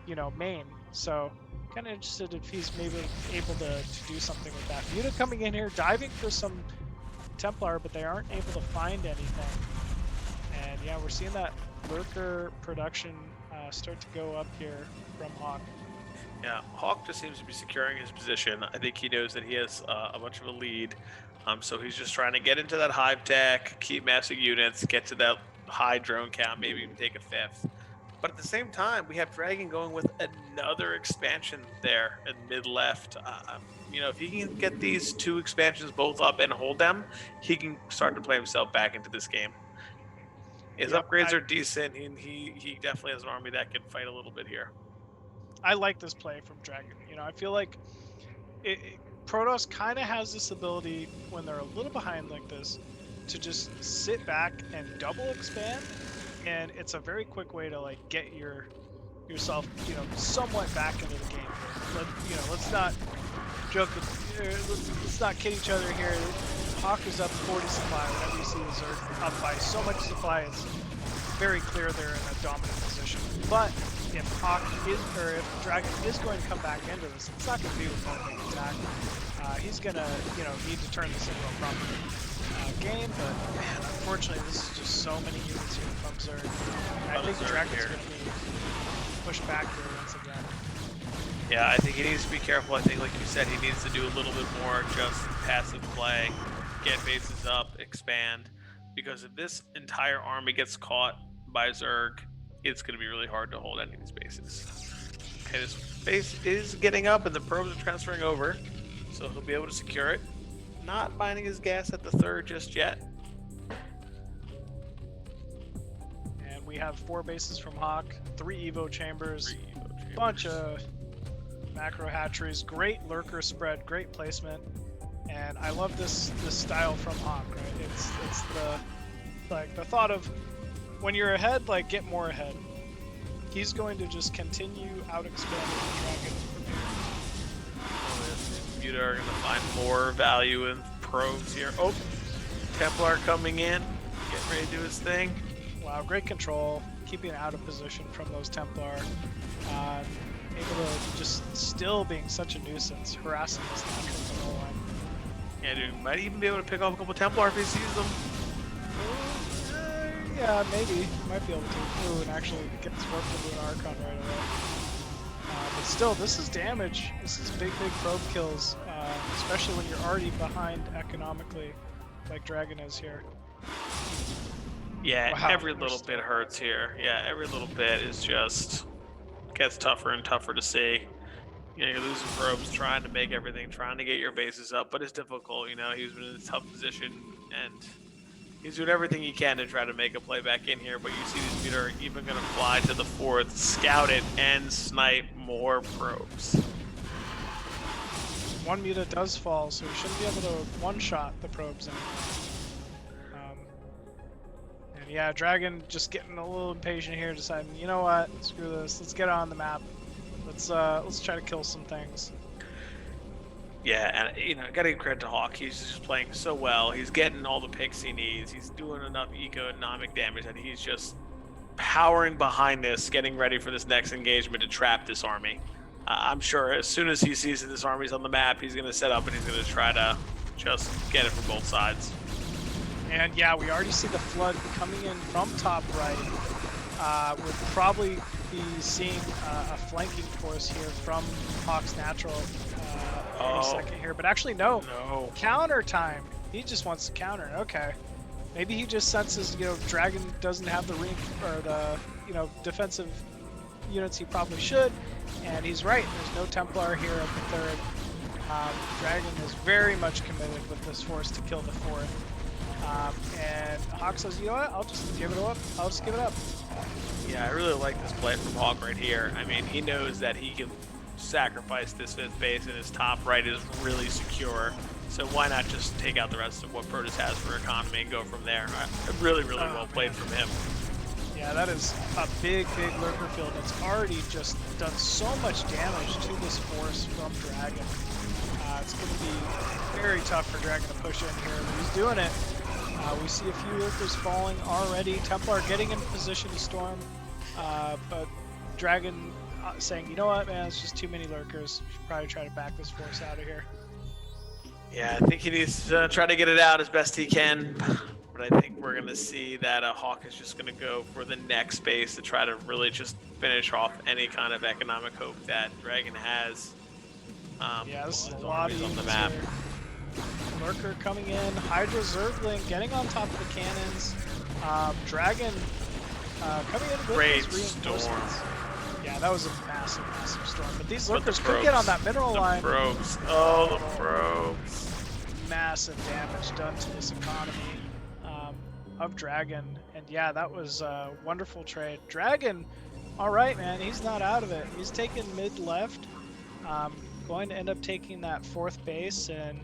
you know, main. So kind of interested if he's maybe able to do something with that. Muta coming in here, diving for some Templar, but they aren't able to find anything. And yeah, we're seeing that lurker production start to go up here from Hawk. Yeah, Hawk just seems to be securing his position. I think he knows that he has a bunch of a lead. So he's just trying to get into that hive tech, keep massing units, get to that high drone count, maybe even take a 5th. But at the same time, we have Dragon going with another expansion there in mid-left. You know, if he can get these 2 expansions both up and hold them, he can start to play himself back into this game. His upgrades are decent. He definitely has an army that can fight a little bit here. I like this play from Dragon. You know, I feel like Protoss kind of has this ability when they're a little behind like this to just sit back and double expand, and it's a very quick way to like get yourself, you know, somewhat back into the game. Let's not joke. Let's not kid each other here. Hawk is up 40 supply. Whenever you see the Zerg up by so much supply, it's very clear they're in a dominant position. But if if Dragon is going to come back into this, it's not going to be with one big attack. He's going to, you know, need to turn this into a proper game. But man, unfortunately, this is just so many units here from Zerg. I think Dragon's going to be pushed back here once again. Yeah, I think he needs to be careful. I think, like you said, he needs to do a little bit more just passive play, get bases up, expand. Because if this entire army gets caught by Zerg, it's going to be really hard to hold any of these bases. Okay, this base is getting up and the probes are transferring over, so he'll be able to secure it. Not binding his gas at the 3rd just yet. And we have 4 bases from Hawk, 3 Evo chambers, bunch of macro hatcheries, great lurker spread, great placement, and I love this style from Hawk. Right, it's the thought of when you're ahead, like get more ahead. He's going to just continue out expanding the Dragon from here. You are going to find more value in probes here. Oh, Templar coming in, getting ready to do his thing. Wow, great control, keeping out of position from those Templar. Able to just still being such a nuisance, harassing this natural control line. Yeah, dude, might even be able to pick off a couple Templar if he sees them. Yeah, maybe. Might be able to. Ooh, and actually get this work into an Archon right away. But still, this is damage. This is big probe kills, especially when you're already behind economically, like Dragon is here. Yeah, Wow, every little bit hurts here. Yeah, every little bit is just gets tougher and tougher to see. You know, you're losing probes, trying to make everything, trying to get your bases up, but it's difficult. You know, he's been in a tough position, and he's doing everything he can to try to make a play back in here, but you see these Muta are even going to fly to the 4th, scout it, and snipe more probes. One Muta does fall, so we shouldn't be able to one-shot the probes anymore. And yeah, Dragon just getting a little impatient here, deciding, you know what, screw this, let's get on the map. Let's try to kill some things. Yeah, and you know, gotta give credit to Hawk. He's just playing so well. He's getting all the picks he needs. He's doing enough economic damage that he's just powering behind this, getting ready for this next engagement to trap this army. I'm sure as soon as he sees that this army's on the map, he's gonna set up and he's gonna try to just get it from both sides. And yeah, we already see the flood coming in from top right. We'll probably be seeing a flanking force here from Hawk's natural any second here, but actually no. Counter time. He just wants to counter. Okay, maybe he just senses, you know, Dragon doesn't have the or the, you know, defensive units he probably should, and he's right. There's no Templar here at the 3rd. Dragon is very much committed with this force to kill the 4th. And Hawk says, you know what? I'll just give it up. I'll just give it up. Yeah, I really like this play from Hawk right here. I mean, he knows that he can sacrifice this 5th base and his top right is really secure. So why not just take out the rest of what Protoss has for economy and go from there? Really, really well played from him. Yeah, that is a big, big lurker field. It's already just done so much damage to this force from Dragon. It's going to be very tough for Dragon to push in here, but he's doing it. We see a few lurkers falling already. Templar getting in position to storm, but Dragon saying, you know what, man, it's just too many lurkers. Should probably try to back this force out of here. Yeah, I think he needs to try to get it out as best he can. But I think we're going to see that Hawk is just going to go for the next base to try to really just finish off any kind of economic hope that Dragon has. Yeah, this is a lot of on the map. here. Lurker coming in, Hydra Zergling getting on top of the cannons. Dragon coming in with Great his storm. reinforcements. Yeah, that was a massive, massive storm. But these But lurkers the could get on probes. that mineral The line. probes. Oh, the probes. Massive damage done to this economy of Dragon. And yeah, that was a wonderful trade. Dragon, all right, man, he's not out of it. He's taking mid left. Going to end up taking that 4th base and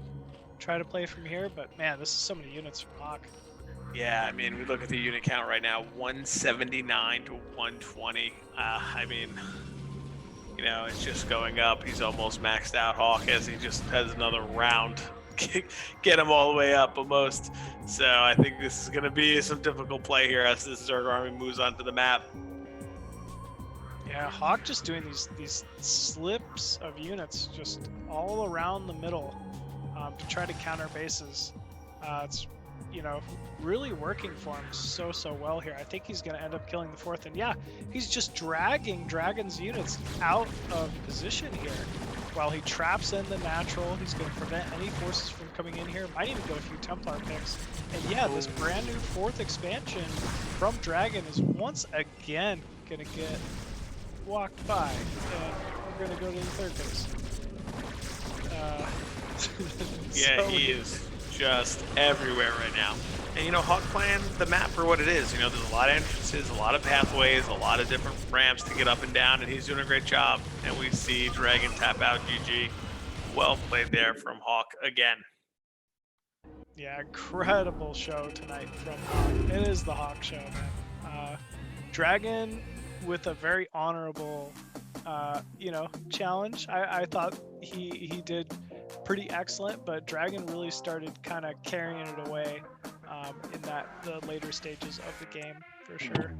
try to play from here. But man, this is so many units from Hawk. Yeah, I mean, we look at the unit count right now, 179 to 120. I mean, you know, it's just going up. He's almost maxed out, Hawk, as he just has another round. Get him all the way up almost. So I think this is going to be some difficult play here as this Zerg army moves onto the map. Yeah, Hawk just doing these slips of units just all around the middle to try to counter bases. It's, you know, really working for him so well here. I think he's going to end up killing the 4th, and yeah, he's just dragging Dragon's units out of position here. While he traps in the natural, he's going to prevent any forces from coming in here. Might even go a few Templar picks. And yeah, this brand new 4th expansion from Dragon is once again going to get walked by, and we're going to go to the 3rd base. Yeah, So he is just everywhere right now. And you know, Hawk playing the map for what it is. You know, there's a lot of entrances, a lot of pathways, a lot of different ramps to get up and down, and he's doing a great job. And we see Dragon tap out GG. Well played there from Hawk again. Yeah, incredible show tonight from Hawk. It is the Hawk show, man. Dragon with a very honorable, you know, challenge. I thought he did pretty excellent, but Dragon really started kind of carrying it away in the later stages of the game, for sure.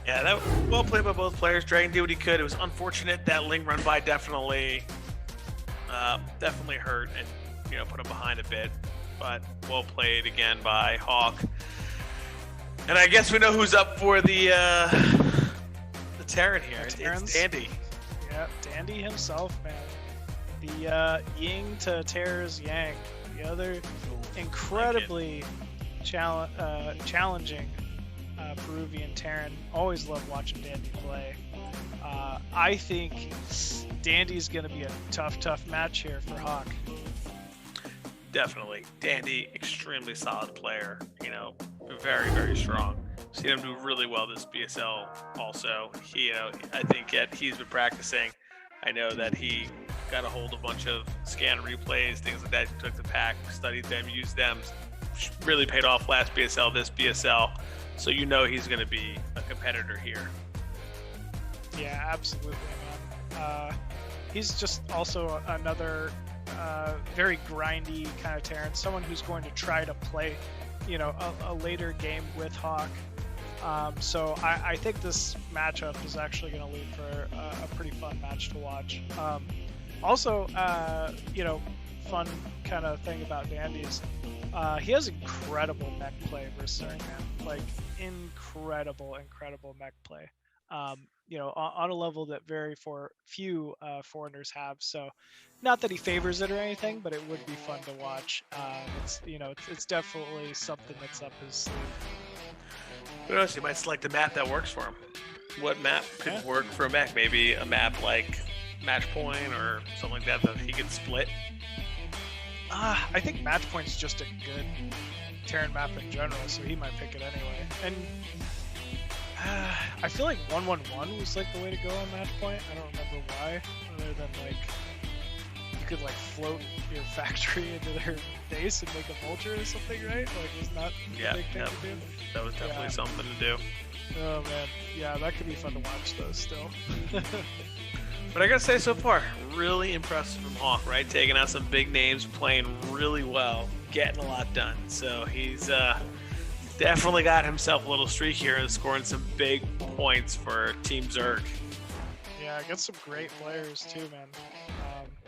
Yeah, that was well played by both players. Dragon did what he could. It was unfortunate that Ling run by definitely hurt and, you know, put him behind a bit. But well played again by Hawk. And I guess we know who's up for the Terran here. It's Dandy. Yeah, Dandy himself, man. The Ying to Terra's Yang. The other incredibly challenging Peruvian Terran. Always love watching Dandy play. I think Dandy's going to be a tough match here for Hawk. Definitely. Dandy, extremely solid player. You know, very strong. Seen him do really well this BSL also. He, you know, I think he's been practicing. I know that he got a hold of a bunch of scan replays, things like that. He took the pack, studied them, used them. Really paid off last BSL, this BSL. So you know he's going to be a competitor here. Yeah, absolutely, man. He's just also another very grindy kind of Terran, someone who's going to try to play, you know, a later game with Hawk. So I think this matchup is actually going to lead for a pretty fun match to watch. Also, you know, fun kind of thing about Dandy's, he has incredible mech play versus Zerg, man. Like, incredible mech play. You know, on a level that very few foreigners have. So, not that he favors it or anything, but it would be fun to watch. It's, you know, it's definitely something that's up his sleeve. Who knows? He might select a map that works for him. What map could work for a mech? Maybe a map like Match Point or something like that he could split. I think Match Point's just a good Terran map in general, so he might pick it anyway. And I feel like 1-1-1 was like the way to go on match point. I don't remember why, other than like you could like float your factory into their base and make a vulture or something, right? Like, wasn't that the big thing to do? That was definitely something to do. Oh man, yeah, that could be fun to watch though still. But I gotta say, so far, really impressive from Hawk, right? Taking out some big names, playing really well, getting a lot done. So he's definitely got himself a little streak here and scoring some big points for Team Zerg. Yeah, I got some great players too, man.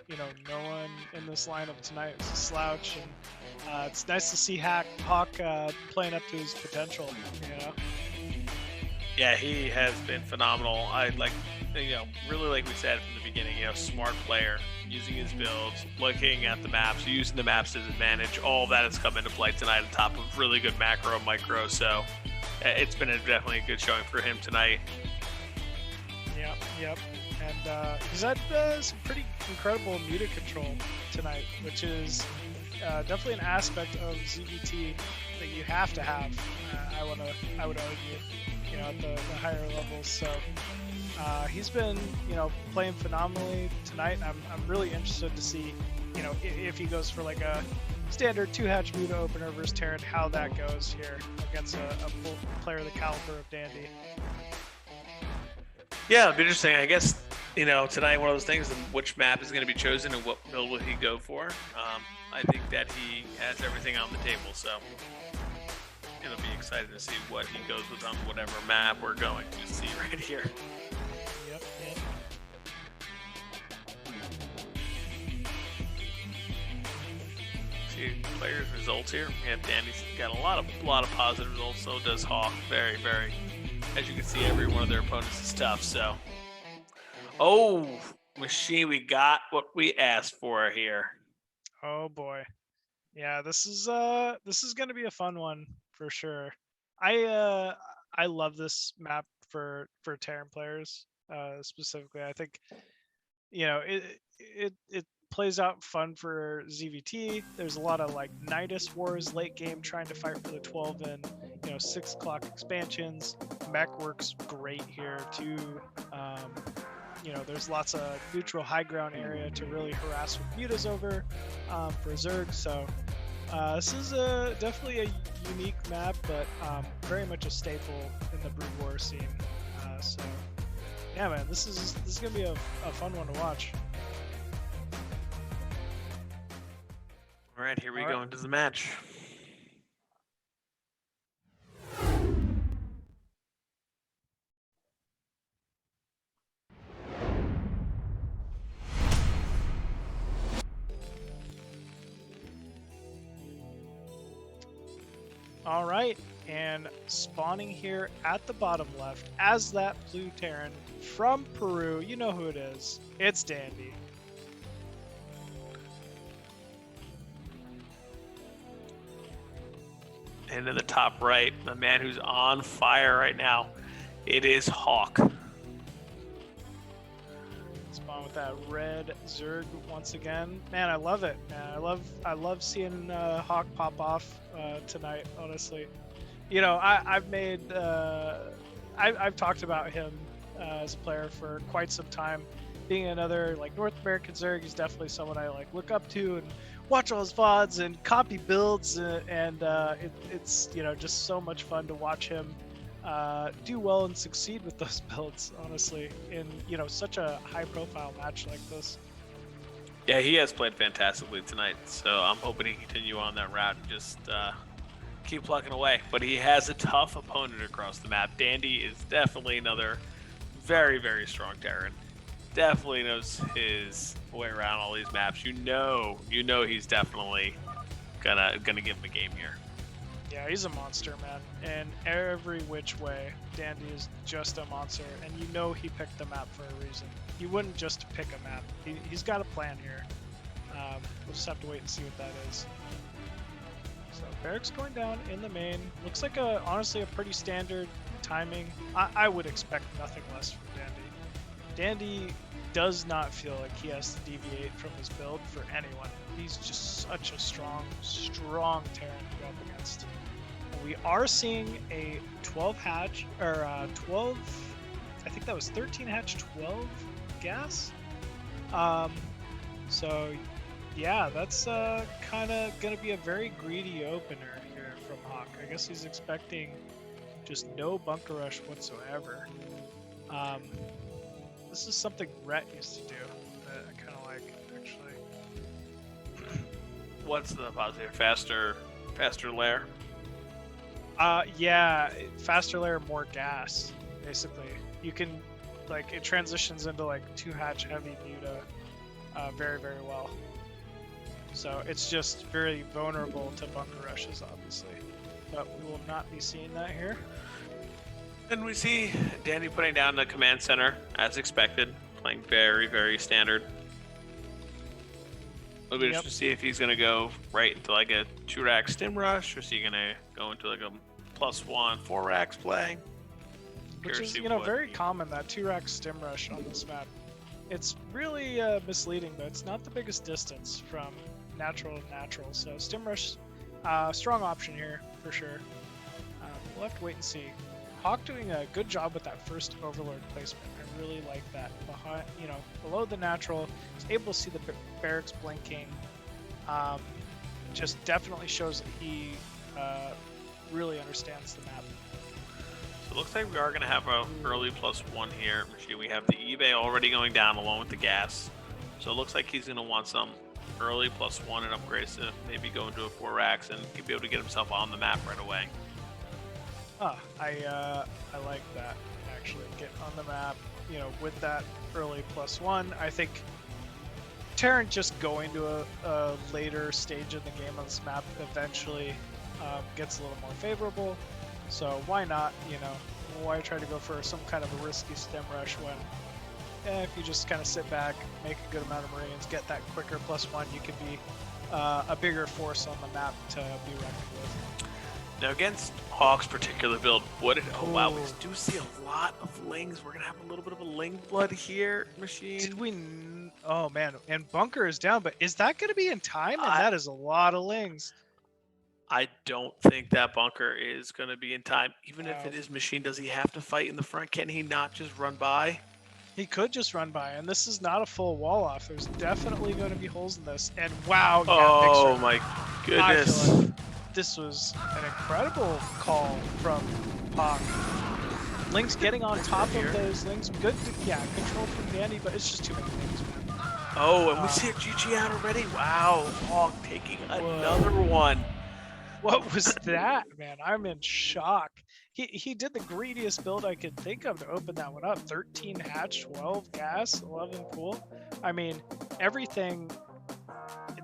You know, no one in this lineup tonight is a slouch, and it's nice to see Hawk playing up to his potential. You know. Yeah, he has been phenomenal. I like, really like we said from the beginning, smart player, using his builds, looking at the maps, using the maps to his advantage. All of that has come into play tonight on top of really good macro and micro. So it's been definitely a good showing for him tonight. Yep. And he's had some pretty incredible muted control tonight, which is definitely an aspect of ZVT that you have to have. I would argue, at the higher levels. So he's been, playing phenomenally tonight. And I'm really interested to see, if he goes for like a standard 2-hatch muted opener versus Terran, how that goes here against a player of the caliber of Dandy. Yeah, it'll be interesting. I guess, tonight one of those things, which map is going to be chosen and what build will he go for. I think that he has everything on the table, so it'll be exciting to see what he goes with on whatever map we're going to see right here. Yep. See players' results here. Yeah, Danny's got a lot of positive results. So does Hawk. Very, very. As you can see, every one of their opponents is tough. So, Machine, we got what we asked for here. Oh boy, yeah, this is going to be a fun one for sure. I love this map for Terran players specifically. I think it plays out fun for ZVT. There's a lot of like Nidus wars late game, trying to fight for the 12 and 6 o'clock expansions. Mech works great here too. There's lots of neutral high ground area to really harass with mutas over for Zerg. So this is definitely a unique map, but very much a staple in the Brood War scene. So yeah, man, this is gonna be a fun one to watch. All right, here we go into the match. All right, and spawning here at the bottom left as that blue Terran from Peru, you know who it is. It's Dandy. And in the top right, the man who's on fire right now, it is Hawk. Spawn with that red Zerg once again. Man, I love it. Man, I love seeing Hawk pop off tonight. Honestly, I've talked about him as a player for quite some time. Being another like North American Zerg, he's definitely someone I like look up to and watch all his VODs and copy builds, and it's just so much fun to watch him do well and succeed with those builds, honestly, in such a high-profile match like this. Yeah, he has played fantastically tonight, so I'm hoping he can continue on that route and just keep plucking away. But he has a tough opponent across the map. Dandy is definitely another very, very strong Terran. Definitely knows his way around all these maps. You know he's definitely gonna give him a game here. Yeah, he's a monster, man. And every which way, Dandy is just a monster. And he picked the map for a reason. He wouldn't just pick a map. He's got a plan here. We'll just have to wait and see what that is. So Barracks going down in the main. Looks like honestly a pretty standard timing. I would expect nothing less from Dandy. Dandy does not feel like he has to deviate from his build for anyone. He's just such a strong Terran to go up against. we are seeing a 12 hatch, or 12, I think that was 13 hatch, 12 gas. So yeah, that's kind of going to be a very greedy opener here from Hawk. I guess he's expecting just no bunker rush whatsoever. This is something Rhett used to do that I kind of like, actually. What's the positive? Faster lair? Yeah, faster layer, more gas, basically. You can, like, it transitions into like 2 hatch heavy muta very, very well. So it's just very vulnerable to bunker rushes, obviously. But we will not be seeing that here. And we see Danny putting down the command center, as expected, playing very, very standard. It'll be interesting to see if he's going to go right into like a 2-rack stim rush, or is he going to go into like a +1 4 racks play? Which is, you know, very common, that 2-rack stim rush on this map. It's really misleading, but it's not the biggest distance from natural to natural. So stim rush, strong option here for sure. We'll have to wait and see. Hawk doing a good job with that first Overlord placement. I really like that. Behind, you know, below the natural, he's able to see the barracks blinking. Just definitely shows that he really understands the map. So it looks like we are going to have an early +1 here. We have the eBay already going down along with the gas. So it looks like he's going to want some early +1 and upgrades to maybe go into a 4 racks and be able to get himself on the map right away. I like that, actually. Get on the map, you know, with that early +1. I think Terran just going to a later stage of the game on this map eventually gets a little more favorable. So why not, you know, why try to go for some kind of a risky stem rush when if you just kind of sit back, make a good amount of Marines, get that quicker +1, you can be a bigger force on the map to be reckoned with. Now against Hawk's particular build, what did, oh wow, we do see a lot of Lings. We're gonna have a little bit of a Ling blood here, Machine. Did we, oh man, and Bunker is down, but is that gonna be in time? And that is a lot of Lings. I don't think that Bunker is gonna be in time. Even if it is Machine, does he have to fight in the front? Can he not just run by? He could just run by, and this is not a full wall off. There's definitely going to be holes in this, and wow, yeah, oh my goodness. I feel like this was an incredible call from Hawk. Lynx getting on top of those Lynx. Good, yeah, control from Dandy, but it's just too many things, man. Oh, and we see a GG out already. Wow, Hawk taking another one. What was that, man? I'm in shock. He did the greediest build I could think of to open that one up. 13 hatch, 12 gas, 11 pool. I mean, everything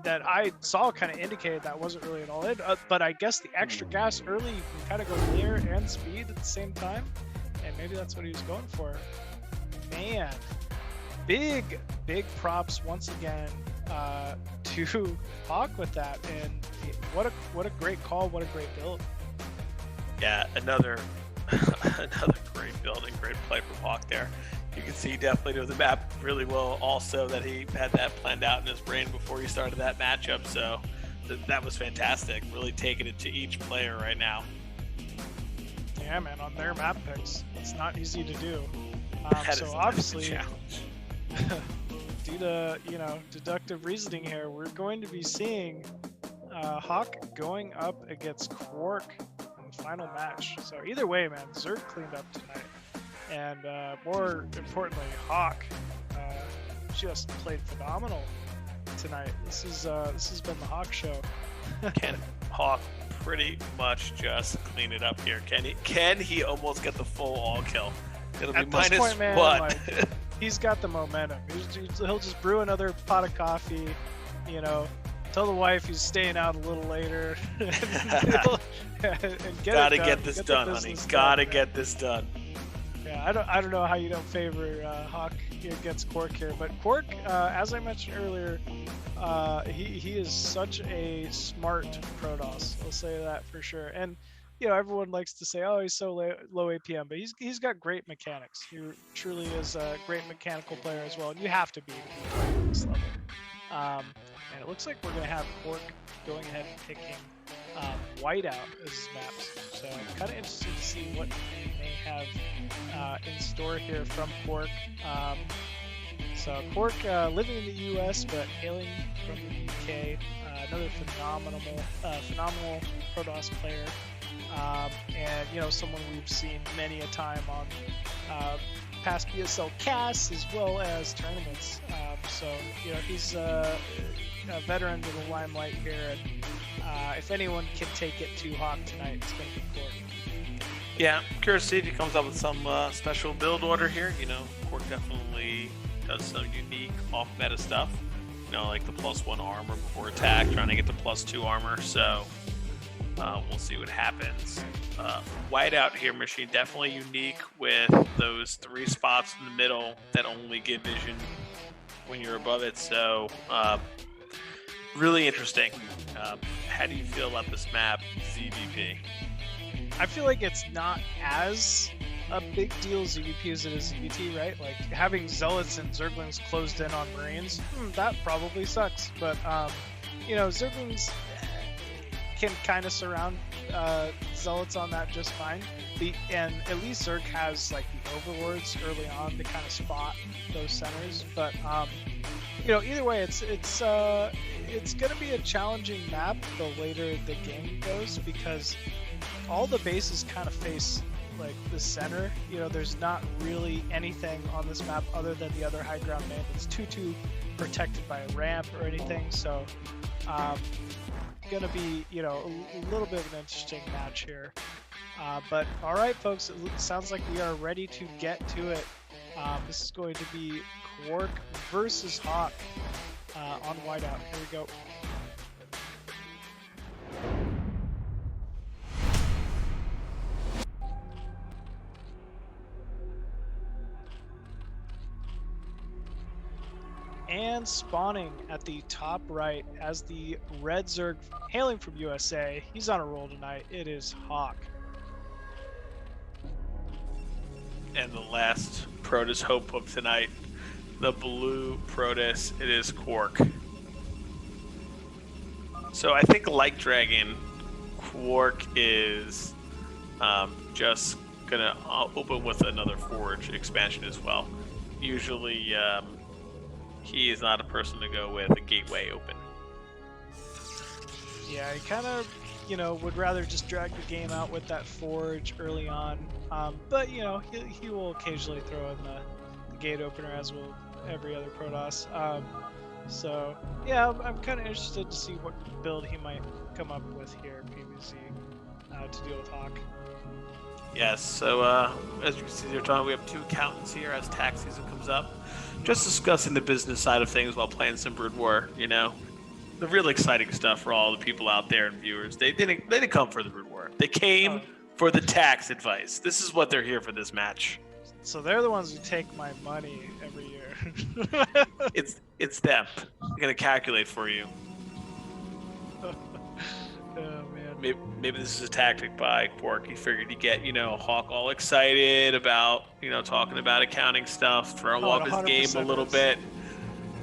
that I saw kind of indicated that wasn't really at all in, but I guess the extra gas early, you can kind of go clear and speed at the same time, and maybe that's what he was going for. Man, big props once again to Hawk with that, and what a great call, what a great build. Yeah, another great build and great play from Hawk there. You can see he definitely knew the map really well, also that he had that planned out in his brain before he started that matchup, so that was fantastic. Really taking it to each player right now. Yeah, man, on their map picks, it's not easy to do. So obviously, due to, you know, deductive reasoning here, we're going to be seeing Hawk going up against Kwark in the final match. So either way, man, Zerg cleaned up tonight. And more importantly, Hawk just played phenomenal tonight. This has been the Hawk show. Can Hawk pretty much just clean it up here? Can he almost get the full all kill? It'll At be this minus point, man, what? like, he's got the momentum. He'll just brew another pot of coffee, you know, tell the wife he's staying out a little later, and Gotta get this done, honey. Gotta get this done. Yeah, I don't know how you don't favor Hawk against Kwark here, but Kwark, as I mentioned earlier, he is such a smart Protoss. I'll say that for sure. And you know, everyone likes to say, "Oh, he's so low APM," but he's got great mechanics. He truly is a great mechanical player as well, and you have to be at this level. And it looks like we're gonna have Kwark going ahead and picking Whiteout as his maps. So I'm kind of interested to see what he may have in store here from Kwark. So Kwark living in the U.S. but hailing from the UK. Another phenomenal Protoss player. And you know, someone we've seen many a time on past BSL casts as well as tournaments. So you know, he's a veteran to the limelight here, and if anyone can take it to Hawk tonight, it's going to be Kwark. Yeah, I'm curious to see if he comes up with some special build order here. You know, Kwark definitely does some unique off-meta stuff. You know, like the +1 armor before attack, trying to get the +2 armor. So we'll see what happens. Whiteout here, machine definitely unique with those 3 spots in the middle that only give vision when you're above it. So really interesting. How do you feel about this map, ZVP? I feel like it's not as a big deal ZVP as it is ZVT, right? Like having Zealots and Zerglings closed in on Marines, that probably sucks. But you know, Zerglings can kind of surround Zealots on that just fine. And at least Zerg has like the Overlords early on to kind of spot those centers. But you know, either way, it's gonna be a challenging map the later the game goes, because all the bases kind of face like the center. You know, there's not really anything on this map other than the other high ground main that's too protected by a ramp or anything. So gonna be, you know, a little bit of an interesting match here. But all right, folks, it sounds like we are ready to get to it. This is going to be Kwark versus Hawk on Whiteout. Here we go. And spawning at the top right as the Red Zerg hailing from USA. He's on a roll tonight. It is Hawk. And the last Protoss hope of tonight, the blue Protoss, it is Kwark. So I think, like Dragon, Kwark is just gonna open with another Forge expansion as well. Usually he is not a person to go with a gateway open. Yeah, he kind of, you know, would rather just drag the game out with that Forge early on. But, you know, he will occasionally throw in the gate opener, as will every other Protoss. So, yeah, I'm kind of interested to see what build he might come up with here, PvZ, to deal with Hawk. Yes, so as you can see, we have 2 accountants here as tax season comes up. Just discussing the business side of things while playing some Brood War, you know. The real exciting stuff for all the people out there and viewers. They didn't come for the Brood War. They came for the tax advice. This is what they're here for this match. So they're the ones who take my money every year. It's them. They're gonna calculate for you. Oh man. Maybe this is a tactic by Kwark. He figured he'd get, you know, Hawk all excited about, you know, talking about accounting stuff, throw off his game a little bit.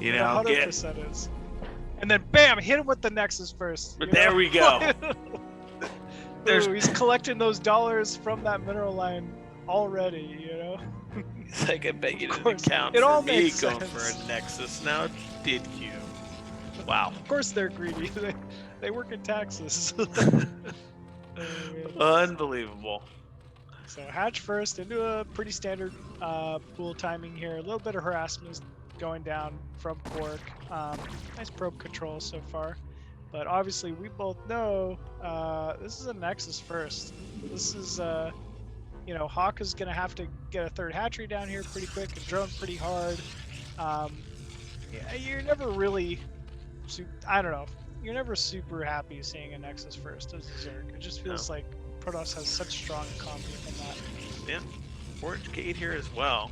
You know, 100% is. And then bam, hit him with the Nexus first. But there we go. Ooh, he's collecting those dollars from that mineral line already, you know? He's like, I bet you didn't account for me going for a Nexus. Now, did you? Wow. Of course they're greedy. They work in taxes. Unbelievable. So hatch first into a pretty standard pool timing here. A little bit of harassment is going down from Kwark. Nice probe control so far. But obviously we both know this is a Nexus first. This is, you know, Hawk is going to have to get a 3rd hatchery down here pretty quick and drone pretty hard. Yeah, you're never really, I don't know, you're never super happy seeing a Nexus first as a Zerg. It just feels like Protoss has such strong economy from that. Yeah, Forge Gate here as well.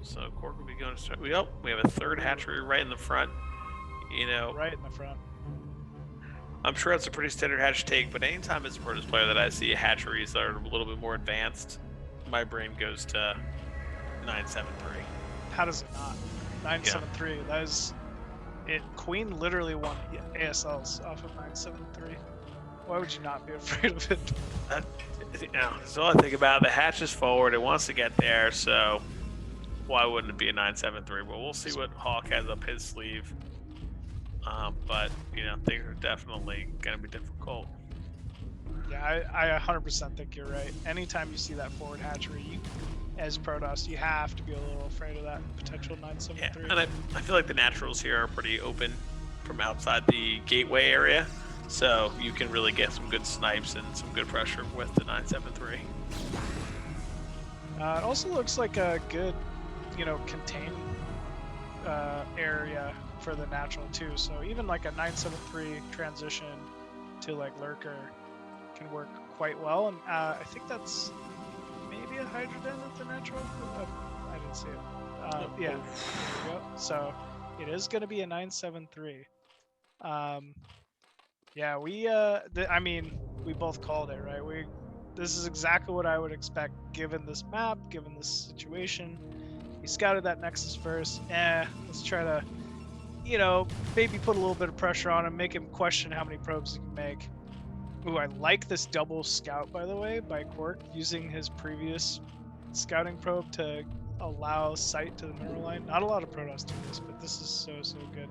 So Kwark will be going to start. We have a 3rd hatchery right in the front. You know, right in the front. I'm sure it's a pretty standard hatch take, but anytime as a Protoss player that I see hatcheries that are a little bit more advanced, my brain goes to 973. How does it not? 973. That is Queen literally won ASLs off of 973. Why would you not be afraid of it? That's all I think about. The hatch is forward. It wants to get there, so why wouldn't it be a 973? Well, we'll see what Hawk has up his sleeve. But things are definitely going to be difficult. Yeah, I 100% think you're right. Anytime you see that forward hatchery, as Protoss, you have to be a little afraid of that potential 973. Yeah, and I feel like the naturals here are pretty open from outside the gateway area, so you can really get some good snipes and some good pressure with the 973. It also looks like a good, contain area for the natural too. So even like a 973 transition to like Lurker can work quite well. And I think that's maybe a Hydra Den at the natural. I didn't see it. Yeah, there we go. So it is going to be a 973. Yeah, we both called it, right? This is exactly what I would expect given this map, given this situation. He scouted that Nexus first. Let's try to, maybe put a little bit of pressure on him, make him question how many probes he can make. Ooh, I like this double scout, by the way, by Kwark, using his previous scouting probe to allow sight to the mineral line. Not a lot of Protoss do this, but this is so good.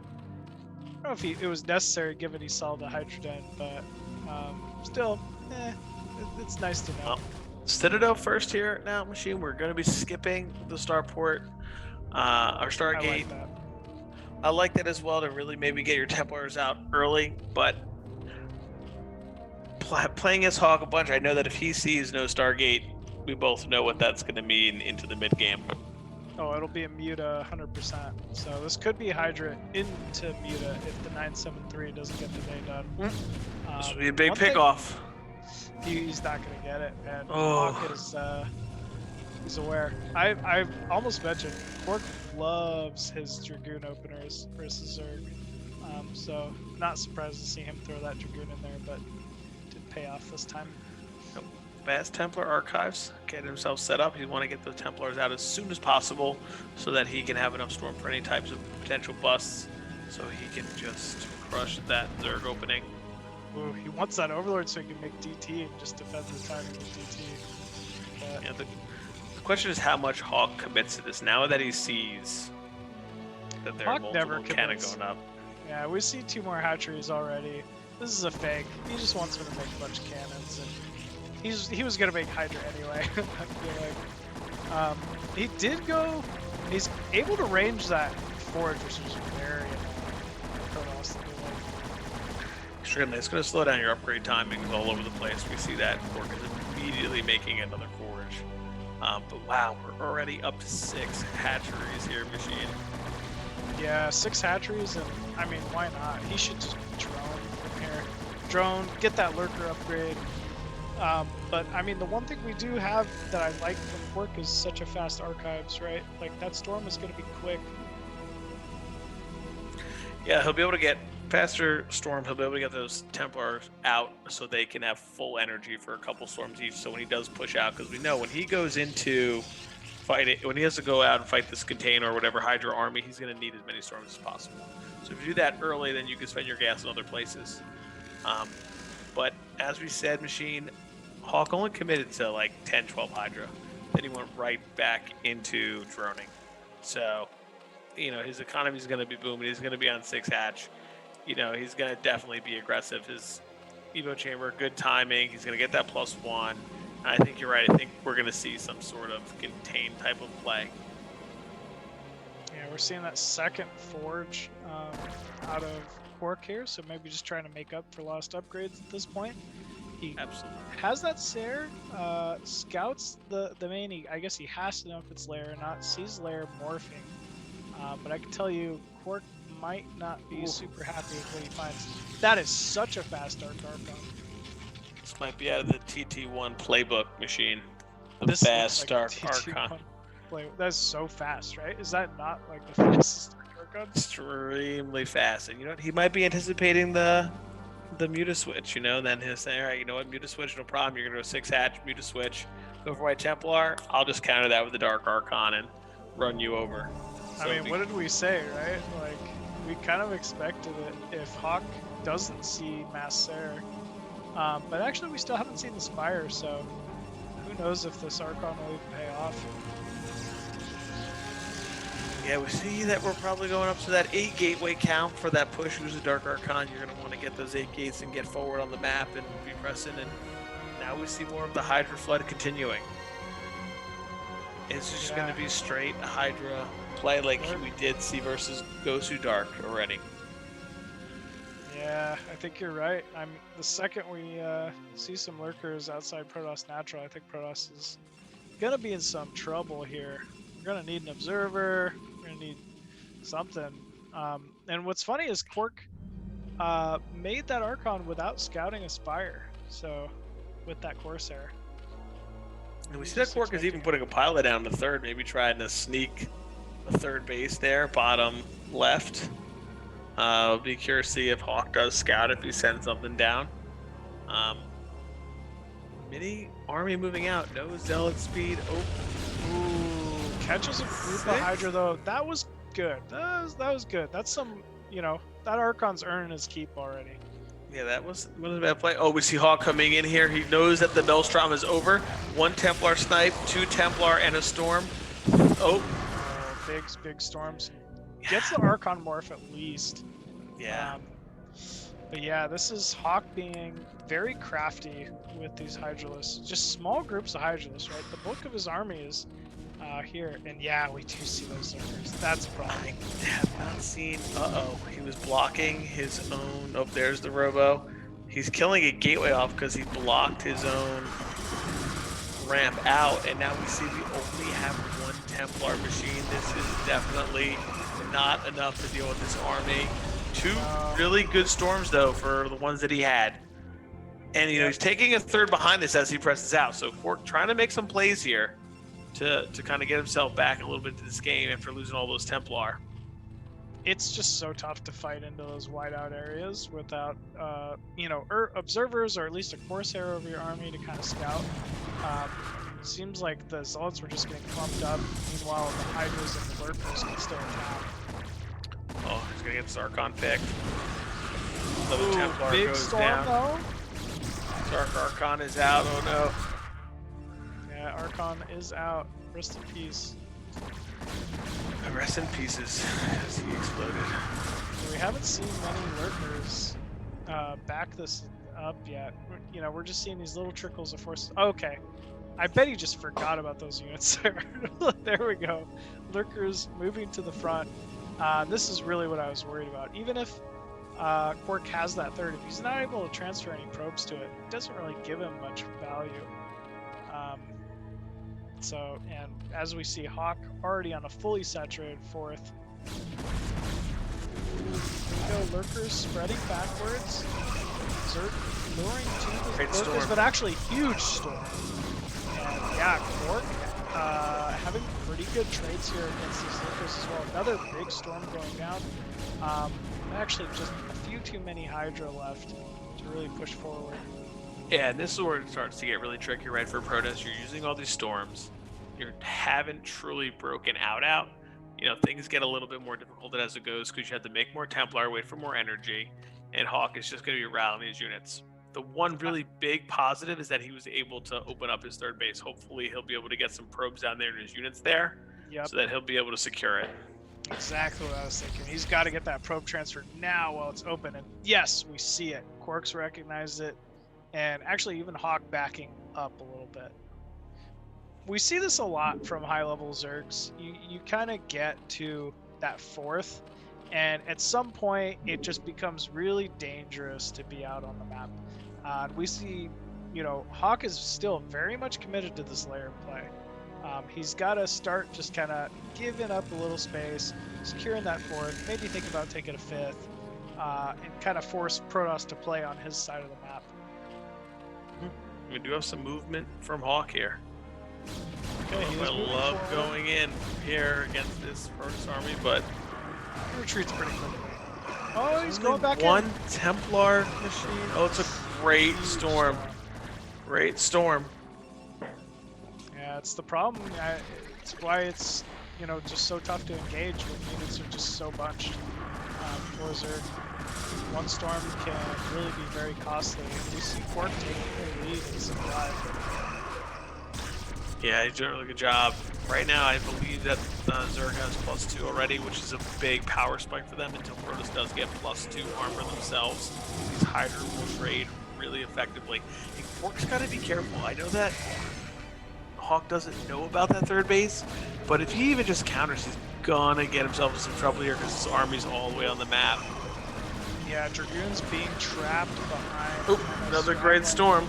I don't know if it was necessary given he saw the Hydra Den, but still, it's nice to know. Well, Citadel first here now, Machine. We're going to be skipping the starport, our Stargate. I like that. I like that as well, to really maybe get your Templars out early, but playing as Hawk a bunch, I know that if he sees no Stargate, we both know what that's going to mean into the mid game. Oh, it'll be a Muta 100%. So this could be Hydra into Muta if the 973 doesn't get the day done. This would be a big pick-off. He's not going to get it, and Oh. Hawk is he's aware. I almost mentioned Kwark loves his Dragoon openers versus Zerg. So not surprised to see him throw that Dragoon in there, but did pay off this time. Vast Templar archives, get himself set up. He want to get the Templars out as soon as possible so that he can have enough storm for any types of potential busts, so he can just crush that Zerg opening. Ooh, he wants that Overlord so he can make DT and just defend the timing with DT. Yeah, the question is how much Hawk commits to this now that he sees that there are Hawk never multiple cannon commits. going up. Yeah, we see 2 more hatcheries already. This is a fake. He just wants him to make a bunch of cannons, and he was gonna make Hydra anyway. I feel like he did go. He's able to range that forge, which is very Protoss. Extremely. It's going to slow down your upgrade timings all over the place. We see that Kwark is immediately making another forge. But wow, we're already up to 6 hatcheries here, Machine. Yeah, 6 hatcheries, and I mean, why not? He should just drone from here. Drone, get that lurker upgrade. But I mean, the one thing we do have that I like from Kwark is such a fast archives, right? Like that storm is going to be quick. Yeah, he'll be able to get faster storms. He'll be able to get those Templars out so they can have full energy for a couple storms each. So when he does push out, because we know when he goes into fight it, when he has to go out and fight this container or whatever Hydra army, he's going to need as many storms as possible. So if you do that early, then you can spend your gas in other places. But as we said, Machine, Hawk only committed to like 10, 12 Hydra. Then he went right back into droning. So, his economy is going to be booming. He's going to be on 6 hatch. He's going to definitely be aggressive. His Evo chamber, good timing. He's going to get that +1. And I think you're right. I think we're going to see some sort of contained type of play. Yeah, we're seeing that second forge out of Kwark here, so maybe just trying to make up for lost upgrades at this point. He Absolutely. has that Sair, scouts the main. I guess he has to know if it's Lair or not. Sees Lair morphing, but I can tell you, Kwark might not be super happy with what he finds. That is such a fast Dark Archon. This might be out of the TT1 playbook, Machine. The This fast looks Dark TT1 Archon. That's so fast, right? Is that not like the fastest Dark Archon? Extremely fast. And you know what? He might be anticipating the Muta switch, and then he'll say, all right, you know what, Muta switch, no problem. You're going to go 6 hatch, Muta switch, go for White Templar. I'll just counter that with the Dark Archon and run you over. I mean, what did we say, right? Like, we kind of expected it if Hawk doesn't see Mass Serre. But actually, we still haven't seen the Spire, so who knows if this Archon will even pay off. Yeah, we see that we're probably going up to that 8 gateway count for that push. Who's a Dark Archon? You're going to want to get those 8 gates and get forward on the map and be pressing. And now we see more of the Hydra flood continuing. It's just going to be straight Hydra play like we did see versus Gosudark already. Yeah, I think you're right. The second we see some lurkers outside Protoss Natural, I think Protoss is going to be in some trouble here. We're going to need an observer. We're going to need something. And what's funny is Kwark made that Archon without scouting a Spire. So, with that Corsair. And we see that Kwark is even putting a pilot down to third, maybe trying to sneak a third base there, bottom left. I'll be curious to see if Hawk does scout, if he sends something down. Mini army moving out, no zealot speed. Oh, ooh, catches a group of Hydra though. That was good. That was good. That's some, that Archon's earning his keep already. Yeah, that wasn't a bad play. Oh, we see Hawk coming in here. He knows that the Maelstrom is over. 1 Templar snipe, 2 Templar, and a Storm. Oh. Big storms. Gets the Archon morph at least. Yeah. But yeah, this is Hawk being very crafty with these Hydralisks. Just small groups of Hydralisks, right? The bulk of his army is here. And yeah, we do see those Zergers. That's a problem. I have not seen... Uh-oh. He was blocking his own... Oh, there's the Robo. He's killing a gateway off because he blocked his own ramp out. And now we see we only have 1 Templar machine. This is definitely not enough to deal with this army. 2 really good storms, though, for the ones that he had. And, he's taking a third behind this as he presses out. So Kwark trying to make some plays here to kind of get himself back a little bit to this game after losing all those Templar. It's just so tough to fight into those whiteout areas without, observers or at least a Corsair over your army to kind of scout. Seems like the Zealots were just getting clumped up. Meanwhile, the Hydras and the Lurkers can still attack. Oh, he's gonna get this Archon picked. Another Templar big goes storm, down. Though. Dark Archon is out. Oh no. Yeah, Archon is out. Rest in peace. Rest in pieces as he exploded. We haven't seen many Lurkers back this up yet. We're just seeing these little trickles of force. Okay. I bet he just forgot about those units there. There we go. Lurkers moving to the front. This is really what I was worried about. Even if Kwark has that third, if he's not able to transfer any probes to it, it doesn't really give him much value. And as we see, Hawk already on a fully saturated fourth. Here we go, Lurkers spreading backwards. Zerg luring to the Lurkers, but actually huge storm. And yeah, Kwark having pretty good trades here against these Lurkers as well. Another big storm going down. Actually, just a few too many Hydra left to really push forward. Yeah, and this is where it starts to get really tricky, right, for Protoss. You're using all these storms. You haven't truly broken out. Things get a little bit more difficult as it goes because you have to make more Templar, wait for more energy, and Hawk is just going to be rallying these units. The one really big positive is that he was able to open up his third base. Hopefully, he'll be able to get some probes down there and his units there, so that he'll be able to secure it. Exactly what I was thinking. He's got to get that probe transferred now while it's open. And yes, we see it. Kwark's recognized it. And actually even Hawk backing up a little bit. We see this a lot from high-level Zergs. You kind of get to that fourth, and at some point it just becomes really dangerous to be out on the map. We see, Hawk is still very much committed to this layer play. He's got to start just kind of giving up a little space, securing that fourth, maybe think about taking a fifth, and kind of force Protoss to play on his side of the map. We do have some movement from Hawk here. Okay, I love going in here against this first army, but he retreats pretty quickly. Oh, he's going back one in. Templar machine. Oh, it's a great storm. Great storm. Yeah, it's the problem. It's why it's just so tough to engage when units are just so bunched. for Zerg. One storm can really be very costly. We see Kwark taking the lead in supply. Yeah, he's doing a really good job. Right now, I believe that Zerg has +2 already, which is a big power spike for them until Protoss does get +2 armor themselves. These Hydra will trade really effectively. And Kwark's got to be careful. I know that Hawk doesn't know about that third base, but if he even just counters, he's gonna get himself in some trouble here because his army's all the way on the map. Yeah, Dragoon's being trapped behind. Oh, another great storm.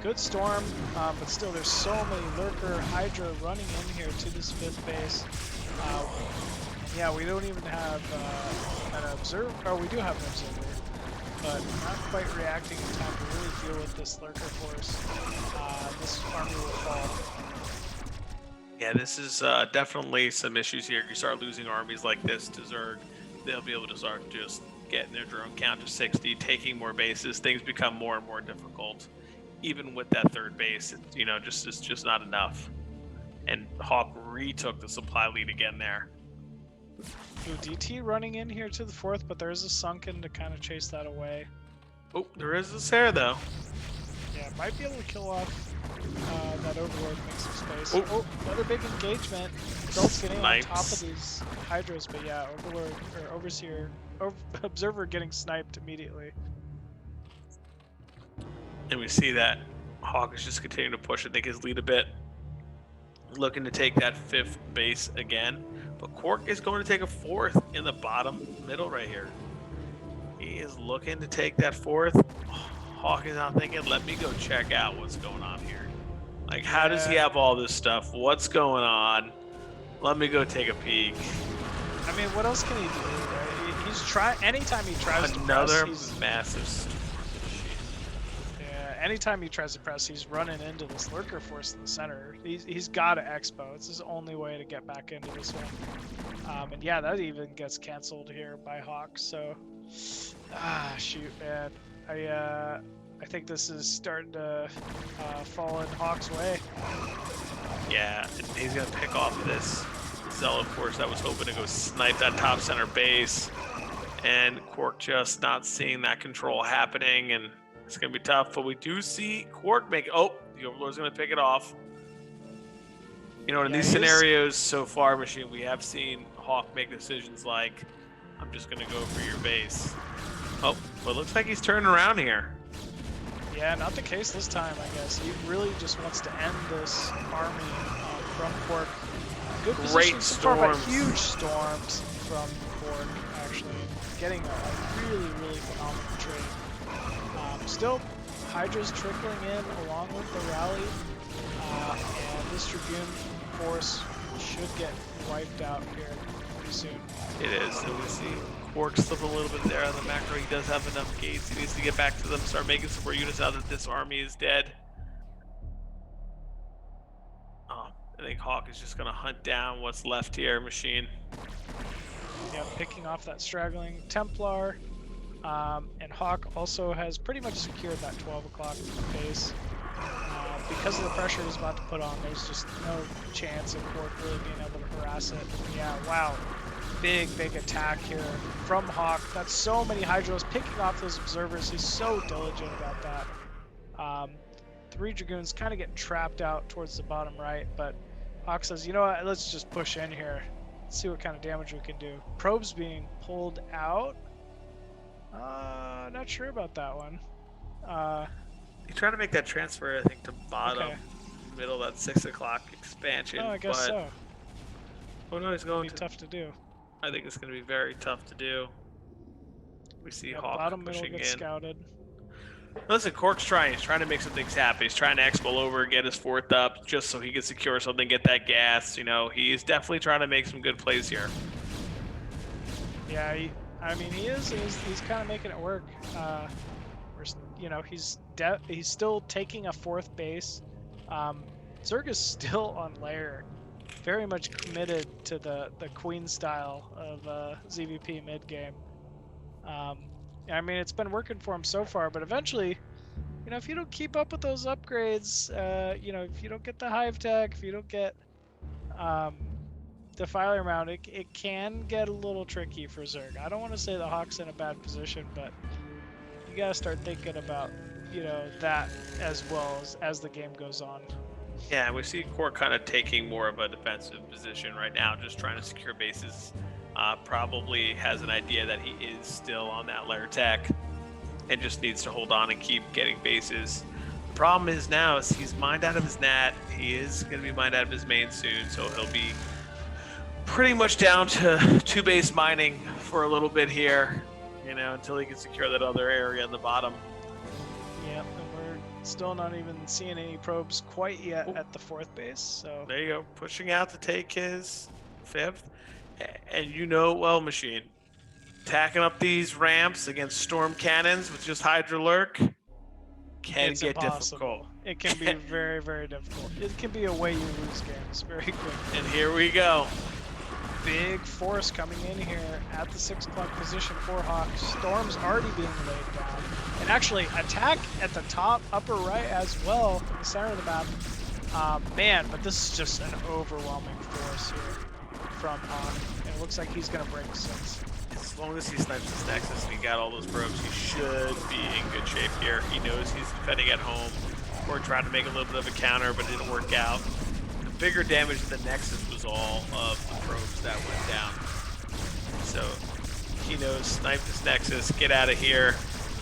Good storm, but still there's so many Lurker Hydra running in here to this 5th base. Yeah, we don't even have an observer, or we do have an observer, but not quite reacting in time to really deal with this Lurker force. This army will fall. Yeah, this is definitely some issues here. You start losing armies like this to Zerg, they'll be able to start just getting their drone count to 60, taking more bases. Things become more and more difficult. Even with that third base, it's just not enough. And Hawk retook the supply lead again there. Ooh, DT running in here to the 4th, but there is a Sunken to kind of chase that away. Oh, there is a Sarah though. Yeah, might be able to kill off that Overlord, make some space. Oh. Oh, another big engagement. Belt's getting Snipes. on top of these Hydras, but yeah, Overlord or Overseer, Observer getting sniped immediately. And we see that Hawk is just continuing to push and take his lead a bit. Looking to take that 5th base again. But Kwark is going to take a 4th in the bottom middle right here. He is looking to take that 4th. Hawk is now thinking, let me go check out what's going on here. Like, how does he have all this stuff? What's going on? Let me go take a peek. I mean, what else can he do, right? He's trying, anytime he tries Another to press, massive storm. yeah, anytime he tries to press, he's running into this Lurker force in the center. He's got to expo. It's his only way to get back into this one. And yeah, that even gets canceled here by Hawk. So, shoot, man. I think this is starting to fall in Hawk's way. Yeah, and he's gonna pick off this Zealot force that was hoping to go snipe that top center base, and Kwark just not seeing that control happening, and it's gonna be tough. But we do see Kwark make. Oh, the Overlord's gonna pick it off. You know, in these scenarios so far, Machine, we have seen Hawk make decisions like, "I'm just gonna go for your base." Oh, but it looks like he's turning around here. Yeah, not the case this time, I guess. He really just wants to end this army from Kwark. Good Great position so far, but storms. huge storms from Kwark, actually. Getting a really, really phenomenal trade. Still, Hydra's trickling in along with the rally, and this Dragoon force should get wiped out here pretty soon. It is. So we see Kwark slip a little bit there on the macro. He does have enough gates. He needs to get back to them, start making some more units out that this army is dead. I think Hawk is just going to hunt down what's left here, Machine. Yeah, picking off that straggling Templar. And Hawk also has pretty much secured that 12 o'clock base. Because of the pressure he's about to put on, there's just no chance of Kwark really being able to harass it. Yeah, wow. Big attack here from Hawk. That's so many Hydros picking off those observers. He's so diligent about that. 3 Dragoons kind of getting trapped out towards the bottom right, but Hawk says, you know what, let's just push in here. Let's see what kind of damage we can do. Probes being pulled out. Not sure about that one. He's trying to make that transfer, I think, to bottom, Okay. middle of that 6 o'clock expansion. Oh, I guess but... so. Oh no, he's going It'd be to... tough to do. I think it's going to be very tough to do. We see Yeah, Hawk bottom middle pushing gets in. scouted. Listen, Kwark's trying. He's trying to make some things happen. He's trying to expo over, get his 4th up, just so he can secure something, get that gas. You know, he's definitely trying to make some good plays here. Yeah, I mean, he is. He's kind of making it work. You know, he's still taking a 4th base. Zerg is still on layer, very much committed to the queen style of ZVP mid game. I mean, it's been working for him so far, but eventually, you know, if you don't keep up with those upgrades, you know, if you don't get the hive tech, if you don't get Defiler Mound, it can get a little tricky for Zerg. I don't want to say the Hawk's in a bad position, but you gotta start thinking about, you know, that as well as the game goes on. Yeah, we see Kwark kind of taking more of a defensive position right now, just trying to secure bases. Probably has an idea that he is still on that lair tech and just needs to hold on and keep getting bases. The problem is now is he's mined out of his nat. He is going to be mined out of his main soon, so he'll be pretty much down to 2 base mining for a little bit here, you know, until he can secure that other area in the bottom. Yep, and we're still not even seeing any probes quite yet at the 4th base. So there you go, pushing out to take his 5th. And you know, well, Machine, tacking up these ramps against storm cannons with just Hydra Lurk can it's get impossible. difficult. It can be very, very difficult. It can be a way you lose games very quickly. And here we go. Big force coming in here at the 6 o'clock position for Hawk. Storm's already being laid down. And actually, attack at the top, upper right as well, in the center of the map. Man, but this is just an overwhelming force here from Hawk. And it looks like he's going to break 6. As long as he snipes this Nexus and he got all those probes, he should be in good shape here. He knows he's defending at home. Or tried to make a little bit of a counter, but it didn't work out. The bigger damage to the Nexus was all of the probes that went down. So he knows, snipe this Nexus, get out of here,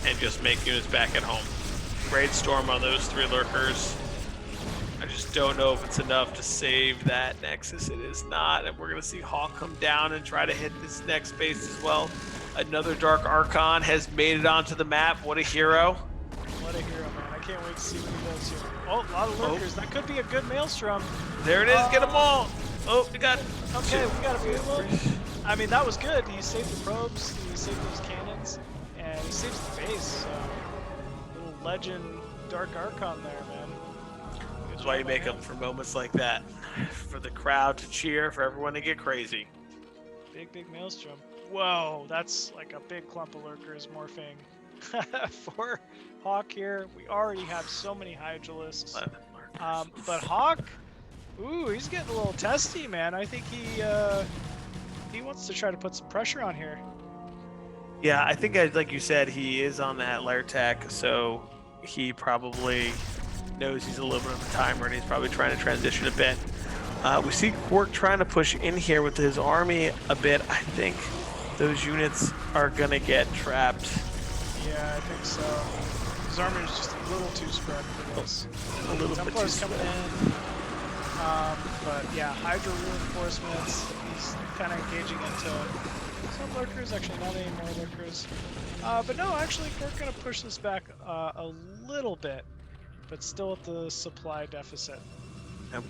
and just make units back at home. Great storm on those 3 lurkers. I just don't know if it's enough to save that Nexus. It is not, and we're going to see Hawk come down and try to hit this next base as well. Another Dark Archon has made it onto the map. What a hero. What a hero, man. I can't wait to see what he does here. Oh, a lot of lurkers. That could be a good Maelstrom. There it is. Get them all. Oh, we got okay, we got a few of them. I mean, that was good. He saved the probes, he saved those cannons, and he saves the base. So, little legend Dark Archon there, man. That's why you make them for moments like that. For the crowd to cheer, for everyone to get crazy. Big, big Maelstrom. Whoa, that's like a big clump of lurkers morphing. For Hawk here, we already have so many Hydralisks. But Hawk, ooh, he's getting a little testy, man. I think he wants to try to put some pressure on here. Yeah, I think, like you said, he is on that lair tech, so he probably knows he's a little bit of a timer, and he's probably trying to transition a bit. We see Kwark trying to push in here with his army a bit. I think those units are going to get trapped. Yeah, I think so. His army is just a little too spread for this. A little bit too coming in. But yeah, Hydra reinforcements. He's kind of engaging into some lurkers. Actually, not any more lurkers. But no, actually, we're going to push this back a little bit, but still at the supply deficit.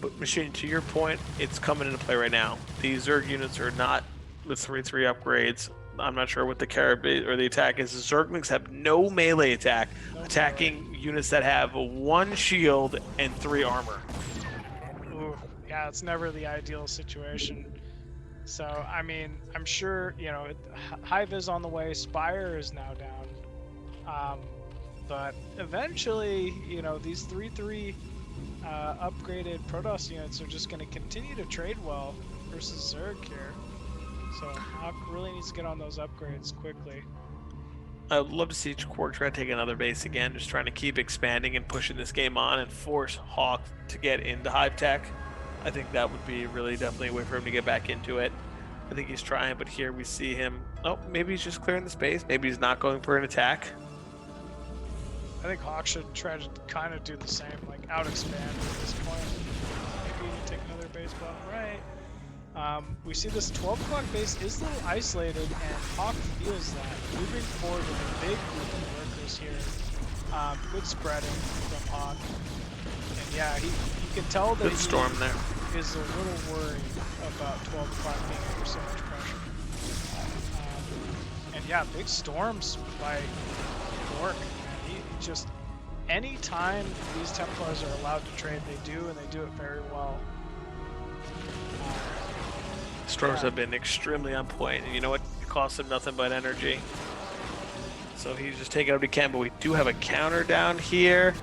But Machine, to your point, it's coming into play right now. These Zerg units are not the 3/3 upgrades. I'm not sure what the carry or the attack is. The Zerglings have no melee attack, attacking units that have 1 shield and 3 armor. Ooh, yeah, it's never the ideal situation. So, I mean, I'm sure, you know, Hive is on the way, Spire is now down. But eventually, you know, these 3/3 upgraded Protoss units are just going to continue to trade well versus Zerg here. So Hawk really needs to get on those upgrades quickly. I would love to see Kwark try to take another base again, just trying to keep expanding and pushing this game on and force Hawk to get into Hive Tech. I think that would be really definitely a way for him to get back into it. I think he's trying, but here we see him. Oh, maybe he's just clearing the space. Maybe he's not going for an attack. I think Hawk should try to kind of do the same, like out-expand at this point. Maybe even take another base bottom right. We see this 12 o'clock base is a little isolated, and Hawk feels that. Moving forward with a big group of workers here. Good spreading from Hawk. And yeah, you can tell that good storm there. Is a little worried about 12 o'clock being under so much pressure. And yeah, big storms by Kwark. Just any time these Templars are allowed to trade, they do, and they do it very well. Storms have been extremely on point, and you know what? It costs him nothing but energy. So he's just taking what he can, but we do have a counter down here.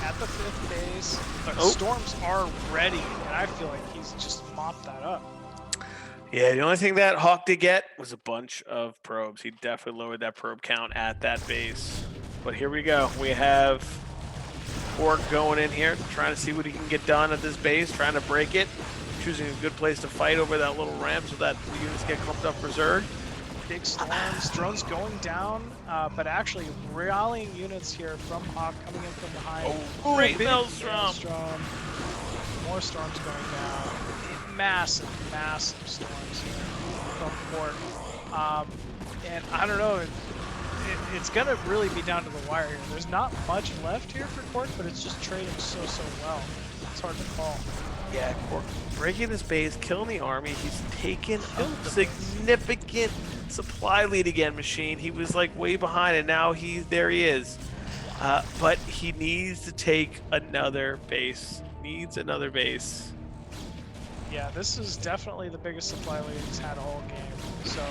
At the 5th base, but storms are ready, and I feel like he's just mopped that up. Yeah, the only thing that Hawk did get was a bunch of probes. He definitely lowered that probe count at that base. But here we go. We have Kwark going in here, trying to see what he can get done at this base, trying to break it, choosing a good place to fight over that little ramp so that the units get clumped up for Zerg. Big storms, drones going down, but actually rallying units here from Hawk coming in from behind. Oh, great big Maelstrom. More storms going down. Massive, massive storms here from Kwark. And I don't know, it's going to really be down to the wire here. There's not much left here for Kwark, but it's just trading so well. It's hard to call. Yeah, Kwark breaking this base, killing the army. He's taken a significant supply lead again, Machine. He was like way behind, and now there he is. But he needs to take another base. Needs another base. Yeah, this is definitely the biggest supply lead he's had all game. So,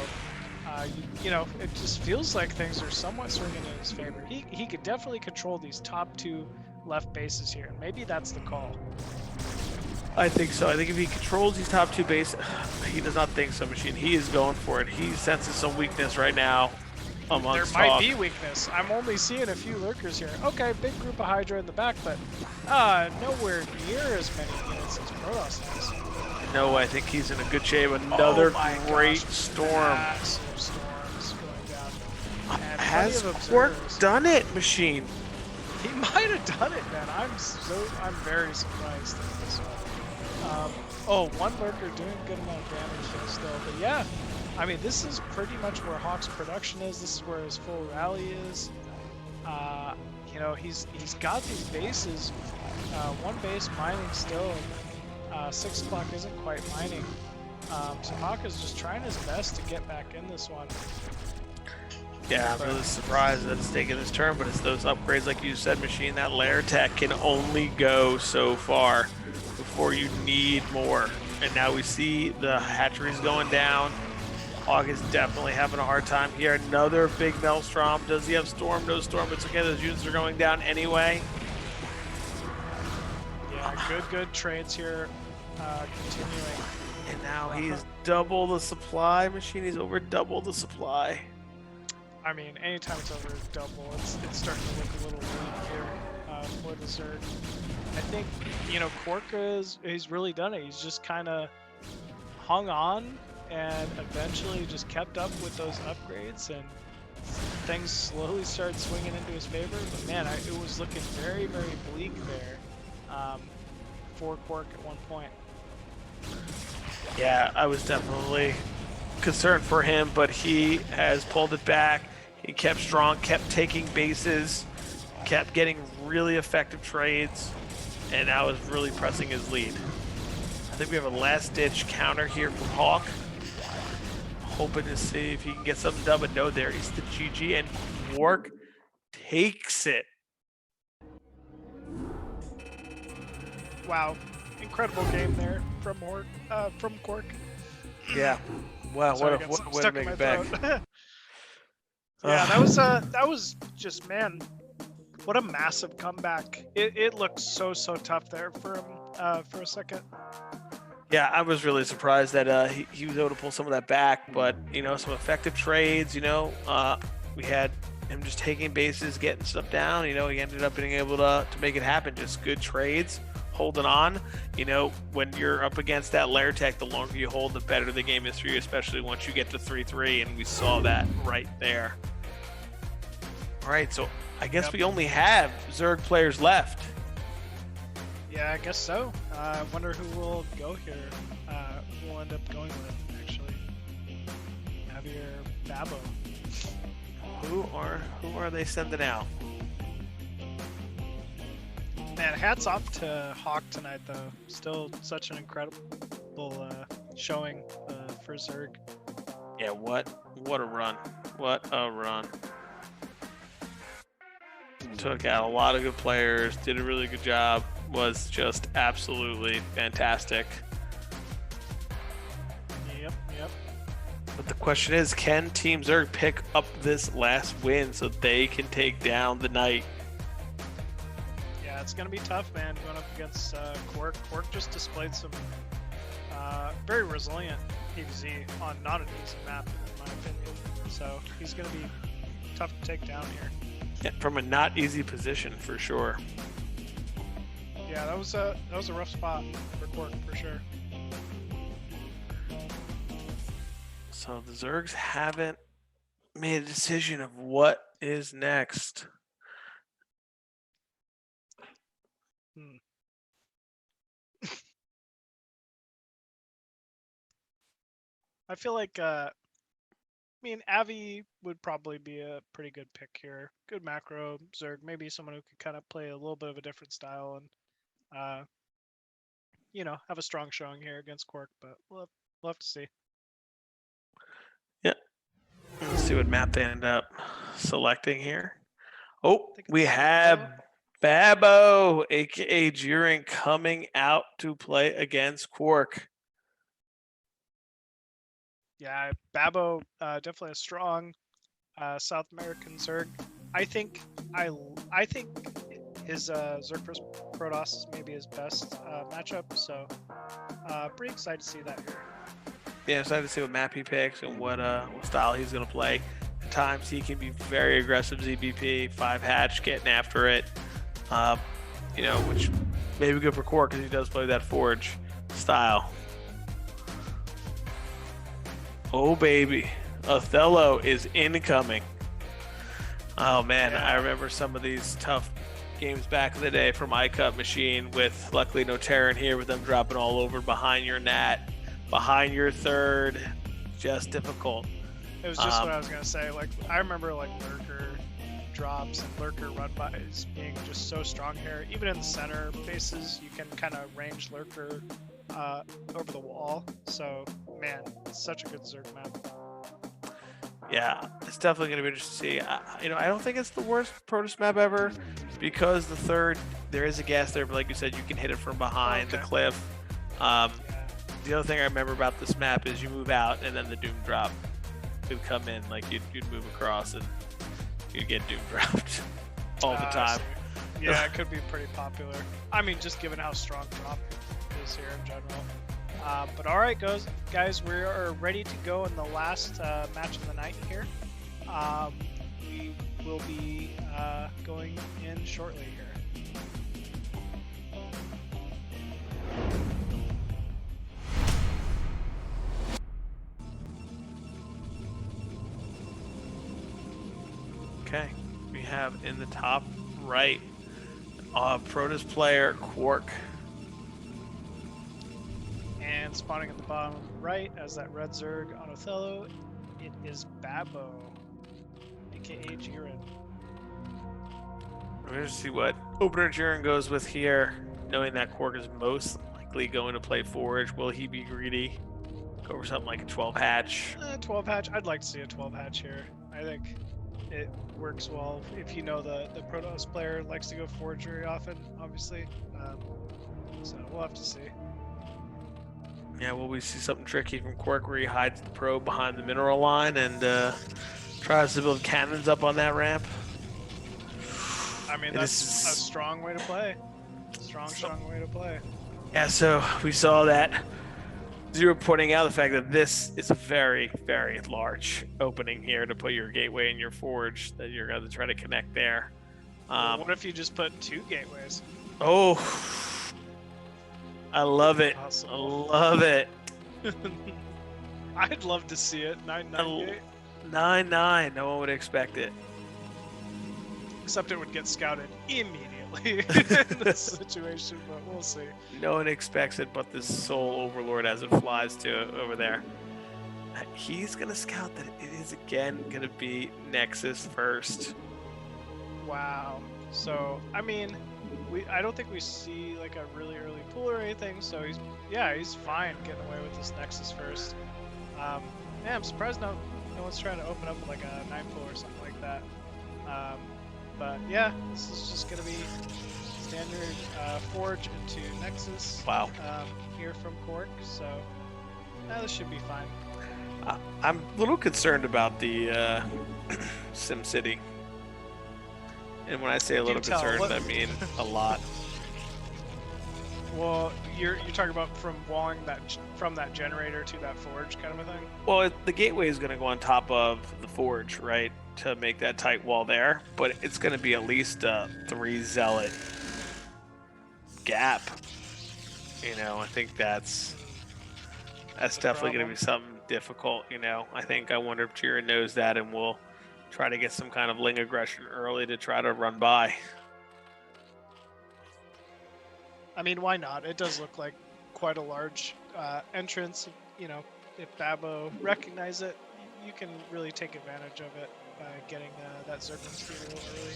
you know, it just feels like things are somewhat swinging in his favor. He could definitely control these top 2 left bases here, and maybe that's the call. I think so. I think if he controls these top 2 bases, he does not think so, Machine. He is going for it. He senses some weakness right now amongst There might Hawk. be weakness. I'm only seeing a few lurkers here. Okay, big group of Hydra in the back, but nowhere near as many units as Protoss has. No, I think he's in a good shape. Another great storm. Massive storms going down. And Has plenty of Kwark observers. done it, Machine? He might have done it, man. I'm very surprised at this one. One lurker doing a good amount of damage though still, but yeah, I mean this is pretty much where Hawk's production is. This is where his full rally is. You know, he's got these bases. One base mining still. 6 o'clock isn't quite mining. So Hawk is just trying his best to get back in this one. Yeah, I'm really surprised that it's taking this turn, but it's those upgrades, like you said, Machine. That lair tech can only go so far before you need more. And now we see the hatcheries going down. Hawk is definitely having a hard time here. Another big Maelstrom. Does he have Storm? No Storm. It's okay. Those units are going down anyway. Yeah, good trades here. Continuing. And now he's double the supply, Machine. He's over double the supply. I mean, anytime it's over double, it's starting to look a little weak here for the Zerg. I think, you know, Kwark he's really done it. He's just kind of hung on and eventually just kept up with those upgrades, and things slowly started swinging into his favor. But man, it was looking very, very bleak there for Kwark at one point. Yeah, I was definitely concerned for him, but he has pulled it back. He kept strong, kept taking bases, kept getting really effective trades, and now is really pressing his lead. I think we have a last-ditch counter here from Hawk. Hoping to see if he can get something done, but no, there is the GG, and Kwark takes it. Wow, incredible game there from Kwark. Yeah, wow, Sorry, what a way to stuck make in my it back. throat. Yeah, that was just, man, what a massive comeback. It looked so tough there for him for a second. Yeah, I was really surprised that he was able to pull some of that back, but, you know, some effective trades, you know, we had him just taking bases, getting stuff down, you know, he ended up being able to make it happen. Just good trades, holding on. You know, when you're up against that lair tech, the longer you hold, the better the game is for you, especially once you get to 3-3, and we saw that right there. All right, so I guess we only have Zerg players left. Yeah, I guess so. I wonder who will go here. Who we'll end up going with, actually. Avi or Babo. Who are they sending out? Man, hats off to Hawk tonight, though. Still such an incredible showing for Zerg. Yeah, what a run. What a run. Took out a lot of good players, did a really good job, was just absolutely fantastic. Yep. But the question is, can Team Zerg pick up this last win so they can take down the Knight? Yeah, it's going to be tough, man, going up against Kwark. Kwark just displayed some Very resilient PvZ on not an easy map, in my opinion. So he's going to be tough to take down here. Yeah, from a not easy position for sure. Yeah, that was a rough spot for Kwark for sure. So the Zergs haven't made a decision of what is next. I feel like, I mean, Avi would probably be a pretty good pick here. Good macro, Zerg, maybe someone who could kind of play a little bit of a different style and, you know, have a strong showing here against Kwark, but we'll have to see. Yeah. Let's see what map they end up selecting here. Oh, we have Babo, aka Jiren, coming out to play against Kwark. Yeah, Babo, definitely a strong South American Zerg. I think his Zerg vs Protoss is maybe his best matchup. So pretty excited to see that here. Yeah, excited to see what map he picks and what style he's gonna play. At times he can be very aggressive ZBP, 5 hatch, getting after it. You know, which may be good for Kwark because he does play that Forge style. Oh baby, Othello is incoming. Oh man, Yeah. I remember some of these tough games back in the day from iCut Machine with luckily no Terran here with them dropping all over behind your nat, behind your third, just difficult. It was just what I was gonna say. Like I remember like lurker drops and lurker run bys being just so strong here. Even in the center bases, you can kind of range lurker over the wall. So man, it's such a good Zerg map. Yeah, it's definitely going to be interesting to see. You know, I don't think it's the worst Protoss map ever because the third, there is a gas there, but like you said, you can hit it from behind the cliff. The other thing I remember about this map is you move out and then the Doom drop would come in. Like you'd move across and you'd get Doom dropped all the time. Yeah, it could be pretty popular. I mean, just given how strong drop is here in general. But all right, guys, we are ready to go in the last match of the night here. We will be going in shortly here. Okay, we have in the top right, Protoss player Kwark. And spawning at the bottom right as that red Zerg on Othello, it is Babo, aka Jiren. We're going to see what opener Jiren goes with here, knowing that Kwark is most likely going to play Forge. Will he be greedy? Go for something like a 12 hatch? 12 hatch. I'd like to see a 12 hatch here. I think it works well if you know the Protoss player likes to go Forge very often, obviously. So we'll have to see. Yeah, will we see something tricky from Kwark where he hides the probe behind the mineral line and tries to build cannons up on that ramp? I mean, that's a strong way to play. Strong way to play. Yeah, so we saw that. Zero pointing out the fact that this is a very, very large opening here to put your gateway and your forge that you're going to try to connect there. What if you just put 2 gateways? Oh, I love it. Awesome. I love it. I'd love to see it. 9-9 gate. 9-9. No one would expect it. Except it would get scouted immediately in this situation, but we'll see. No one expects it but this Soul Overlord as it flies to over there. He's going to scout that it is again going to be Nexus first. Wow. So, I mean, I don't think we see like a really early pull or anything, so he's fine getting away with this Nexus first. Yeah, I'm surprised no one's trying to open up with like a 9 pull or something like that. But yeah, this is just gonna be standard Forge into Nexus. Wow. Here from Kwark, so this should be fine. I'm a little concerned about the SimCity. And when I say a little concerned, I mean a lot. Well, you're talking about from walling from that generator to that forge kind of a thing. Well, the gateway is going to go on top of the forge, right, to make that tight wall there. But it's going to be at least a 3 zealot gap. You know, I think that's definitely going to be something difficult. You know, I wonder if Jiren knows that and will try to get some kind of Ling aggression early to try to run by. I mean, why not? It does look like quite a large entrance. You know, if Babo recognize it, you can really take advantage of it by getting that Zerg speed a little early.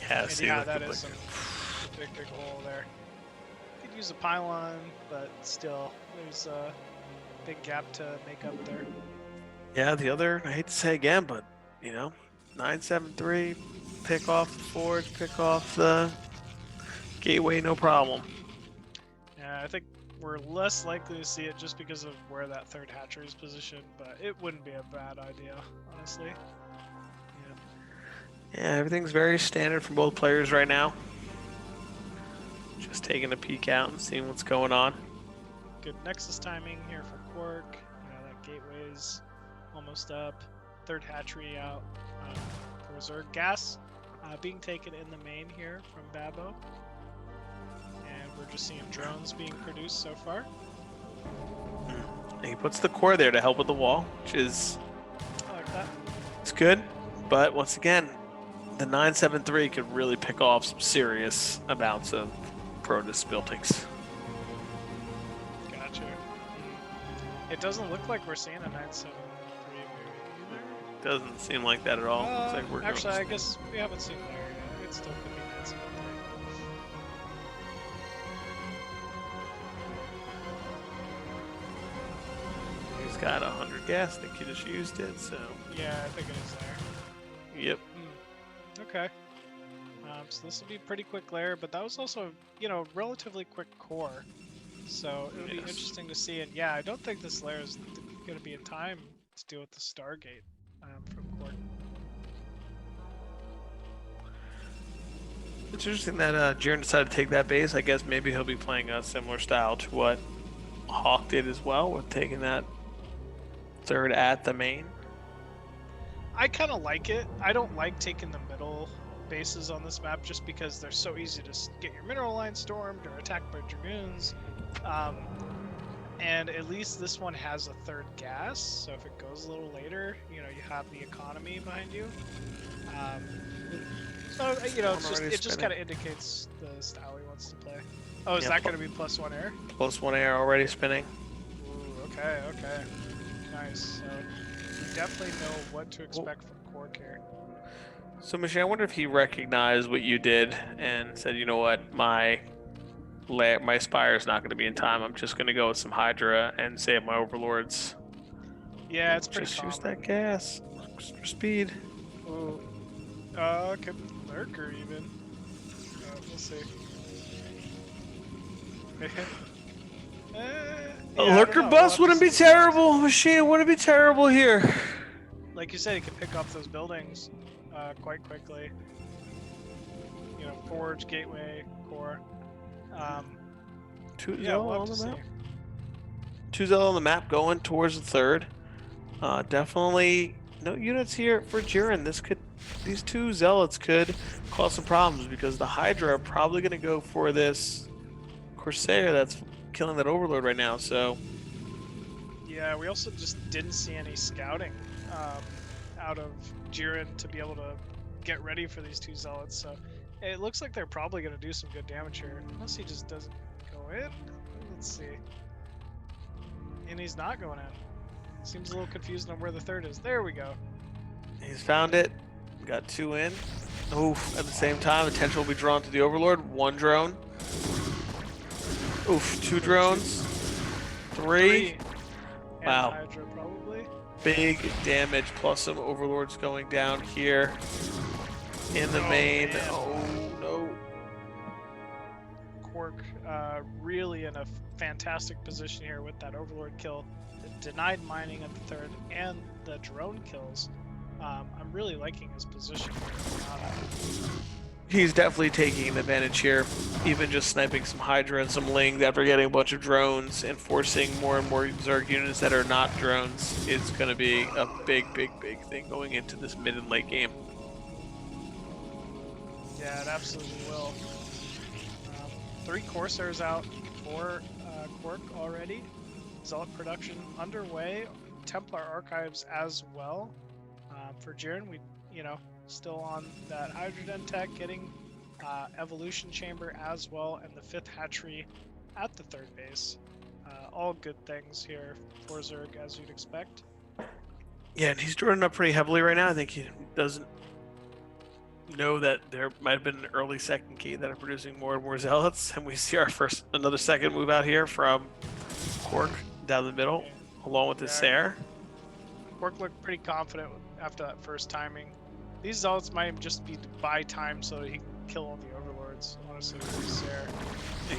Yeah, and see, yeah, that is some big hole there. Could use a pylon, but still, there's a big gap to make up there. Yeah, the other, I hate to say again, but, you know, 973, pick off the forge, pick off the gateway, no problem. Yeah, I think we're less likely to see it just because of where that third hatchery is positioned, but it wouldn't be a bad idea, honestly. Yeah, everything's very standard from both players right now. Just taking a peek out and seeing what's going on. Good Nexus timing here for Kwark. You know, that gateway's almost up. Third hatchery out for Zerg. Gas being taken in the main here from Babo. And we're just seeing drones being produced so far. And he puts the core there to help with the wall, which is... I like that. It's good, but once again, the 973 could really pick off some serious amounts of Protoss buildings. Gotcha. It doesn't look like we're seeing a 973 either. Doesn't seem like that at all. Looks like we're actually, going I guess we haven't seen there yet. It still could be 973. He's got 100 gas. I think he just used it, so... Yeah, I think it is there. Yep. Okay. So this will be pretty quick layer, but that was also, you know, relatively quick core. So it'll be interesting to see. And yeah, I don't think this layer is going to be in time to deal with the Stargate from Kwark. It's interesting that Jiren decided to take that base. I guess maybe he'll be playing a similar style to what Hawk did as well, with taking that third at the main. I kind of like it. I don't like taking the middle bases on this map just because they're so easy to get your mineral line stormed or attacked by dragoons. And at least this one has a third gas, so if it goes a little later, you know, you have the economy behind you. So, you know, it just kind of indicates the style he wants to play. Oh, is that going to be +1 air? +1 air already spinning. Ooh, okay. Nice. So you definitely know what to expect from Kwark here. So, Michelle, I wonder if he recognized what you did and said, you know what, my Spire's not going to be in time. I'm just going to go with some Hydra and save my Overlords. Yeah, it's pretty Just common. use that gas for speed. Ooh. Could Lurker even. We'll see. A Lurker bust wouldn't be terrible. Machine wouldn't be terrible here. Like you said, he could pick off those buildings quite quickly. You know, Forge, Gateway, Core. Two Yeah, Zell we'll have on to the see. map. 2 Zell on the map going towards the third. Definitely no units here for Jiren. These 2 Zealots could cause some problems because the Hydra are probably going to go for this Corsair that's killing that Overlord right now. So Yeah, we also just didn't see any scouting out of Jiren to be able to get ready for these 2 Zealots. So it looks like they're probably going to do some good damage here, unless he just doesn't go in. Let's see. And he's not going in. Seems a little confused on where the third is. There we go. he's found it. Got 2 in. Oof. At the same time, attention will be drawn to the Overlord. 1 drone. Oof. 2 drones. 3. And Wow. Hydra probably. Big damage plus some Overlords going down here in the main. Man. Oh no. Kwark really in a fantastic position here with that Overlord kill, the denied mining at the third, and the drone kills. I'm really liking his position here. He's definitely taking an advantage here. Even just sniping some Hydra and some Ling after getting a bunch of drones and forcing more and more Zerg units that are not drones is going to be a big thing going into this mid and late game. Yeah, it absolutely will. 3 Corsairs out for Kwark already. Zealot production underway. Templar archives as well. For Jiren, we, still on that hydrogen tech, getting evolution chamber as well, and the 5th hatchery at the 3rd base. All good things here for Zerg, as you'd expect. Yeah, and he's drawing up pretty heavily right now. I think he doesn't know that there might have been an early second key that are producing more and more zealots, and we see our another second move out here from Kwark down the middle, along with his Sair. Kwark looked pretty confident after that first timing. These zealots might just be to buy time so he can kill all the overlords, honestly, with his Sair.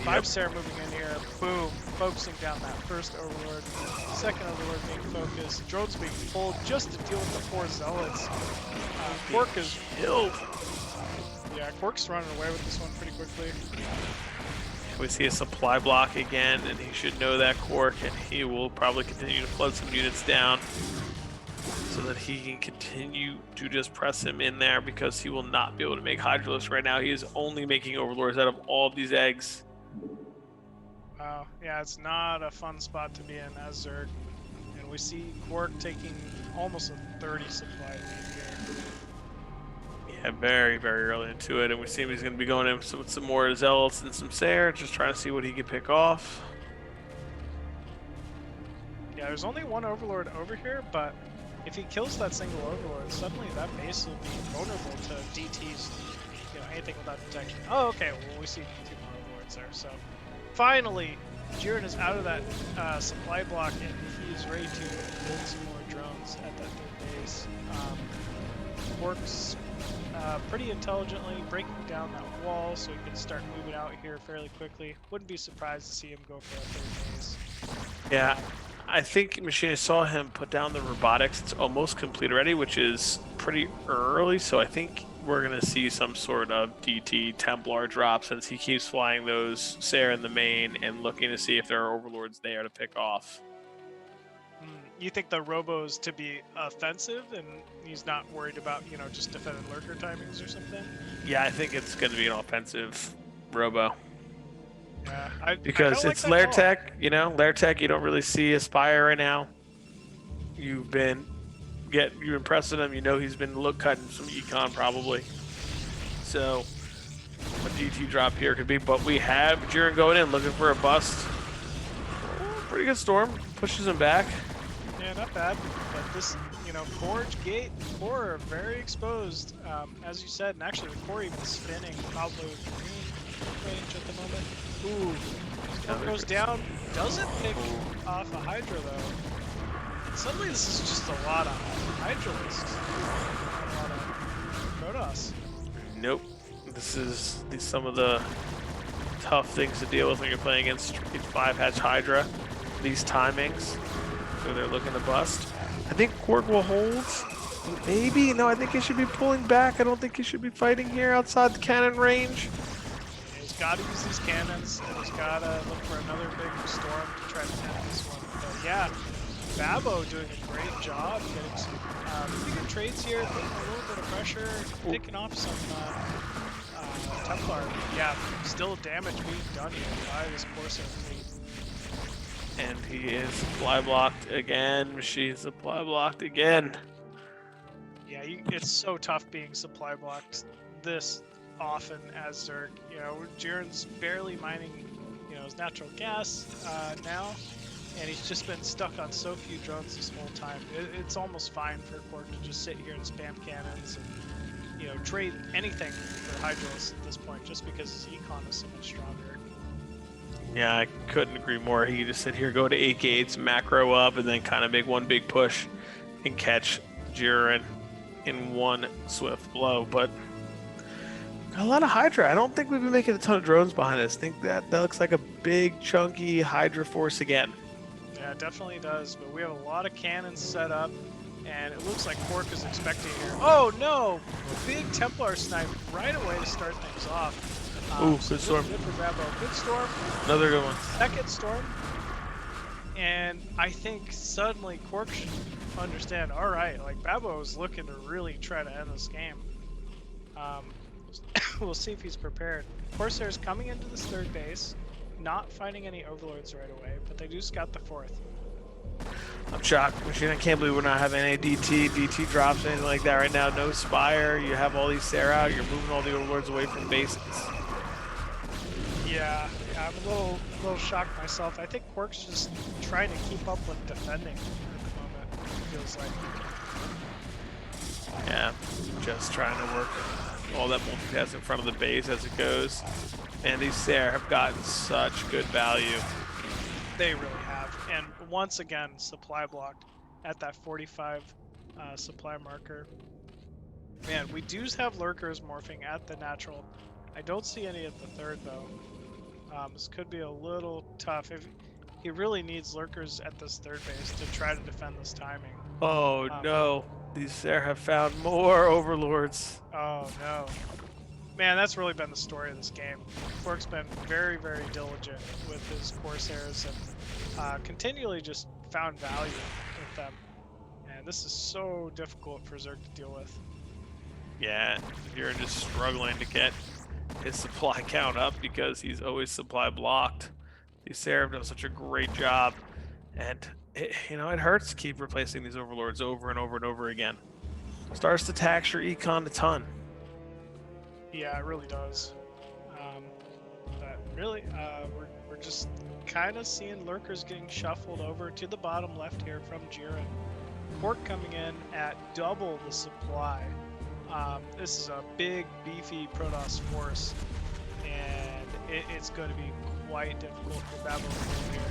5 Sair moving in here, boom, focusing down that first overlord, second overlord being focused, drones being pulled just to deal with the 4 zealots. Kwark is killed. Yeah, Kwark's running away with this one pretty quickly. We see a supply block again, and he should know that, Kwark, and he will probably continue to flood some units down so that he can continue to just press him in there, because he will not be able to make Hydralisk right now. He is only making overlords out of all of these eggs. Wow, yeah, it's not a fun spot to be in as Zerg. And we see Kwark taking almost a 30 supply lead here. Yeah, very early into it, and we see he's going to be going in with some more zealots and some Sair, just trying to see what he can pick off. Yeah, there's only 1 overlord over here, but if he kills that single overlord, suddenly that base will be vulnerable to DTs, anything without detection. Oh, okay, well, we see 2 more overlords there, so finally, Jiren is out of that supply block, and he is ready to build some more drones at that 3rd base. Works pretty intelligently, breaking down that wall so he can start moving out here fairly quickly. Wouldn't be surprised to see him go for a 3rd base. Yeah, I think Machine saw him put down the robotics. It's almost complete already, which is pretty early, so I think we're going to see some sort of DT Templar drop, since he keeps flying those Sair in the main and looking to see if there are overlords there to pick off. You think the Robo's to be offensive, and he's not worried about, just defended lurker timings or something? Yeah, I think it's going to be an offensive Robo. Yeah, because it's Lair Tech, Lair Tech, you don't really see Aspire right now. You've been pressing him, he's been cutting some econ probably. So a DT drop here could be, but we have Jiren going in looking for a bust. Pretty good storm, pushes him back. Yeah, not bad. But this, Forge Gate, core are very exposed, as you said, and actually the core even spinning probably with green range at the moment. Ooh, Core goes down, doesn't pick off a Hydra though. Suddenly this is just a lot of Hydralisks, a lot of Protoss. Nope. This is some of the tough things to deal with when you're playing against 5-hatch Hydra. These timings, so they're looking to bust. I think Kwark will hold. Maybe. No, I think he should be pulling back. I don't think he should be fighting here outside the cannon range. He's got to use these cannons, and he's got to look for another big storm to try to end this one. But yeah, Babo doing a great job getting some pretty good trades here, putting a little bit of pressure, picking off some Templar. Yeah, still damage being done here by this Corsair fleet. And he is supply blocked again. Machine supply blocked again. Yeah, it's so tough being supply blocked this often as Zerg. Jiren's barely mining, his natural gas now, and he's just been stuck on so few drones this whole time. It's almost fine for Kwark to just sit here and spam cannons and, trade anything for Hydralis at this point, just because his econ is so much stronger. Yeah, I couldn't agree more. He could just sit here, go to 8 gates, macro up, and then kind of make one big push and catch Jiren in one swift blow. But got a lot of Hydra. I don't think we've been making a ton of drones behind us. I think that looks like a big, chunky Hydra force again. Yeah, it definitely does. But we have a lot of cannons set up, And it looks like Kwark is expecting here. Oh no! Big Templar snipe right away to start things off. Ooh, So good storm. Good for Babo. Good storm. Another good one. Second storm. And I think suddenly Kwark should understand, all right, like Babo is looking to really try to end this game. We'll see if he's prepared. Corsairs coming into this third base, not finding any overlords right away, but they do scout the fourth. I'm shocked. Machine, I can't believe we're not having any DT drops, anything like that right now. No Spire. You have all these Sarah out. You're moving all the overlords away from bases. Yeah, I'm a little shocked myself. I think Kwark's just trying to keep up with defending at the moment, it feels like. Yeah, just trying to work all that multitask in front of the base as it goes. And these Sarah have gotten such good value. They really have. And once again, supply blocked at that 45 supply marker. Man, we do have lurkers morphing at the natural. I don't see any at the third, though. This could be a little tough. If he really needs lurkers at this third base to try to defend this timing. Oh no, these Sarah have found more overlords. Oh no. Man, that's really been the story of this game. Kwark's been very, very diligent with his Corsairs and continually just found value with them. And this is so difficult for Zerg to deal with. Yeah, you're just struggling to get his supply count up because he's always supply blocked. These Sarah have done such a great job, and it hurts to keep replacing these overlords over and over and over again. Starts to tax your econ a ton. Yeah, it really does. But really, we're just kind of seeing lurkers getting shuffled over to the bottom left here from Jiren. Kwark coming in at double the supply. This is a big, beefy Protoss force, and it's going to be quite difficult for Babo to win here.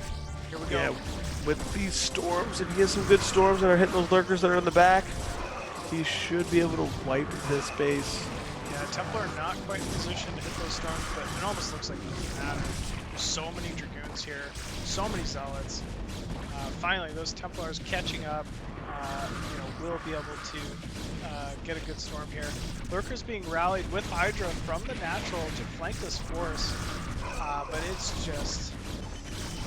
Here we go. Yeah, with these storms, if he gets some good storms that are hitting those lurkers that are in the back, he should be able to wipe this base. Yeah, Templar not quite in position to hit those storms, but it almost looks like it doesn't matter. There's so many Dragoons here, so many Zealots. Finally, those Templars catching up. Will be able to get a good storm here. Lurkers being rallied with Hydra from the natural to flank this force, but it's just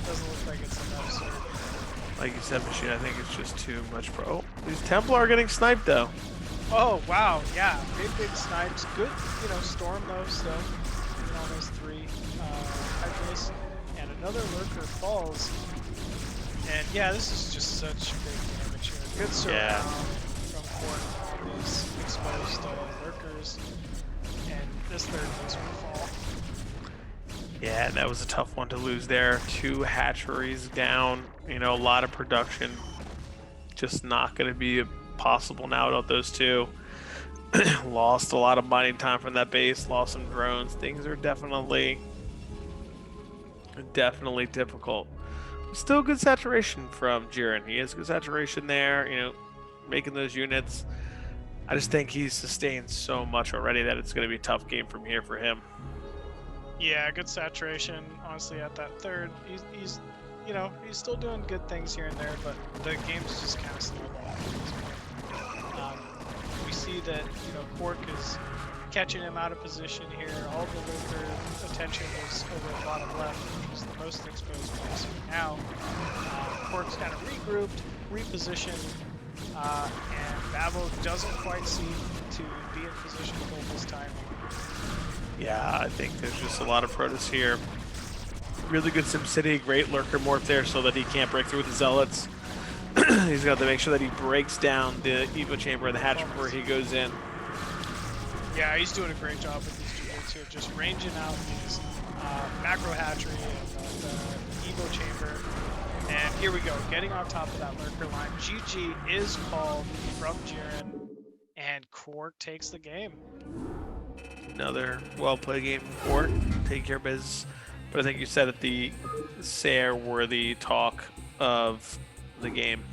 doesn't look like it's enough. Zerg. Like you said, Machine, I think it's just too much pro. These Templar are getting sniped though. Oh wow, yeah, big snipes. Good, storm though. Still, almost 3 Hydras, and another lurker falls. And yeah, this is just such big damage here. Good surround from Kwark on these exposed lurkers, and this third base will fall. Yeah, that was a tough one to lose there. 2 hatcheries down, a lot of production. Just not going to be possible now without those 2. Lost a lot of mining time from that base, lost some drones. Things are definitely difficult. Still good saturation from Jiren. He has good saturation there, making those units. I just think he's sustained so much already that it's going to be a tough game from here for him. Yeah, good saturation. Honestly, at that third, he's still doing good things here and there, but the game's just kind of snowballing. We see that Kwark is catching him out of position here. All the lurker attention is over the bottom left, which is the most exposed place for now. Kwark's kind of regrouped, repositioned, and Babo doesn't quite seem to be in position to hold this time. Yeah, I think there's just a lot of Protoss here. Really good SimCity, great lurker morph there so that he can't break through with the Zealots. He's got to make sure that he breaks down the Evo Chamber and the hatch before he goes in. Yeah, he's doing a great job with these Dragoons here, just ranging out these macro hatchery and the Evo Chamber. And here we go, getting on top of that lurker line. GG is called from Jiren, and Kwark takes the game. Another well-played game for Kwark. Take care of business. But I think you said that the Sayer were the talk of the game.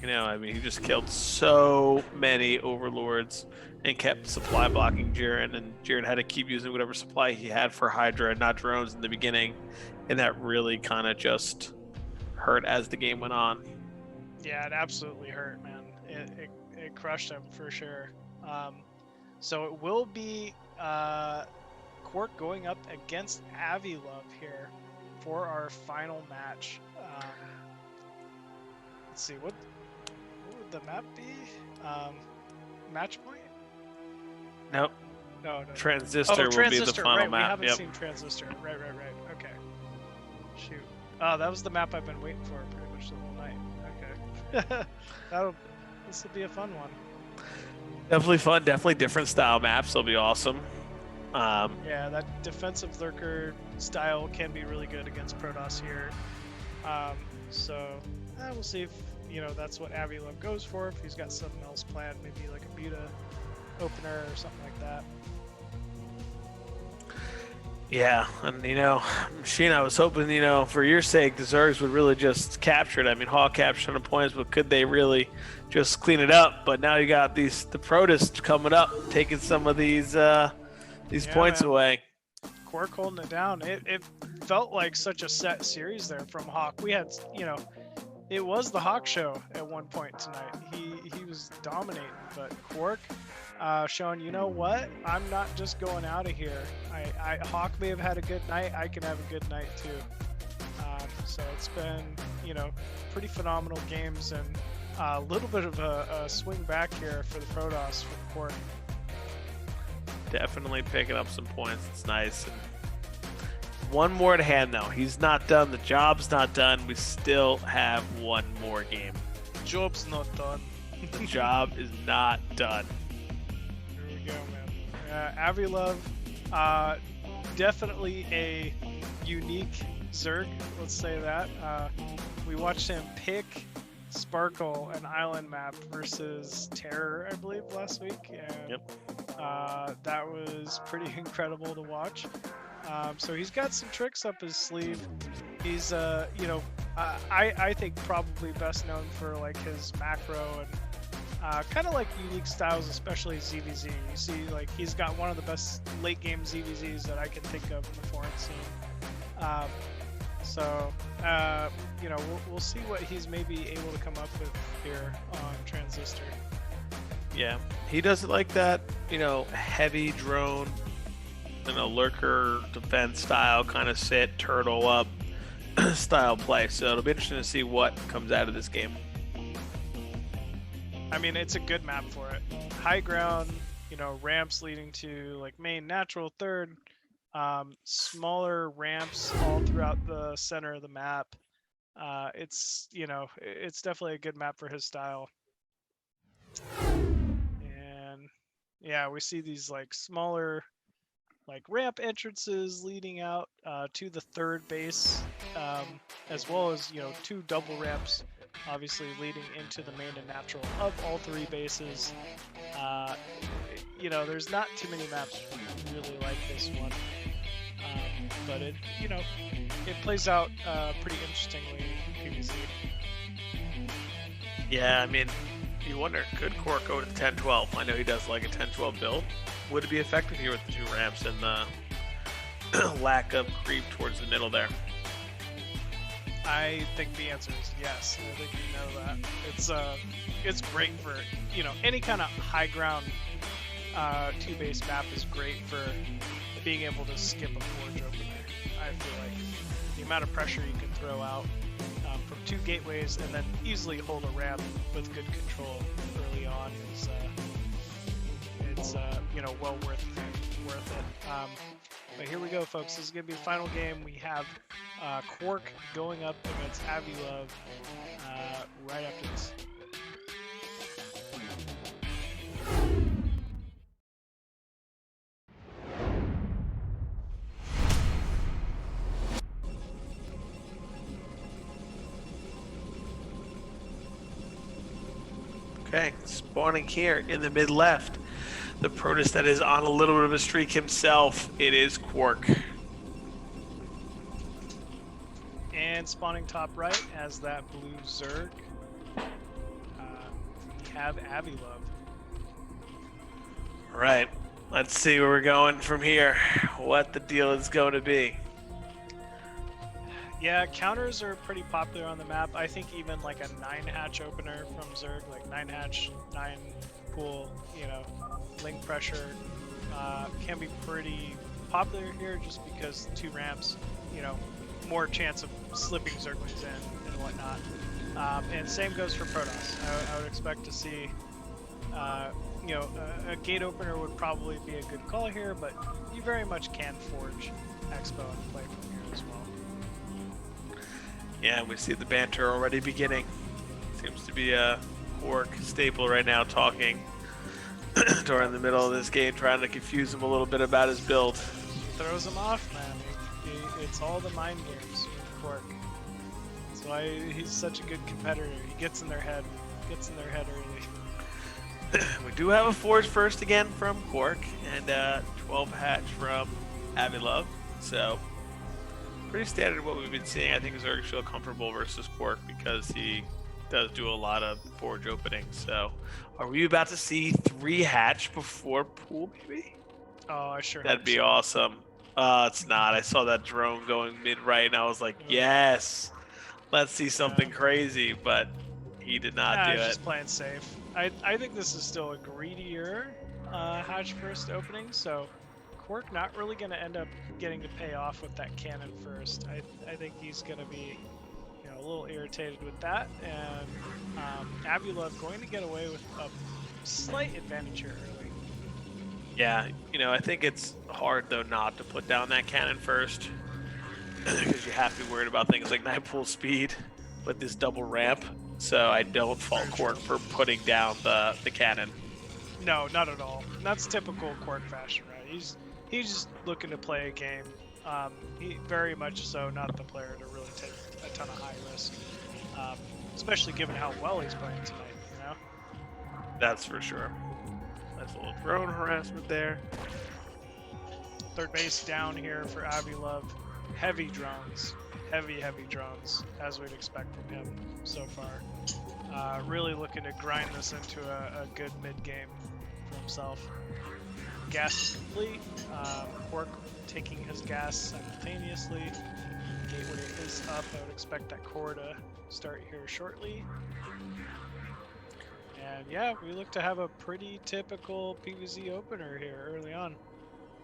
He just killed so many overlords and kept supply blocking Jiren, and Jiren had to keep using whatever supply he had for Hydra and not drones in the beginning, and that really kind of just hurt as the game went on. Yeah, it absolutely hurt, man. it crushed him for sure. So it will be Kwark going up against Avi-Love here for our final match. Let's see, what would the map be? Match point? Nope. No. Transistor will be the final right, map. We haven't seen Transistor. Right. Okay. Shoot. Oh, that was the map I've been waiting for pretty much the whole night. Okay. This will be a fun one. Definitely fun. Definitely different style maps. They'll be awesome. Yeah, that defensive lurker style can be really good against Protoss here. So we'll see if that's what Avi-Love goes for. If he's got something else planned, maybe like a Buta opener or something like that. Yeah, and Machine, I was hoping, for your sake, the Zergs would really just capture it. I mean, Hawk captured 100 points, but could they really just clean it up? But now you got the Protoss coming up, taking some of these points away. Kwark holding it down. It felt like such a set series there from Hawk. We had, it was the Hawk show at one point tonight. He was dominating, but Kwark showing, you know what? I'm not just going out of here. Hawk may have had a good night. I can have a good night too. So it's been, pretty phenomenal games and a little bit of a swing back here for the Protoss for Kwark. Definitely picking up some points. It's nice. And one more to hand though. He's not done. The job's not done. We still have one more game. Job's not done. The job is not done. Here we go, man. Avi-Love, definitely a unique Zerg, let's say that. We watched him pick Sparkle, an island map, versus Terror, I believe, last week. And, that was pretty incredible to watch. So he's got some tricks up his sleeve. He's, I think probably best known for like his macro and kind of like unique styles, especially ZVZ. You see, like he's got one of the best late game ZVZs that I can think of in the foreign scene. So we'll see what he's maybe able to come up with here on Transistor. Yeah, he doesn't like that, heavy drone, lurker defense style kind of sit, turtle up style play. So it'll be interesting to see what comes out of this game. I mean, it's a good map for it. High ground, ramps leading to like main natural third, smaller ramps all throughout the center of the map. It's definitely a good map for his style. And yeah, we see these like smaller like ramp entrances leading out to the third base, as well as two double ramps obviously leading into the main and natural of all three bases. There's not too many maps really like this one, but it plays out pretty interestingly in PvZ. Yeah, I mean, you wonder, could Kwark go to 10-12? I know he does like a 10-12 build. Would it be effective here with the two ramps and the lack of creep towards the middle there? I think the answer is yes. I think you know that. It's great for any kind of high ground two-base map is great for being able to skip a forge opener. I feel like the amount of pressure you can throw out from two gateways and then easily hold a ramp with good control early on is it's well worth it. But here we go, folks. This is going to be the final game. We have Kwark going up against Avi-Love right after this. Okay, spawning here in the mid left. The Protoss that is on a little bit of a streak himself. It is Kwark. And spawning top right as that blue Zerg. We have Avi-Love. All right, let's see where we're going from here. What the deal is going to be. Yeah, counters are pretty popular on the map. I think even like a 9-hatch opener from Zerg, like 9-hatch, 9 pool, you know, link pressure, can be pretty popular here just because 2 ramps, you know, more chance of slipping Zerglings in and whatnot. And same goes for Protoss. I would expect to see, you know, a gate opener would probably be a good call here, but you very much can forge Expo and play from here as well. Yeah, we see the banter already beginning. Seems to be a Kwark staple right now, talking during the middle of this game, trying to confuse him a little bit about his build. Throws him off, man. It's all the mind games with Kwark. That's why he's such a good competitor. He gets in their head. Gets in their head early. We do have a Forge first again from Kwark, and 12 hatch from Avi-Love. So pretty standard what we've been seeing. I think Zerg feel comfortable versus Kwark because he does do a lot of Forge openings. So are we about to see 3 hatch before pool, maybe? Oh, I sure That'd hope be so. awesome. It's not. I saw that drone going mid-right, and I was like, yes, let's see something crazy, but he did not do He's it. just playing safe. I think this is still a greedier hatch first opening, so Kwark not really going to end up getting to pay off with that cannon first. I think he's going to be, you know, a little irritated with that, and Avi-Love going to get away with a slight advantage here early. Yeah, you know, I think it's hard, though, not to put down that cannon first because you have to be worried about things like 9 pool speed with this double ramp. So I don't fault Kwark for putting down the cannon. No, not at all. That's typical Kwark fashion, right? He's just looking to play a game. He very much so not the player to really take a ton of high risk, especially given how well he's playing tonight. You know. That's for sure. Nice little drone harassment there. Third base down here for Avi-Love. Heavy drones. Heavy drones, as we'd expect from him so far. Really looking to grind this into a good mid-game for himself. Gas is complete. Kwark taking his gas simultaneously. Gateway is up. I would expect that core to start here shortly. And yeah, we look to have a pretty typical PvZ opener here early on.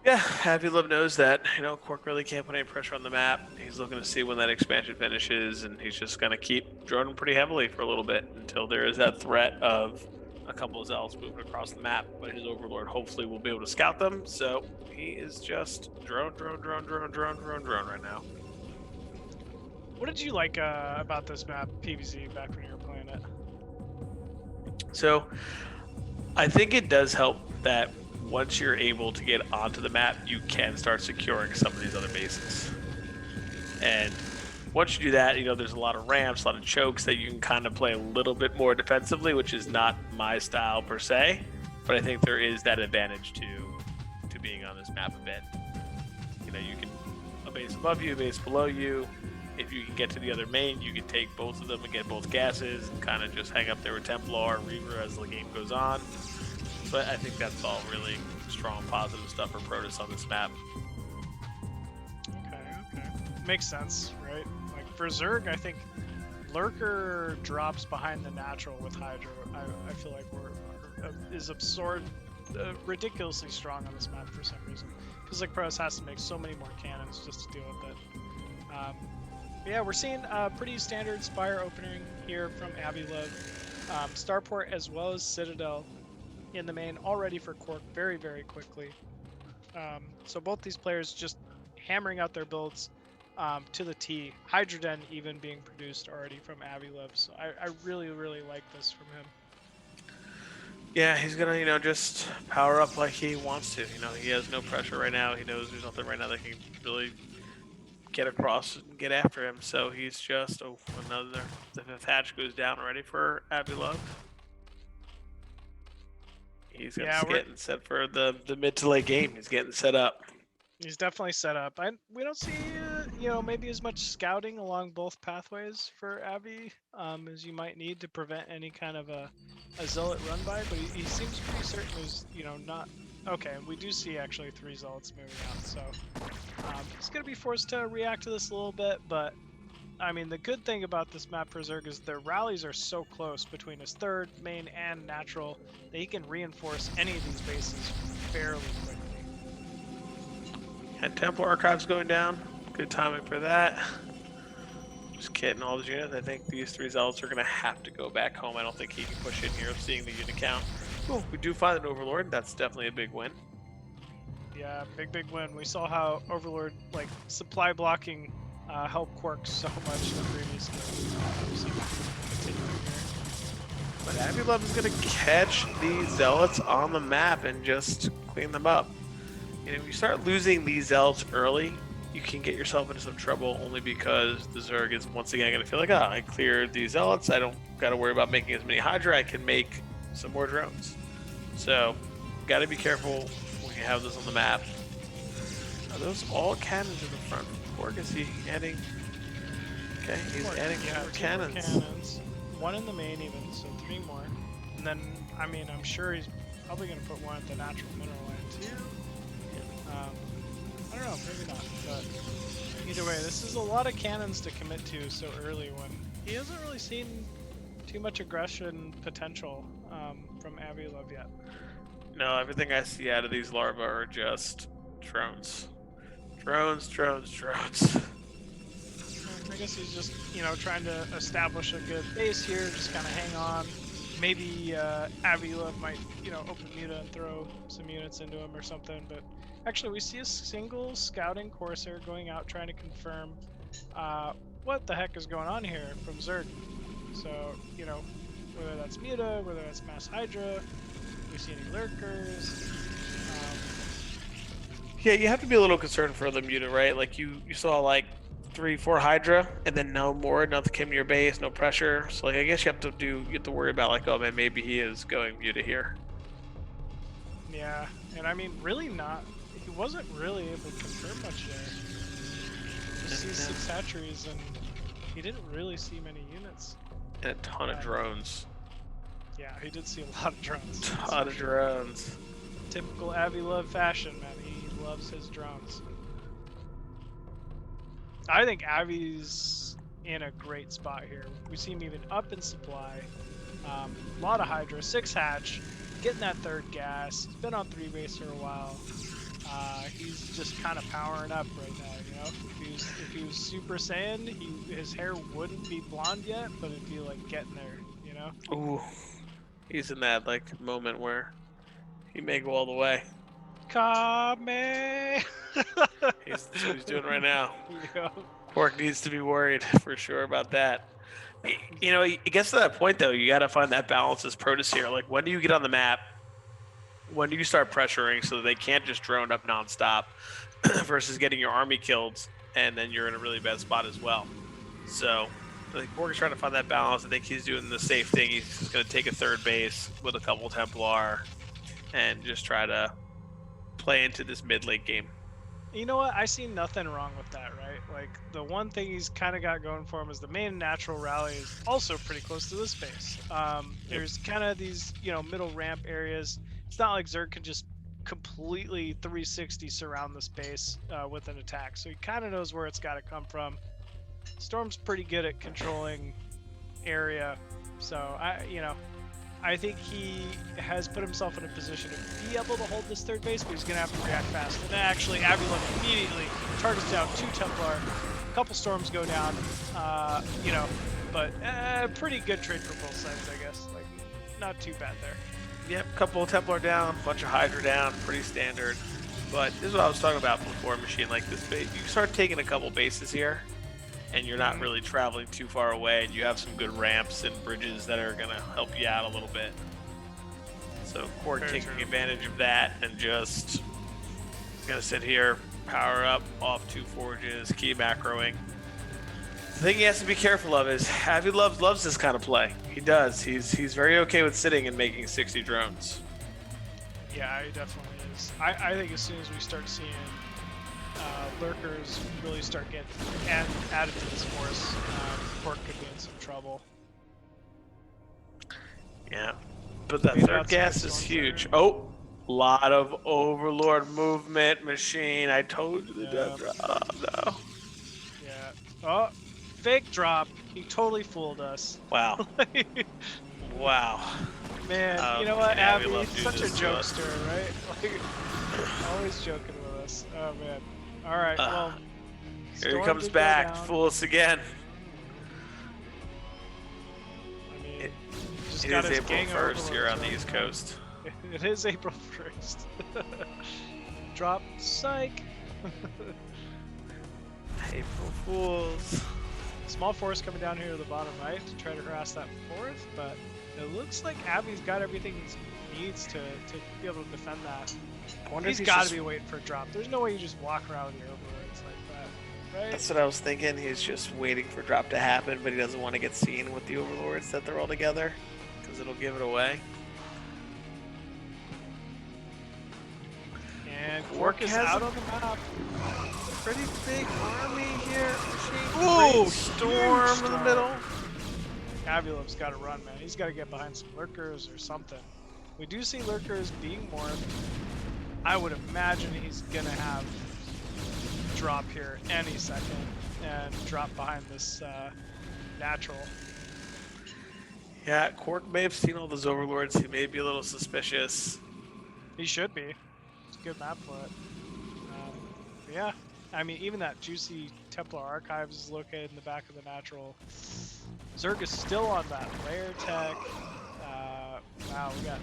Yeah, Avi-Love knows that, you know, Kwark really can't put any pressure on the map. He's looking to see when that expansion finishes, and he's just going to keep droning pretty heavily for a little bit until there is that threat of a couple of Zealots moving across the map, but his Overlord hopefully will be able to scout them, so he is just drone right now. What did you like about this map, PvZ, back when you were playing it? So, I think it does help that once you're able to get onto the map, you can start securing some of these other bases. And once you do that, you know, there's a lot of ramps, a lot of chokes that you can kind of play a little bit more defensively, which is not my style per se, but I think there is that advantage to being on this map a bit. You know, you can a base above you, a base below you. If you can get to the other main, you can take both of them and get both gases and kind of just hang up there with Templar or Reaver as the game goes on. But I think that's all really strong, positive stuff for Protoss on this map. Okay. Makes sense, right? Like for Zerg, I think Lurker drops behind the natural with Hydra. I feel like is absorbed ridiculously strong on this map for some reason. Feels like Protoss has to make so many more cannons just to deal with it. Yeah, we're seeing a pretty standard Spire opening here from Avi-Love. Starport as well as Citadel in the main, all ready for Kwark very, very quickly. So both these players just hammering out their builds to the T. Hydroden even being produced already from Avi-Love. So I really, really like this from him. Yeah, he's gonna, you know, just power up like he wants to. You know, he has no pressure right now. He knows there's nothing right now that can really get across and get after him. So he's just, the 5th hatch goes down already for Avi-Love. He's getting set for the mid to late game. He's getting set up. He's definitely set up. We don't see, you know, maybe as much scouting along both pathways for Avi as you might need to prevent any kind of a Zealot run by, but he seems pretty certain there's, you know, not... Okay, we do see actually 3 Zealots moving out, so he's going to be forced to react to this a little bit, but I mean, the good thing about this map for Zerg is their rallies are so close between his third, main, and natural that he can reinforce any of these bases fairly quickly. And Temple Archives going down. Good timing for that. Just kidding, all the units. I think these 3 Zealots are going to have to go back home. I don't think he can push in here, seeing the unit count. Ooh, we do find an Overlord. That's definitely a big win. Yeah, big win. We saw how Overlord, like, supply blocking helped Kwark so much in the previous game. But Avi-Love is going to catch these Zealots on the map and just clean them up. And if you start losing these Zealots early, you can get yourself into some trouble only because the Zerg is once again going to feel like, oh, I cleared these Zealots. I don't got to worry about making as many Hydra. I can make some more drones. So, got to be careful when you have this on the map. Are those all cannons in the front? Or is he adding? Okay, he's adding more cannons. 1 in the main even, so 3 more. And then, I mean, I'm sure he's probably going to put 1 at the natural mineral land too. I don't know, maybe not. But either way, this is a lot of cannons to commit to so early when he hasn't really seen too much aggression potential from Avi-Love yet. No, everything I see out of these larvae are just drones. Drones. I guess he's just, trying to establish a good base here, just kind of hang on. Maybe Avi-Love might, open Muta and throw some units into him or something. But actually, we see a single scouting Corsair going out trying to confirm what the heck is going on here from Zerg. So, whether that's Muta, whether that's Mass Hydra, we see any lurkers. Yeah, you have to be a little concerned for the Muta, right? Like you saw like 3-4 Hydra, and then no more, nothing came to your base, no pressure. So like I guess you have to worry about like, oh man, maybe he is going Muta here. Yeah, and I mean, really not. He wasn't really able to confirm much there. Just see 6 hatcheries, and he didn't really see many units. And a ton of drones. Yeah, he did see a lot of drones. Ton of drones. Typical Avi-Love fashion, man. He loves his drones. I think Avi's in a great spot here. We see him even up in supply. A lot of Hydra, 6 hatch, getting that 3rd gas. He's been on 3 base for a while. He's just kind of powering up right now, If he was Super Saiyan, his hair wouldn't be blonde yet, but it'd be like getting there, Ooh, he's in that like moment where he may go all the way. Kame! That's what he's doing right now. Yeah. Kwark needs to be worried for sure about that. It gets to that point though. You got to find that balance as Protoss here. Like, when do you get on the map? When do you start pressuring so that they can't just drone up nonstop, versus getting your army killed and then you're in a really bad spot as well. So I think Kwark is trying to find that balance. I think he's doing the safe thing. He's just going to take a 3rd base with a couple Templar and just try to play into this mid-late game. You know what? I see nothing wrong with that, right? Like, the one thing he's kind of got going for him is the main natural rally is also pretty close to this base. There's kind of these, middle ramp areas. It's not like Zerg can just completely 360 surround this base with an attack. So he kind of knows where it's got to come from. Storm's pretty good at controlling area. So, I think he has put himself in a position to be able to hold this 3rd base, but he's going to have to react fast. And actually, Avi-Love immediately targets down 2 Templar, a couple Storms go down, but pretty good trade for both sides, I guess. Like, not too bad there. Yep, couple of Templar down, bunch of Hydra down, pretty standard. But this is what I was talking about before, Machine. Like, this base, you start taking a couple bases here, and you're not really traveling too far away, and you have some good ramps and bridges that are going to help you out a little bit. So Kwark taking advantage of that and just going to sit here, power up, off 2 forges, keep macroing. The thing he has to be careful of is Avi-Love loves this kind of play. He does. He's very okay with sitting and making 60 drones. Yeah, he definitely is. I think as soon as we start seeing lurkers really start getting added to this force, Kwark could be in some trouble. Yeah, but that 3rd gas is huge. Oh, lot of Overlord movement, Machine. I told you the death drop. Oh, no. Yeah. Oh, fake drop. He totally fooled us. Wow. Wow. Man, you know what, can Abby? Avi-Love do Such a this to us? jokester, right? Like, always joking with us. Oh man. All right. Well, Here he Storm comes did go back, down. fool us again. I mean, It- just It got is his April gang 1st here on overloads the right East now. Coast. It is April 1st. Drop. Psych. April Fools. Small force coming down here to the bottom right to try to harass that fourth, but it looks like Abby's got everything he needs to be able to defend that. I wonder He's if got just- to be waiting for a drop. There's no way you just walk around with your overlords like that, right? That's what I was thinking. He's just waiting for drop to happen, but he doesn't want to get seen with the overlords that they're all together, because it'll give it away. And Kwark Kwark is has out a- on the map. Pretty big army here. Ooh, Great storm in the middle. Avi-Love's got to run, man. He's got to get behind some lurkers or something. We do see lurkers being morphed. I would imagine he's gonna have drop here any second and drop behind this natural. Yeah, Kwark may have seen all those overlords. He may be a little suspicious. He should be. It's a good map for it. Yeah, I mean, even that juicy Templar Archives is located in the back of the natural. Zerg is still on that layer tech. Wow, we got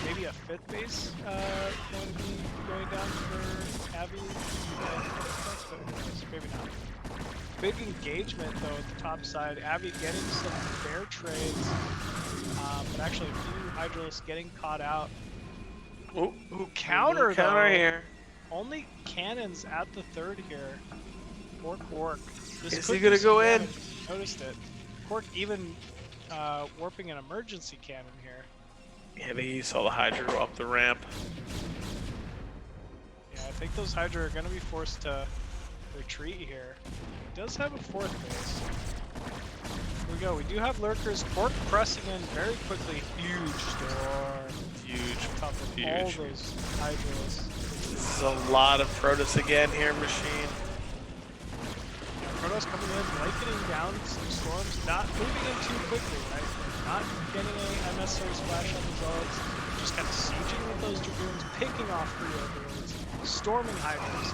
maybe a fifth base going to be going down for Abby. Maybe not. Big engagement though at the top side. Abby getting some fair trades, but actually a few Hydralisks getting caught out. Ooh, Counter counter though. here. Only cannons at the third here for Kwark. This Is could he gonna do go some in? damage. Noticed it. Kwark even warping an emergency cannon here. Yeah, but he saw the Hydra go up the ramp. Yeah, I think those Hydra are going to be forced to retreat here. He does have a fourth base. Here we go. We do have lurkers. Kwark pressing in very quickly. Huge storm. Huge. On top of Huge. all those Hydras. This is a lot of Protoss again here, Machine. Yeah, Protoss coming in, blanketing down some storms, not moving in too quickly, right? Not getting any unnecessary splash on the Zealots, just kind of sieging with those Dragoons, picking off free overlords, storming Hydras.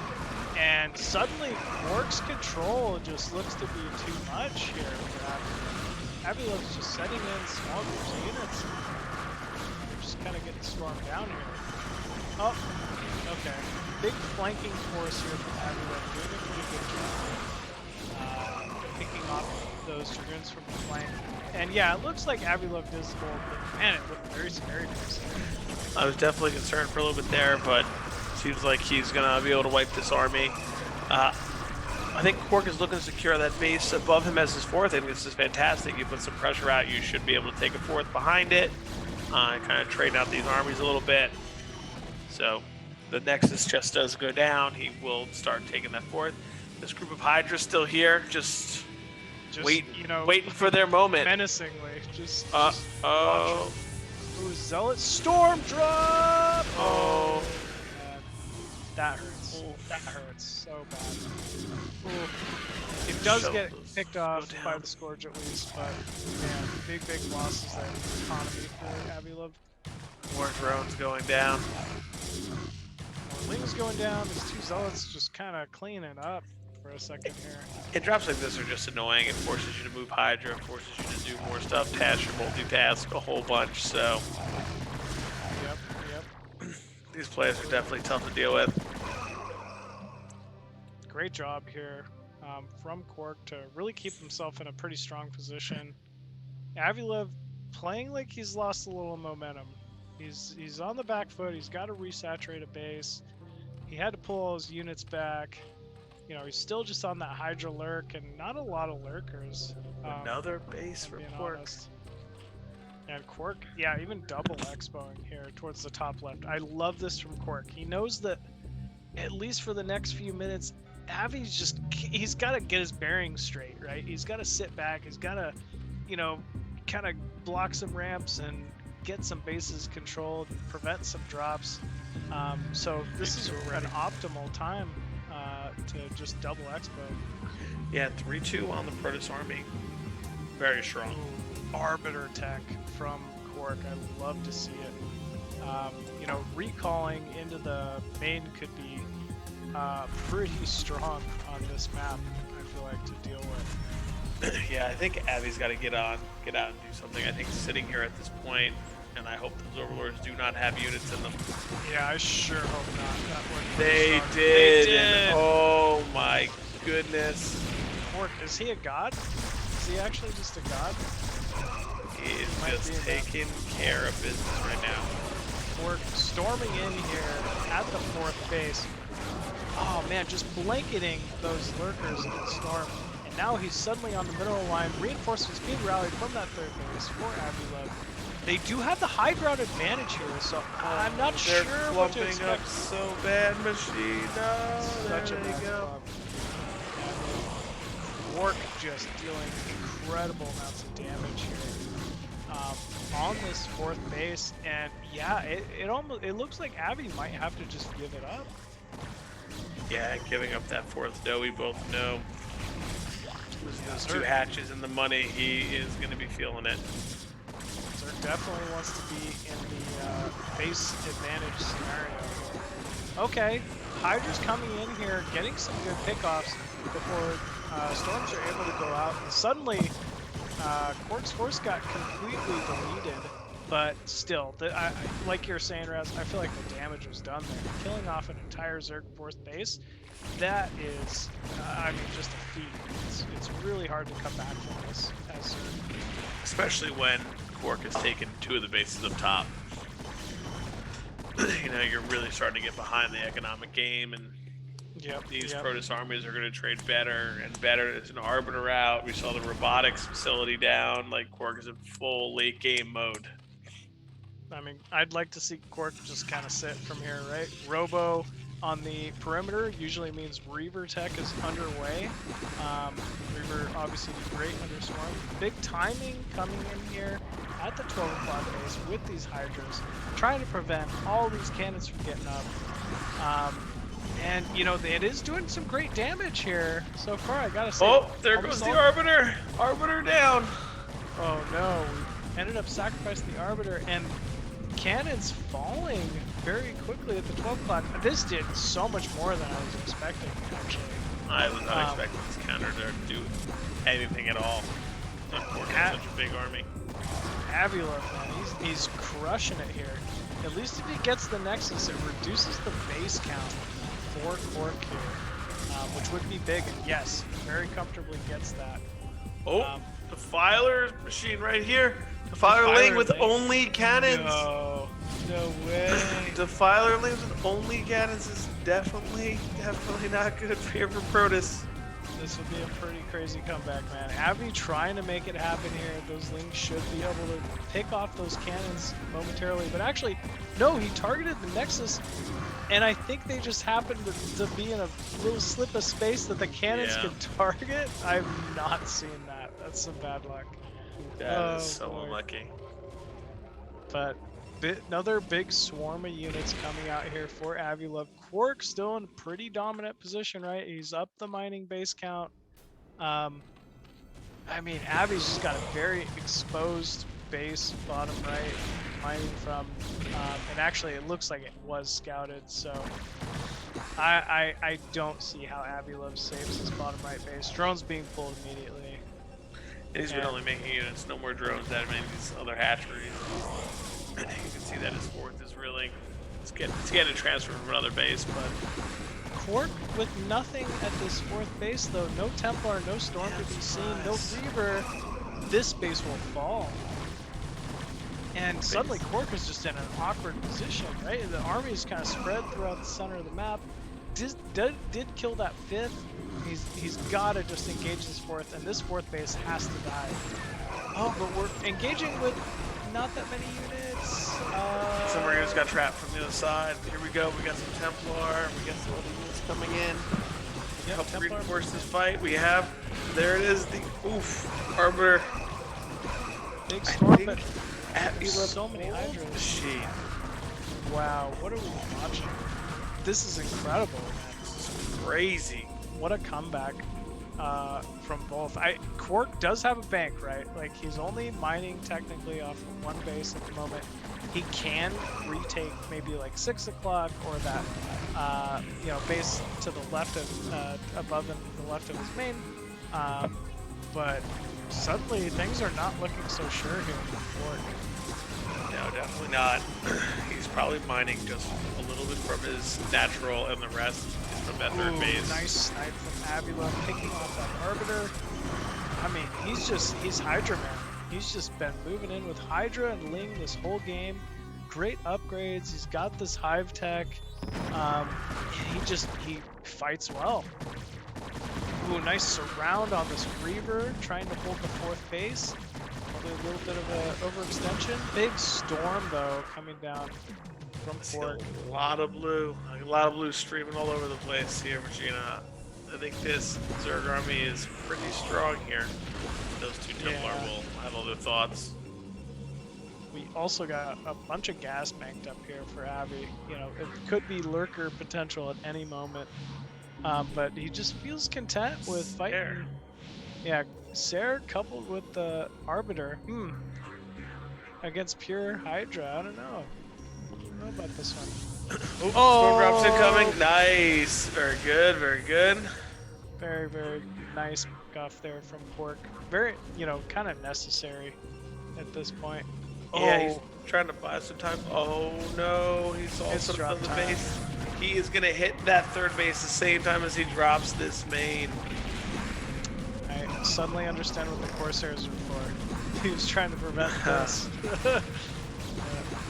And suddenly, Kwark's control just looks to be too much here for Abby. Avi-Love's just setting in small groups of units. They're just kind of getting stormed down here. Oh, okay. Big flanking force here from Avi-Love, doing a pretty good job. Picking off those Dragoons from the flank. And yeah, it looks like Avi-Love does gold, but man, it looked very scary for us. I was definitely concerned for a little bit there, but seems like he's gonna be able to wipe this army. I think Kwark is looking to secure that base above him as his fourth. I think this is fantastic. You put some pressure out, you should be able to take a fourth behind it. Kind of trade out these armies a little bit. So the Nexus just does go down. He will start taking that fourth. This group of Hydra still here, just waiting for their moment. Menacingly, just Oh. Ooh, Zealot Storm drop! Oh. Man. That hurts. That hurts so bad. Ooh. It does Show get those picked go off by down. the Scourge at least, but man, big losses there in the economy for Avi-Love. More drones going down. Ling's going down, these two Zealots just kind of cleaning up for a second here. And drops like this are just annoying. It forces you to move Hydra, it forces you to do more stuff, task or multitask a whole bunch, so Yep. these players are definitely tough to deal with. Great job here from Kwark to really keep himself in a pretty strong position. Avi-Love playing like he's lost a little momentum. He's on the back foot. He's got to resaturate a base. He had to pull all his units back. You know, he's still just on that Hydra lurk and not a lot of lurkers. Another base for being Kwark. honest. And Kwark, yeah, even double expoing here towards the top left. I love this from Kwark. He knows that at least for the next few minutes, he's got to get his bearings straight, right? He's got to sit back. He's got to, you know, kind of block some ramps and get some bases controlled, prevent some drops. So this is an optimal time to just double expo. Yeah, 3-2 on the Protoss army. Very strong. Ooh, Arbiter tech from Kwark. I love to see it. You know, recalling into the main could be pretty strong on this map, I feel like, to deal with. Yeah, I think Avi's got to get out and do something. I think sitting here at this point, and I hope those Overlords do not have units in them. Yeah, I sure hope not. That would They suck. did. They did. And oh my goodness. Kwark, is he a god? Is he actually just a god? He is Might be just a god. taking care of business right now. Kwark storming in here at the 4th base. Oh man, just blanketing those lurkers in the storm. And now he's suddenly on the middle line. Reinforcements being rallied from that 3rd base for Avi-Love. They do have the high ground advantage here, so I'm not They're sure what to clumping expect. up so bad, Machine. No, Such a there bad they go. club. Kwark just dealing incredible amounts of damage here on this 4th base, and yeah, it looks like Avi might have to just give it up. Yeah, giving up that 4th dough, we both know. With those 2 Zerg. hatches in the money, he is going to be feeling it. Zerg definitely wants to be in the base advantage scenario. Okay, Hydra's coming in here, getting some good pickoffs before Storms are able to go out. And suddenly, Kwark's force got completely deleted, but still, like you're saying, Raz, I feel like the damage was done there. Killing off an entire Zerg 4th base, that is, I mean, just a feat. It's really hard to come back from this as Zerg. Especially when Kwark has taken 2 of the bases up top. You know, you're really starting to get behind the economic game, and these Protoss armies are going to trade better and better. There's an Arbiter out. We saw the robotics facility down. Like, Kwark is in full late game mode. I mean, I'd like to see Kwark just kind of sit from here, right? Robo on the perimeter usually means Reaver tech is underway. Reaver obviously great under Swarm. Big timing coming in here at the 12 o'clock base with these Hydras, trying to prevent all these cannons from getting up. And, you know, it is doing some great damage here so far, I gotta say. Oh, there goes the Arbiter! Arbiter down! Oh no, we ended up sacrificing the Arbiter, and cannons falling very quickly at the 12 o'clock. This did so much more than I was expecting, actually. I was not expecting this counter to do anything at all. Kwark has such a big army. Avi-Love, man, he's crushing it here. At least if he gets the Nexus, it reduces the base count for Kwark here, which would be big, and yes, very comfortably gets that. Oh, the Filer machine right here. Defiler lane with only cannons. No way. Defiler lanes with only cannons is definitely not good for Protoss. This would be a pretty crazy comeback, man. Avi trying to make it happen here. Those Lings should be able to pick off those cannons momentarily. But actually, no, he targeted the Nexus, and I think they just happened to be in a little slip of space that the cannons could target. I've not seen that. That's some bad luck. That is so unlucky. But another big swarm of units coming out here for Avi-Love. Kwark still in a pretty dominant position, right? He's up the mining base count. I mean, Avi's just got a very exposed base, bottom right, mining from, and actually it looks like it was scouted, so I don't see how Avi-Love saves his bottom right base. Drones being pulled immediately. And he's been only making units, no more drones out of any of these other hatcheries. You can see that his 4th is really, it's getting a transfer from another base, but... Kwark with nothing at this 4th base though, no Templar, no Storm to be seen, no Reaver, this base will fall. And suddenly Kwark is just in an awkward position, right? The army is kind of spread throughout the center of the map. Did kill that 5th. He's got to just engage this 4th, and this 4th base has to die. Oh, but we're engaging with not that many units. Some units got trapped from the other side. Here we go. We got some Templar. We got some other units coming in. Help reinforce this fight. We have. There it is. The Arbiter. Big storm, but Avi-Love so many Hydras. Machine. Wow, what are we watching? This is incredible, man. This is crazy. what a comeback from both. Kwark does have a bank, right? Like, he's only mining technically off of one base at the moment. He can retake maybe like 6 o'clock or that base to the left of above and the left of his main. But suddenly things are not looking so sure here for Kwark. No, definitely not. He's probably mining just a little bit from his natural, and the rest is from that third base. Nice snipe from Avi-Love, picking off that Arbiter. I mean, he's Hydra Man. He's just been moving in with Hydra and Ling this whole game. Great upgrades. He's got this Hive tech. He fights well. Ooh, nice surround on this Reaver, trying to hold the 4th base. Probably a little bit of an overextension. Big storm though coming down from Kwark. A lot of blue streaming all over the place here, Regina. I think this Zerg army is pretty strong here. Those two Templar will have other thoughts. We also got a bunch of gas banked up here for Avi. You know, it could be lurker potential at any moment. But he just feels content with fighting. Yeah, Ser coupled with the Arbiter. Against pure Hydra, I don't know. I don't know about this one. Storm drops incoming. Nice. Very good, very good. Very, very nice guff there from Kwark. Very, kind of necessary at this point. Yeah, he's trying to buy some time. Oh no, he's also on the base. He is going to hit that 3rd base the same time as he drops this main. I suddenly understand what the Corsairs are for. He was trying to prevent this.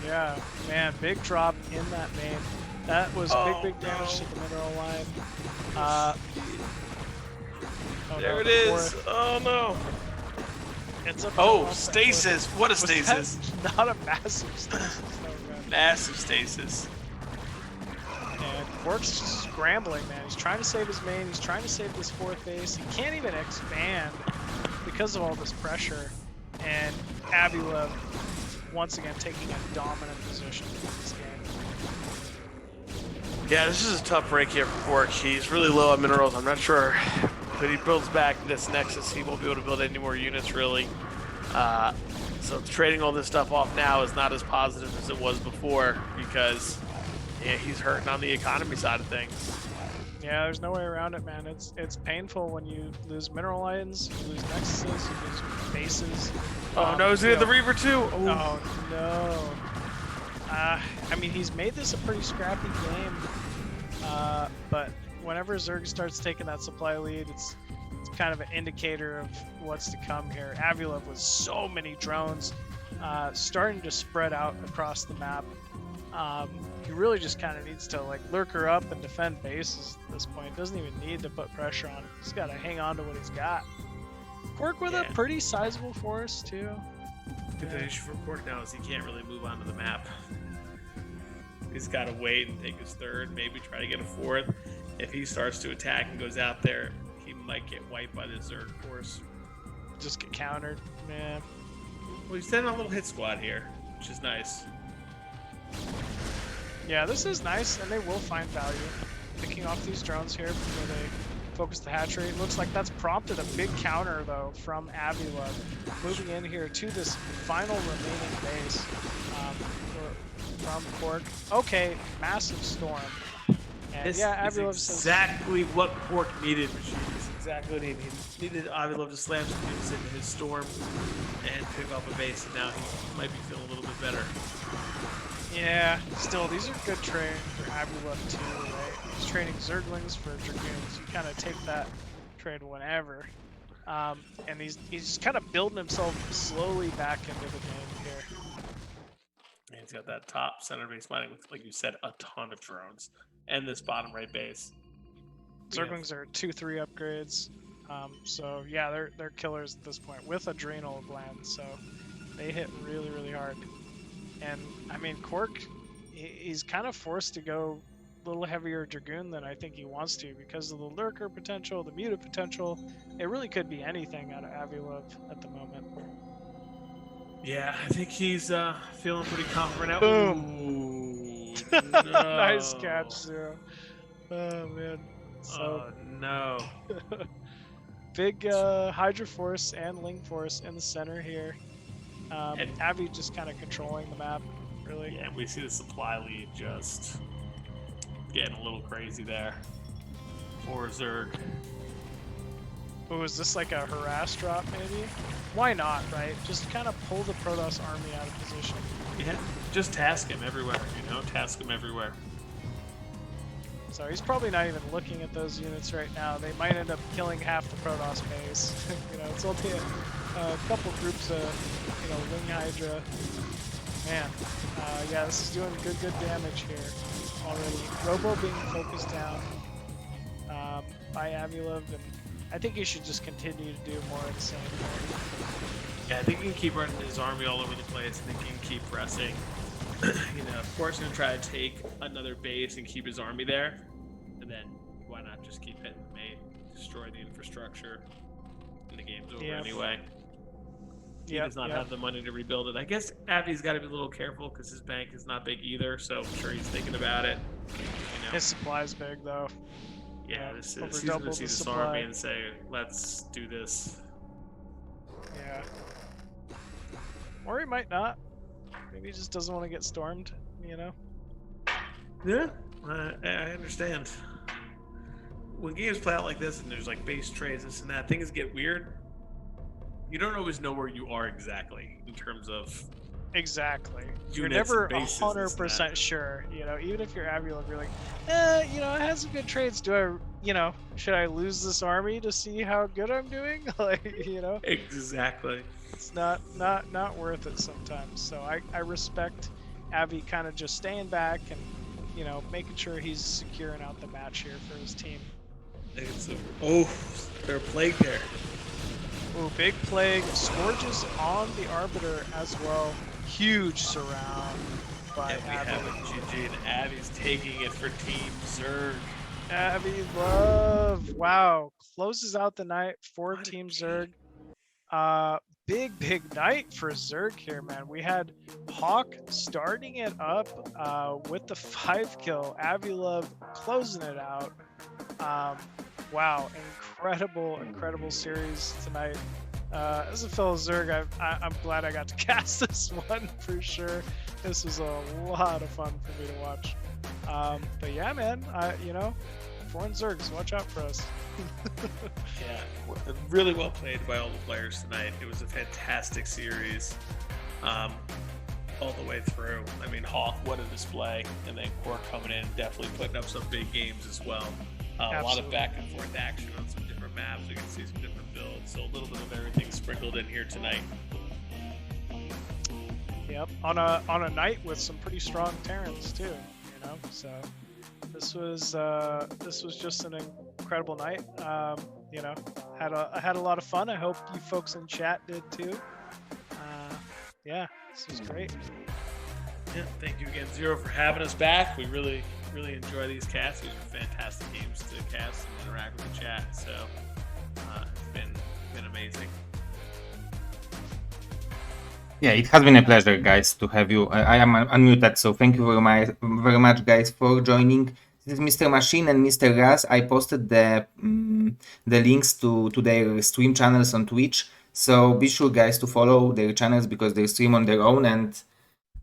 Yeah, man, big drop in that main. That was big damage to the mineral line. There it is. Oh no. It's a stasis. What a stasis. Not a massive stasis. Massive stasis. And Kwark's scrambling, man. He's trying to save his main. He's trying to save this 4th base. He can't even expand because of all this pressure. And Avi-Love once again taking a dominant position in this game. Yeah, this is a tough break here for Kwark. He's really low on minerals. I'm not sure, but he builds back this Nexus. He won't be able to build any more units, really. So trading all this stuff off now is not as positive as it was before because he's hurting on the economy side of things. Yeah, there's no way around it, man. It's painful when you lose mineral lines, you lose Nexuses, you lose bases. Oh no, he's got the Reaver too. Ooh. Oh no. I mean, he's made this a pretty scrappy game, but whenever Zerg starts taking that supply lead, it's kind of an indicator of what's to come here. Avi-Love with so many drones, starting to spread out across the map. He really just kind of needs to lurker up and defend bases at this point. Doesn't even need to put pressure on him. He's got to hang on to what he's got. Kwark with a pretty sizable force too. The issue for Kwark now is he can't really move onto the map. He's got to wait and take his 3rd, maybe try to get a 4th. If he starts to attack and goes out there, he might get wiped by the Zerg force. Just get countered, man. Well, he's sending a little hit squad here, which is nice. Yeah, this is nice, and they will find value. Picking off these drones here before they focus the hatchery. Looks like that's prompted a big counter, though, from Avi-Love. Moving in here to this final remaining base from Kwark. Okay, massive storm. And This yeah, is Avi-Love says... exactly what Kwark needed, Machine. This is exactly what he needed. He needed Avi-Love to slam some units into his storm and pick up a base, and now he might be feeling a little bit better. Yeah, still, these are good trades for Avi-Love too, right? He's trading Zerglings for Dragoons. You kind of take that trade whenever. And he's just kind of building himself slowly back into the game here. And he's got that top center base mining with, like you said, a ton of drones. And this bottom right base. Zerglings are 2-3 upgrades. So yeah, they're killers at this point with Adrenal Gland, so they hit really, really hard. And I mean, Kwark, he's kind of forced to go a little heavier Dragoon than I think he wants to because of the lurker potential, the muta potential. It really could be anything out of Avi-Love at the moment. Yeah, I think he's feeling pretty confident out. Boom. Ooh, no. Nice catch, Zero. Oh man, So no. big Hydra Force and Ling Force in the center here. And- Avi just kind of controlling the map, really. Yeah, we see the supply lead just getting a little crazy there for Zerg. Oh, is this like a harass drop, maybe? Why not, right? Just kind of pull the Protoss army out of position. Yeah, just task him everywhere, task him everywhere. So he's probably not even looking at those units right now. They might end up killing half the Protoss base. It's only a couple groups of, Wing Hydra. Man, yeah, this is doing good damage here already. Robo being focused down by Avi-Love, and I think he should just continue to do more of the same. Yeah, I think he can keep running his army all over the place. I think he can keep pressing. Of course, he's gonna try to take another base and keep his army there, and then why not just keep hitting the main, destroy the infrastructure, and the game's over anyway. He does not have the money to rebuild it. I guess Avi's got to be a little careful because his bank is not big either, so I'm sure he's thinking about it. His supply's big though. Yeah, he's going to see this supply. army and say, let's do this. Yeah. Or he might not. Maybe he just doesn't want to get stormed, Yeah, I understand. When games play out like this and there's like base trades, this and that, things get weird. You don't always know where you are exactly in terms of You're never 100% sure. Even if you're Avi-Love, you're like, I had some good trades. Do I, should I lose this army to see how good I'm doing? Exactly. It's not worth it sometimes. So I respect Avi kind of just staying back and making sure he's securing out the match here for his team. They're plagued there. Ooh, big plague. Scourges on the Arbiter as well. Huge surround by Avi. We have a GG, and Avi's taking it for Team Zerg. Avi-Love. Wow. Closes out the night for Team Zerg. Big night for Zerg here, man. We had Hawk starting it up with the 5 kill. Avi-Love closing it out. Wow, incredible series tonight. As a fellow Zerg, I'm glad I got to cast this one for sure. This was a lot of fun for me to watch. But yeah, man, foreign Zergs, watch out for us. Yeah, really well played by all the players tonight. It was a fantastic series all the way through. I mean, Hawk, what a display. And then Kwark coming in, definitely putting up some big games as well. A lot of back and forth action on some different maps. We can see some different builds. So a little bit of everything sprinkled in here tonight. Yep, on a night with some pretty strong Terrans too. So this was just an incredible night. Had a lot of fun. I hope you folks in chat did too. Yeah, this was great. Yeah, thank you again, Zero, for having us back. We really enjoy these casts. These are fantastic games to cast and interact with the chat. So it's been amazing. Yeah, it has been a pleasure, guys, to have you. I am unmuted, so thank you very much, guys, for joining. This is Mr. Machine and Mr. Raz. I posted the links to their stream channels on Twitch, so be sure, guys, to follow their channels because they stream on their own,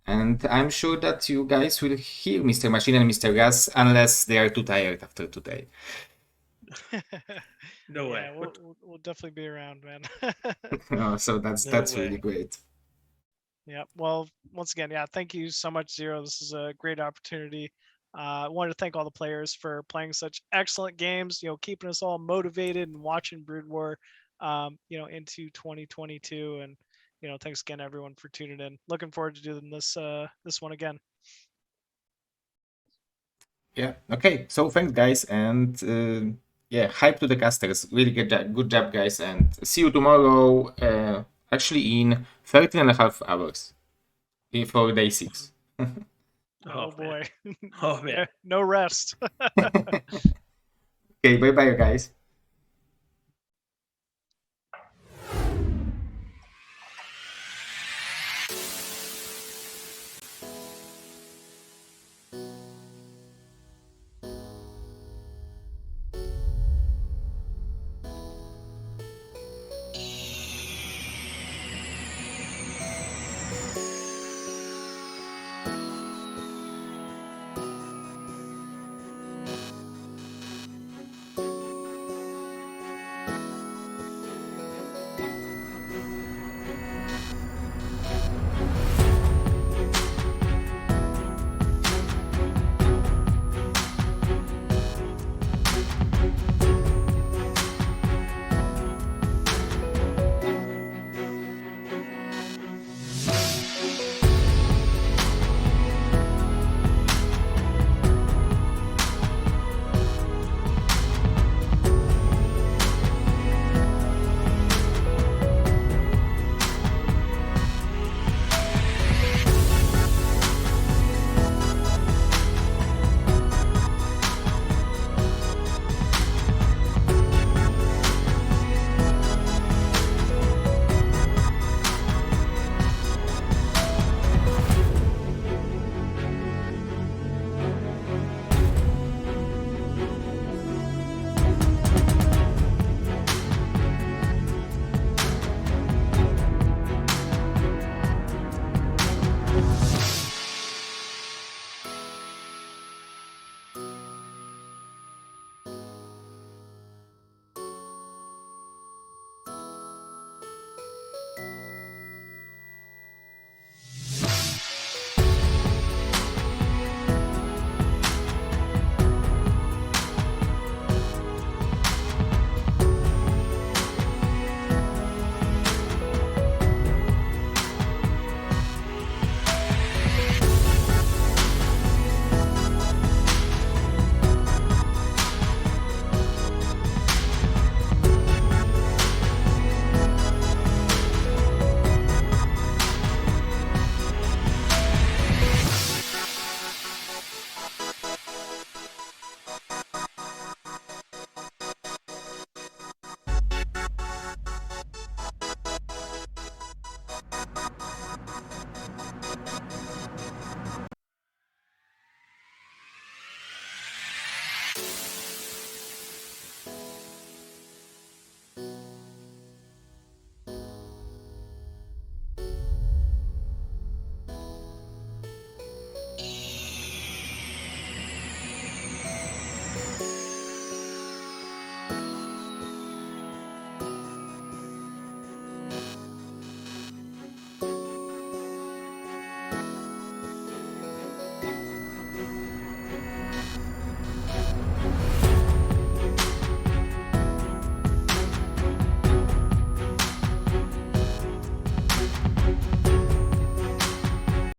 and I'm sure that you guys will hear Mr. Machine and Mr. Raz unless they are too tired after today. No way. Yeah, we'll definitely be around, man. So that's really great. Yeah. Well, once again, yeah, thank you so much, Zero. This is a great opportunity. I wanted to thank all the players for playing such excellent games, keeping us all motivated and watching Brood War, into 2022. And, thanks again, everyone, for tuning in. Looking forward to doing this one again. Yeah. Okay. So thanks, guys, and hype to the casters. Really good job, guys, and see you tomorrow. Actually, in 13 and a half hours for day 6. Oh boy. Oh man. No rest. Okay, bye-bye, guys.